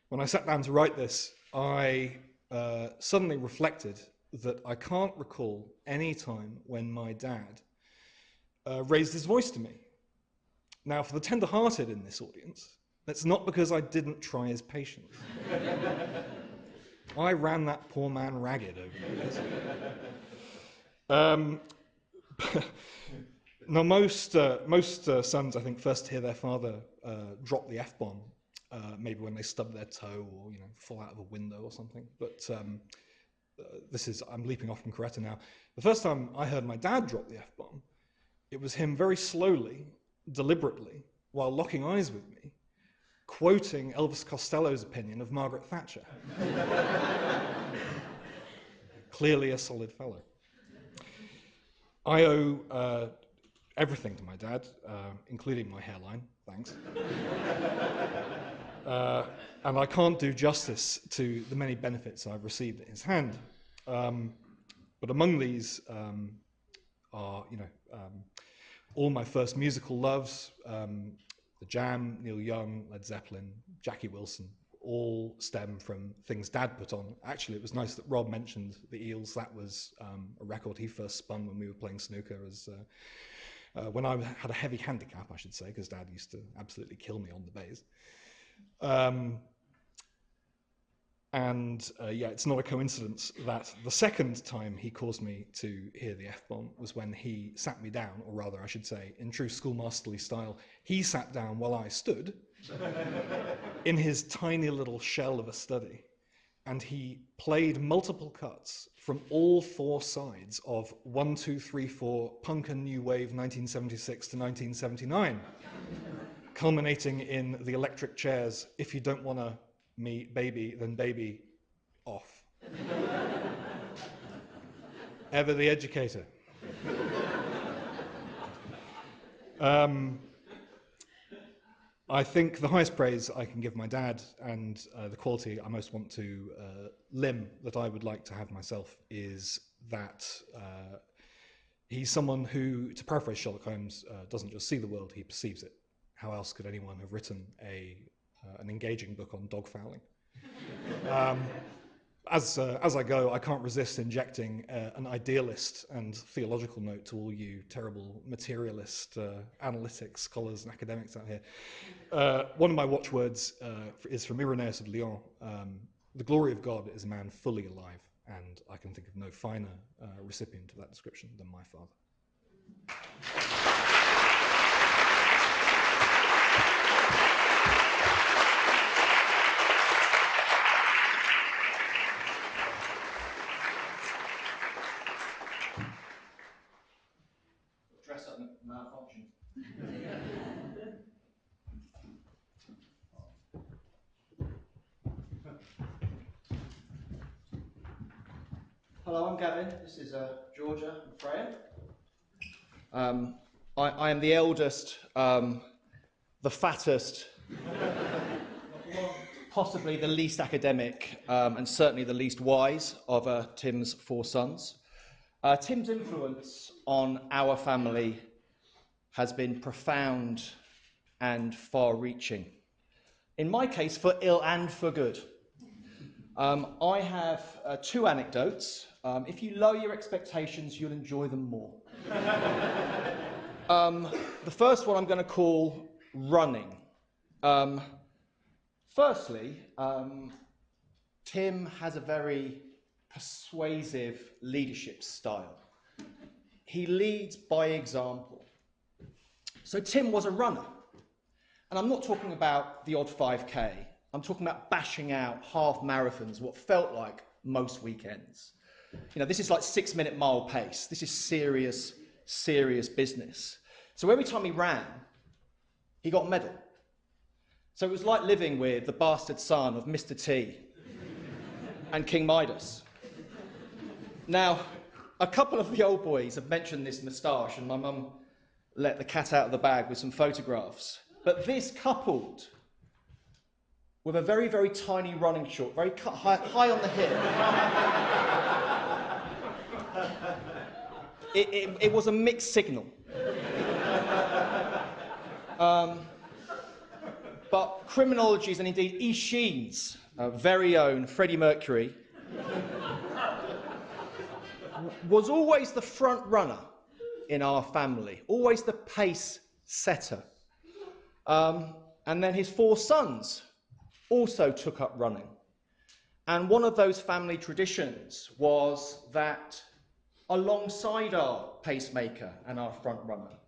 When I sat down to write this, I suddenly reflected that I can't recall any time when my dad raised his voice to me. Now, for the tender-hearted in this audience, that's not because I didn't try his patience. I ran that poor man ragged over the years. Now, most sons, I think, first hear their father drop the F-bomb, maybe when they stub their toe or fall out of a window or something. But I'm leaping off from Coretta now. The first time I heard my dad drop the F-bomb, it was him very slowly deliberately, while locking eyes with me, quoting Elvis Costello's opinion of Margaret Thatcher. Clearly a solid fellow. I owe everything to my dad, including my hairline, thanks. And I can't do justice to the many benefits I've received at his hand. But among these are, all my first musical loves, The Jam, Neil Young, Led Zeppelin, Jackie Wilson, all stem from things Dad put on. Actually, it was nice that Rob mentioned the Eels. That was a record he first spun when we were playing snooker, when I had a heavy handicap, I should say, because Dad used to absolutely kill me on the bass. Yeah, it's not a coincidence that the second time he caused me to hear the F-bomb was when he sat me down, or rather, I should say, in true schoolmasterly style, he sat down while I stood in his tiny little shell of a study, and he played multiple cuts from all four sides of 1, 2, 3, 4, punk and new wave 1976 to 1979, culminating in the electric chairs, If You Don't Wanna Me Baby, Then Baby Off. Ever the educator. I think the highest praise I can give my dad, and the quality I most want to limn that I would like to have myself, is that he's someone who, to paraphrase Sherlock Holmes, doesn't just see the world, he perceives it. How else could anyone have written an engaging book on dog fouling? As I go, I can't resist injecting an idealist and theological note to all you terrible materialist analytics scholars and academics out here. One of my watchwords is from Irenaeus of Lyon. The glory of God is a man fully alive, and I can think of no finer recipient of that description than my father. Dress up malfunction. Hello, I'm Gavin. This is Georgia and Freya. I am the eldest, the fattest, possibly the least academic, and certainly the least wise of Tim's four sons. Tim's influence on our family has been profound and far-reaching. In my case, for ill and for good. I have two anecdotes. If you lower your expectations, you'll enjoy them more. The first one I'm going to call running. Firstly, Tim has a very persuasive leadership style. He leads by example. So Tim was a runner. And I'm not talking about the odd 5K. I'm talking about bashing out half marathons, what felt like most weekends. This is like 6-minute mile pace. This is serious, serious business. So every time he ran, he got a medal. So it was like living with the bastard son of Mr. T and King Midas. Now, a couple of the old boys have mentioned this moustache, and my mum let the cat out of the bag with some photographs. But this, coupled with a very, very tiny running short, very high on the hip, it was a mixed signal. But criminology's, and indeed Isheen's very own Freddie Mercury, was always the front runner in our family, always the pace setter. And then his four sons also took up running. And one of those family traditions was that alongside our pacemaker and our front runner,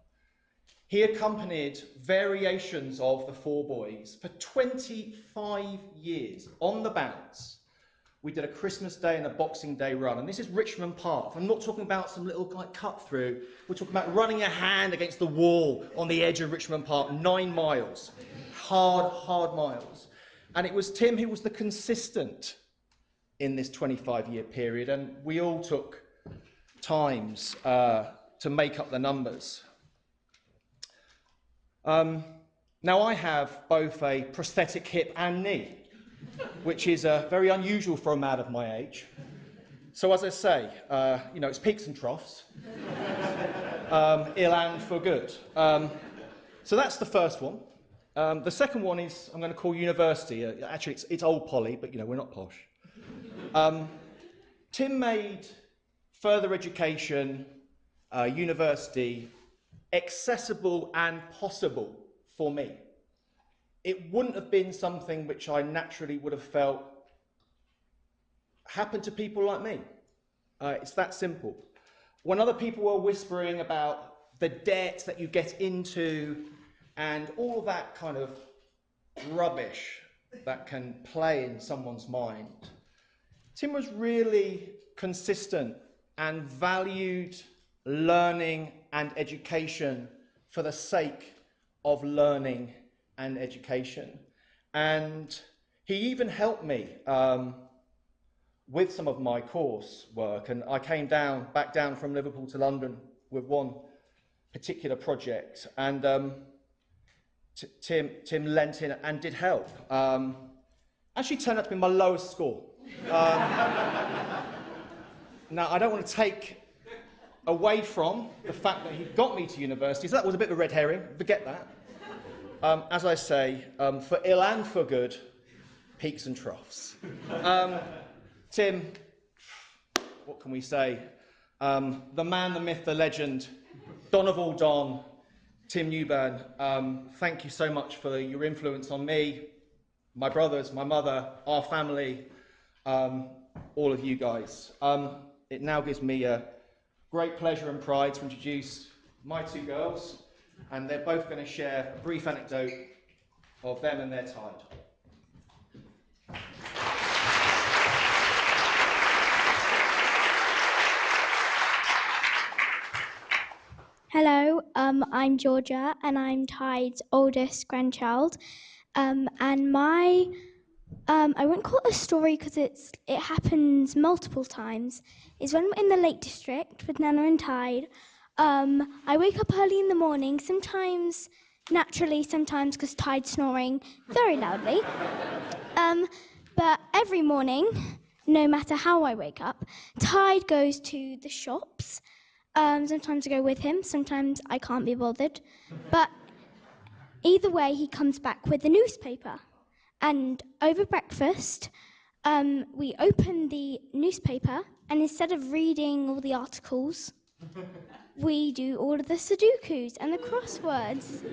he accompanied variations of the four boys for 25 years on the bounce we did a Christmas Day and a Boxing Day run. And this is Richmond Park. I'm not talking about some little like cut through. We're talking about running your hand against the wall on the edge of Richmond Park, 9 miles. Hard miles. And it was Tim who was the consistent in this 25-year period. And we all took times to make up the numbers. Now I have both a prosthetic hip and knee, which is very unusual for a man of my age. So as I say, it's peaks and troughs, ill and for good. So that's the first one. The second one is I'm going to call university. Actually, it's old Polly, but we're not posh. Tim made further education, university, accessible and possible for me. It wouldn't have been something which I naturally would have felt happened to people like me. It's that simple. When other people were whispering about the debt that you get into and all that kind of rubbish that can play in someone's mind, Tim was really consistent and valued learning and education for the sake of learning and education. And he even helped me with some of my course work. And I came back down from Liverpool to London with one particular project. And Tim lent in and did help. Actually turned out to be my lowest score. Now, I don't want to take away from the fact that he got me to university, so that was a bit of a red herring, forget that. As I say, for ill and for good, peaks and troughs. Tim, what can we say? The man, the myth, the legend, Don of all Don, Tim Newburn, thank you so much for your influence on me, my brothers, my mother, our family, all of you guys. It now gives me a great pleasure and pride to introduce my 2 girls, and they're both going to share a brief anecdote of them and their tide. Hello, I'm Georgia, and I'm Tide's oldest grandchild. And my, I won't call it a story because it happens multiple times, is when we're in the Lake District with Nana and Tide. I wake up early in the morning, sometimes naturally, sometimes because Tide's snoring very loudly. But every morning, no matter how I wake up, Tide goes to the shops. Sometimes I go with him, sometimes I can't be bothered. But either way, he comes back with the newspaper. And over breakfast, we open the newspaper, and instead of reading all the articles, we do all of the Sudokus and the crosswords.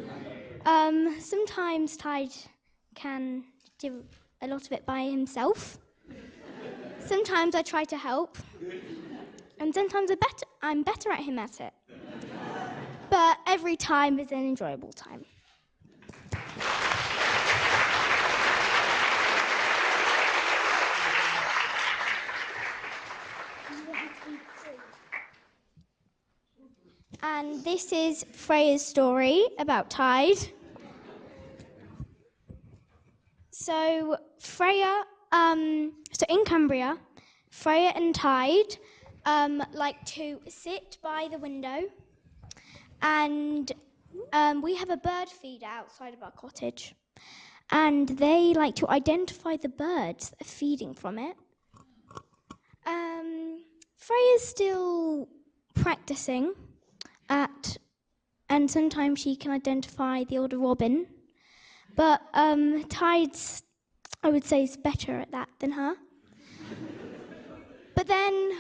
Sometimes Tide can do a lot of it by himself. Sometimes I try to help. And sometimes I'm better at him at it. But every time is an enjoyable time. And this is Freya's story about Tide. So Freya, so in Cumbria, Freya and Tide like to sit by the window, and we have a bird feeder outside of our cottage, and they like to identify the birds that are feeding from it. Freya's still practicing and sometimes she can identify the older robin, but Tide's, I would say, is better at that than her. But then,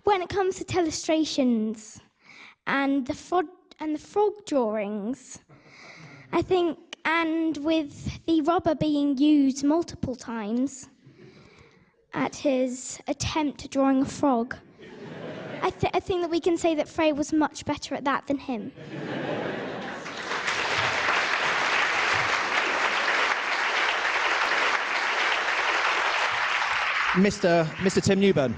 when it comes to illustrations and the frog drawings, I think, and with the robber being used multiple times at his attempt at drawing a frog, I think that we can say that Freya was much better at that than him. Mr. Tim Newburn.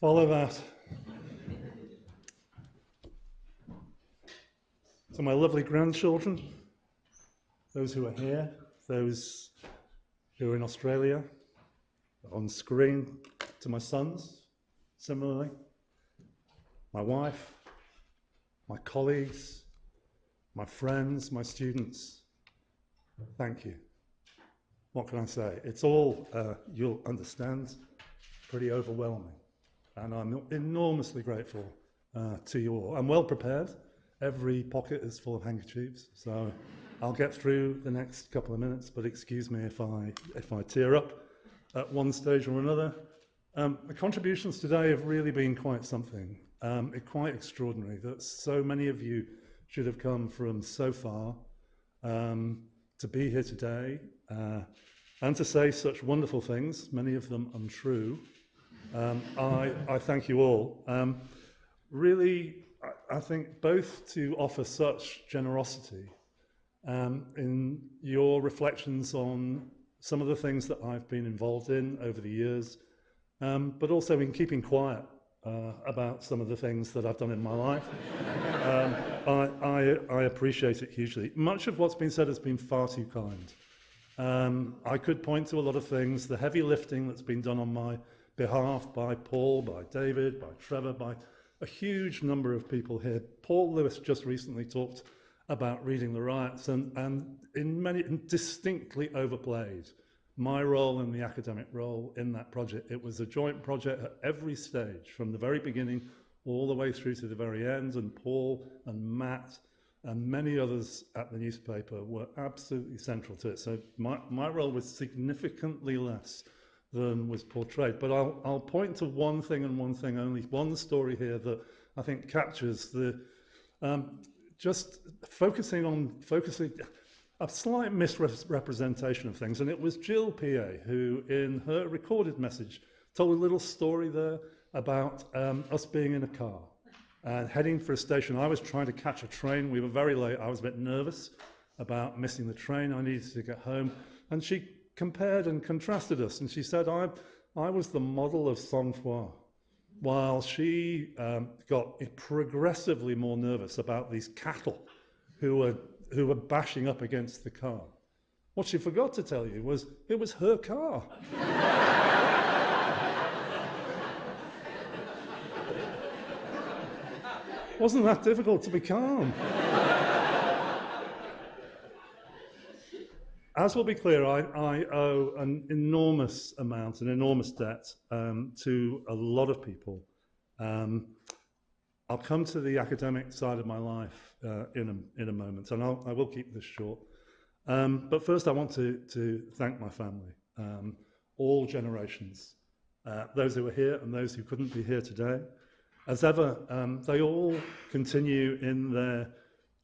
Follow that. To my lovely grandchildren, those who are here, those who are in Australia, on screen, to my sons, similarly, my wife, my colleagues, my friends, my students, thank you. What can I say? It's all, you'll understand, pretty overwhelming. And I'm enormously grateful to you all. I'm well prepared. Every pocket is full of handkerchiefs, so I'll get through the next couple of minutes, but excuse me if I tear up at one stage or another. The contributions today have really been quite something, quite extraordinary, that so many of you should have come from so far to be here today and to say such wonderful things, many of them untrue. I thank you all. Really, I think both to offer such generosity in your reflections on some of the things that I've been involved in over the years, but also in keeping quiet about some of the things that I've done in my life. I appreciate it hugely. Much of what's been said has been far too kind. I could point to a lot of things, the heavy lifting that's been done on my behalf by Paul, by David, by Trevor, by a huge number of people here. Paul Lewis just recently talked about reading the riots and in many distinctly overplayed my role and the academic role in that project. It was a joint project at every stage, from the very beginning all the way through to the very end, and Paul and Matt and many others at the newspaper were absolutely central to it. So my role was significantly less than was portrayed. But I'll point to one thing and one thing only, one story here that I think captures the, just focusing a slight misrepresentation of things. And it was Jill PA who, in her recorded message, told a little story there about us being in a car and heading for a station. I was trying to catch a train. We were very late. I was a bit nervous about missing the train. I needed to get home. And she compared and contrasted us, and she said I was the model of sang-froid, while she got progressively more nervous about these cattle who were bashing up against the car. What she forgot to tell you was it was her car. Wasn't that difficult to be calm? As will be clear, I owe an enormous amount, an enormous debt to a lot of people. I'll come to the academic side of my life in a moment, and I will keep this short. But first I want to thank my family, all generations, those who are here and those who couldn't be here today. As ever, they all continue in their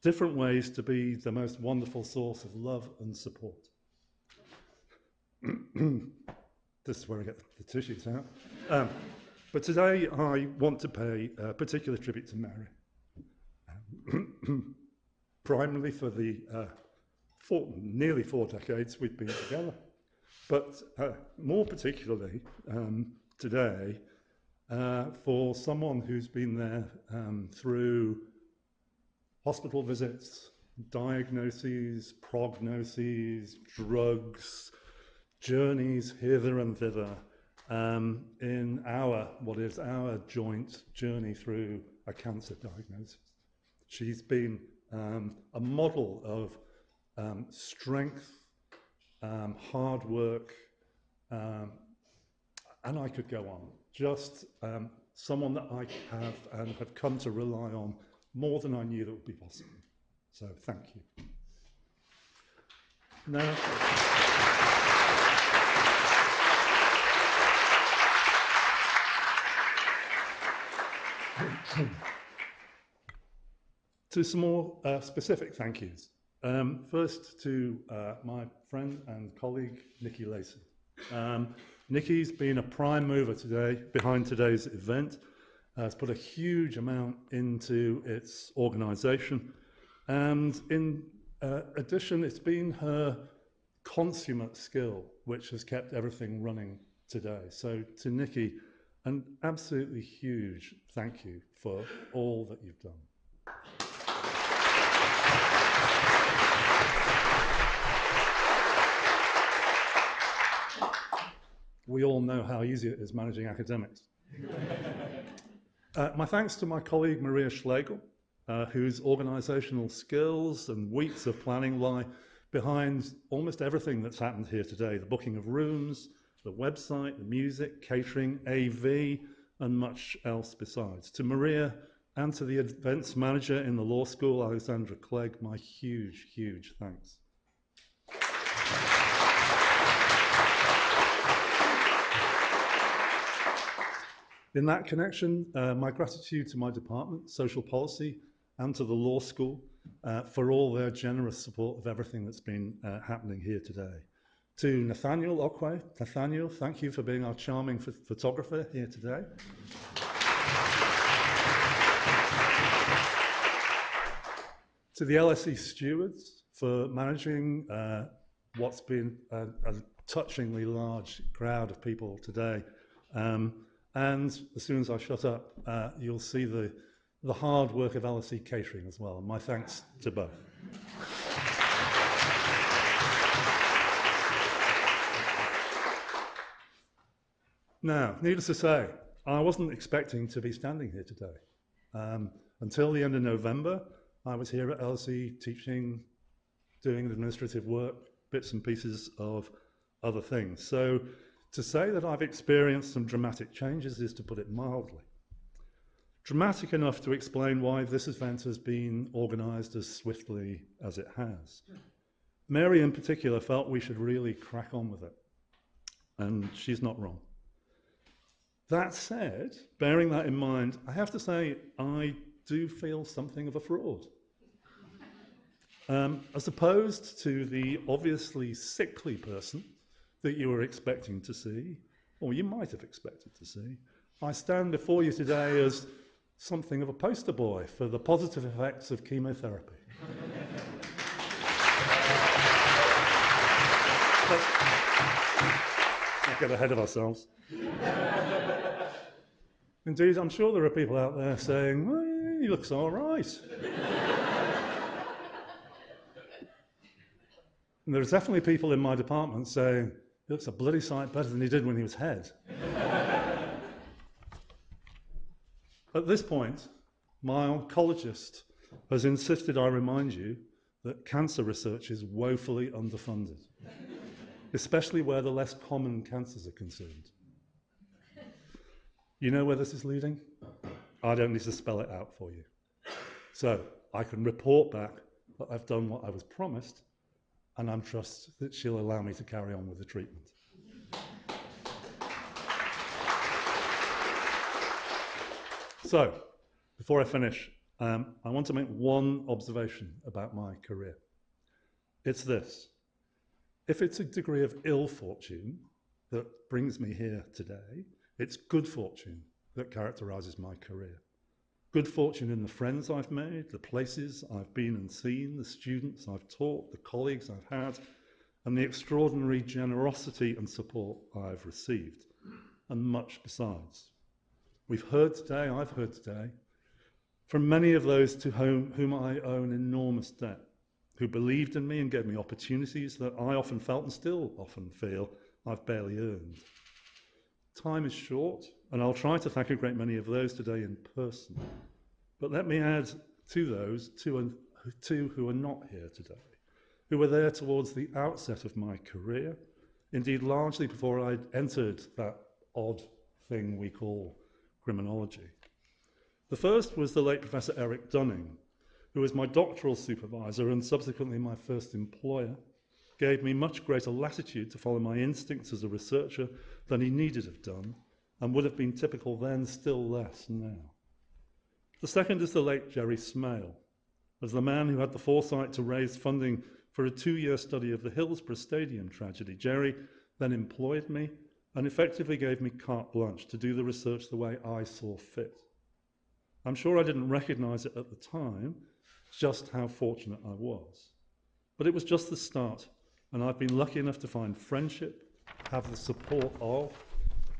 different ways to be the most wonderful source of love and support. This is where I get the tissues out. But today I want to pay a particular tribute to Mary. Primarily for the nearly 4 decades we've been together, but more particularly today for someone who's been there through hospital visits, diagnoses, prognoses, drugs, journeys hither and thither in what is our joint journey through a cancer diagnosis. She's been a model of strength, hard work, and I could go on. Just someone that I have and have come to rely on more than I knew that would be possible. So thank you. Now, to some more specific thank yous. First to my friend and colleague, Nicola Lacey. Nikki's been a prime mover behind today's event, has put a huge amount into its organisation, and in addition, it's been her consummate skill which has kept everything running today. So to Nikki, an absolutely huge thank you for all that you've done. We all know how easy it is managing academics. My thanks to my colleague Maria Schlegel, whose organisational skills and weeks of planning lie behind almost everything that's happened here today. The booking of rooms, the website, the music, catering, AV, and much else besides. To Maria and to the events manager in the law school, Alexandra Clegg, my huge, huge thanks. In that connection, my gratitude to my department, Social Policy, and to the law school for all their generous support of everything that's been happening here today. To Nathaniel Okwe. Nathaniel, thank you for being our charming photographer here today. To the LSE stewards for managing what's been a touchingly large crowd of people today. And as soon as I shut up, you'll see the hard work of LSE catering as well. My thanks to both. Now, needless to say, I wasn't expecting to be standing here today. Until the end of November, I was here at LSE teaching, doing administrative work, bits and pieces of other things. So to say that I've experienced some dramatic changes is to put it mildly. Dramatic enough to explain why this event has been organised as swiftly as it has. Mary in particular felt we should really crack on with it, and she's not wrong. That said, bearing that in mind, I have to say I do feel something of a fraud. As opposed to the obviously sickly person that you were expecting to see, or you might have expected to see, I stand before you today as something of a poster boy for the positive effects of chemotherapy. Let's get ahead of ourselves. Indeed, I'm sure there are people out there saying, well, he looks all right. And there's definitely people in my department saying, he looks a bloody sight better than he did when he was head. At this point, my oncologist has insisted I remind you that cancer research is woefully underfunded, especially where the less common cancers are concerned. You know where this is leading? I don't need to spell it out for you. So I can report back that I've done what I was promised, and I'm trust that she'll allow me to carry on with the treatment. So, before I finish, I want to make one observation about my career. It's this. If it's a degree of ill fortune that brings me here today, it's good fortune that characterises my career. Good fortune in the friends I've made, the places I've been and seen, the students I've taught, the colleagues I've had, and the extraordinary generosity and support I've received, and much besides. We've heard today, I've heard today, from many of those to whom I owe an enormous debt, who believed in me and gave me opportunities that I often felt and still often feel I've barely earned. Time is short, and I'll try to thank a great many of those today in person. But let me add to those two who are not here today, who were there towards the outset of my career, indeed largely before I'd entered that odd thing we call criminology. The first was the late Professor Eric Dunning, who was my doctoral supervisor and subsequently my first employer, gave me much greater latitude to follow my instincts as a researcher than he needed have done, and would have been typical then, still less now. The second is the late Jerry Smale, as the man who had the foresight to raise funding for a 2-year study of the Hillsborough Stadium tragedy, Jerry then employed me and effectively gave me carte blanche to do the research the way I saw fit. I'm sure I didn't recognise it at the time, just how fortunate I was. But it was just the start, and I've been lucky enough to find friendship, have the support of,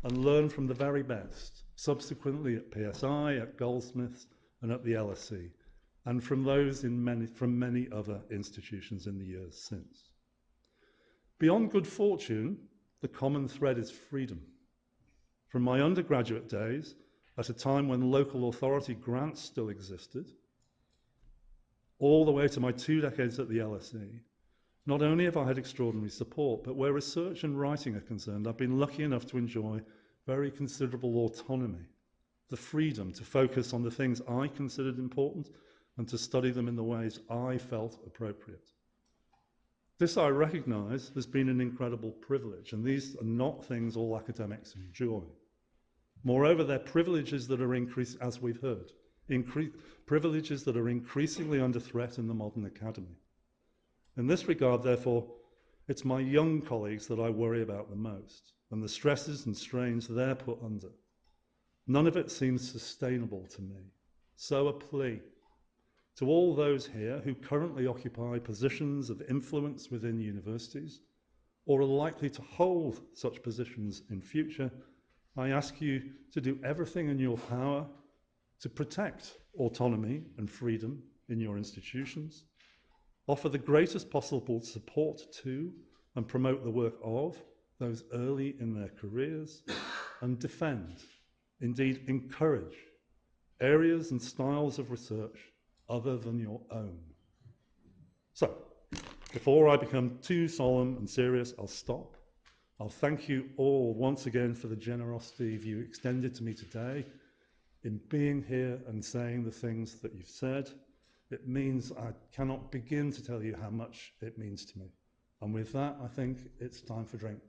and learn from the very best, subsequently at PSI, at Goldsmiths, and at the LSE, and from those from many other institutions in the years since. Beyond good fortune, the common thread is freedom. From my undergraduate days, at a time when local authority grants still existed, all the way to my 2 decades at the LSE, not only have I had extraordinary support, but where research and writing are concerned, I've been lucky enough to enjoy very considerable autonomy, the freedom to focus on the things I considered important and to study them in the ways I felt appropriate. This, I recognise, has been an incredible privilege, and these are not things all academics enjoy. Moreover, they're privileges that are as we've heard, privileges that are increasingly under threat in the modern academy. In this regard, therefore, it's my young colleagues that I worry about the most, and the stresses and strains they're put under. None of it seems sustainable to me. So a plea to all those here who currently occupy positions of influence within universities, or are likely to hold such positions in future, I ask you to do everything in your power to protect autonomy and freedom in your institutions, offer the greatest possible support to and promote the work of those early in their careers, and defend, indeed encourage, areas and styles of research other than your own. So, before I become too solemn and serious, I'll stop. I'll thank you all once again for the generosity you extended to me today in being here and saying the things that you've said. It means I cannot begin to tell you how much it means to me. And with that, I think it's time for drinks.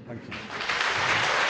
Thank you.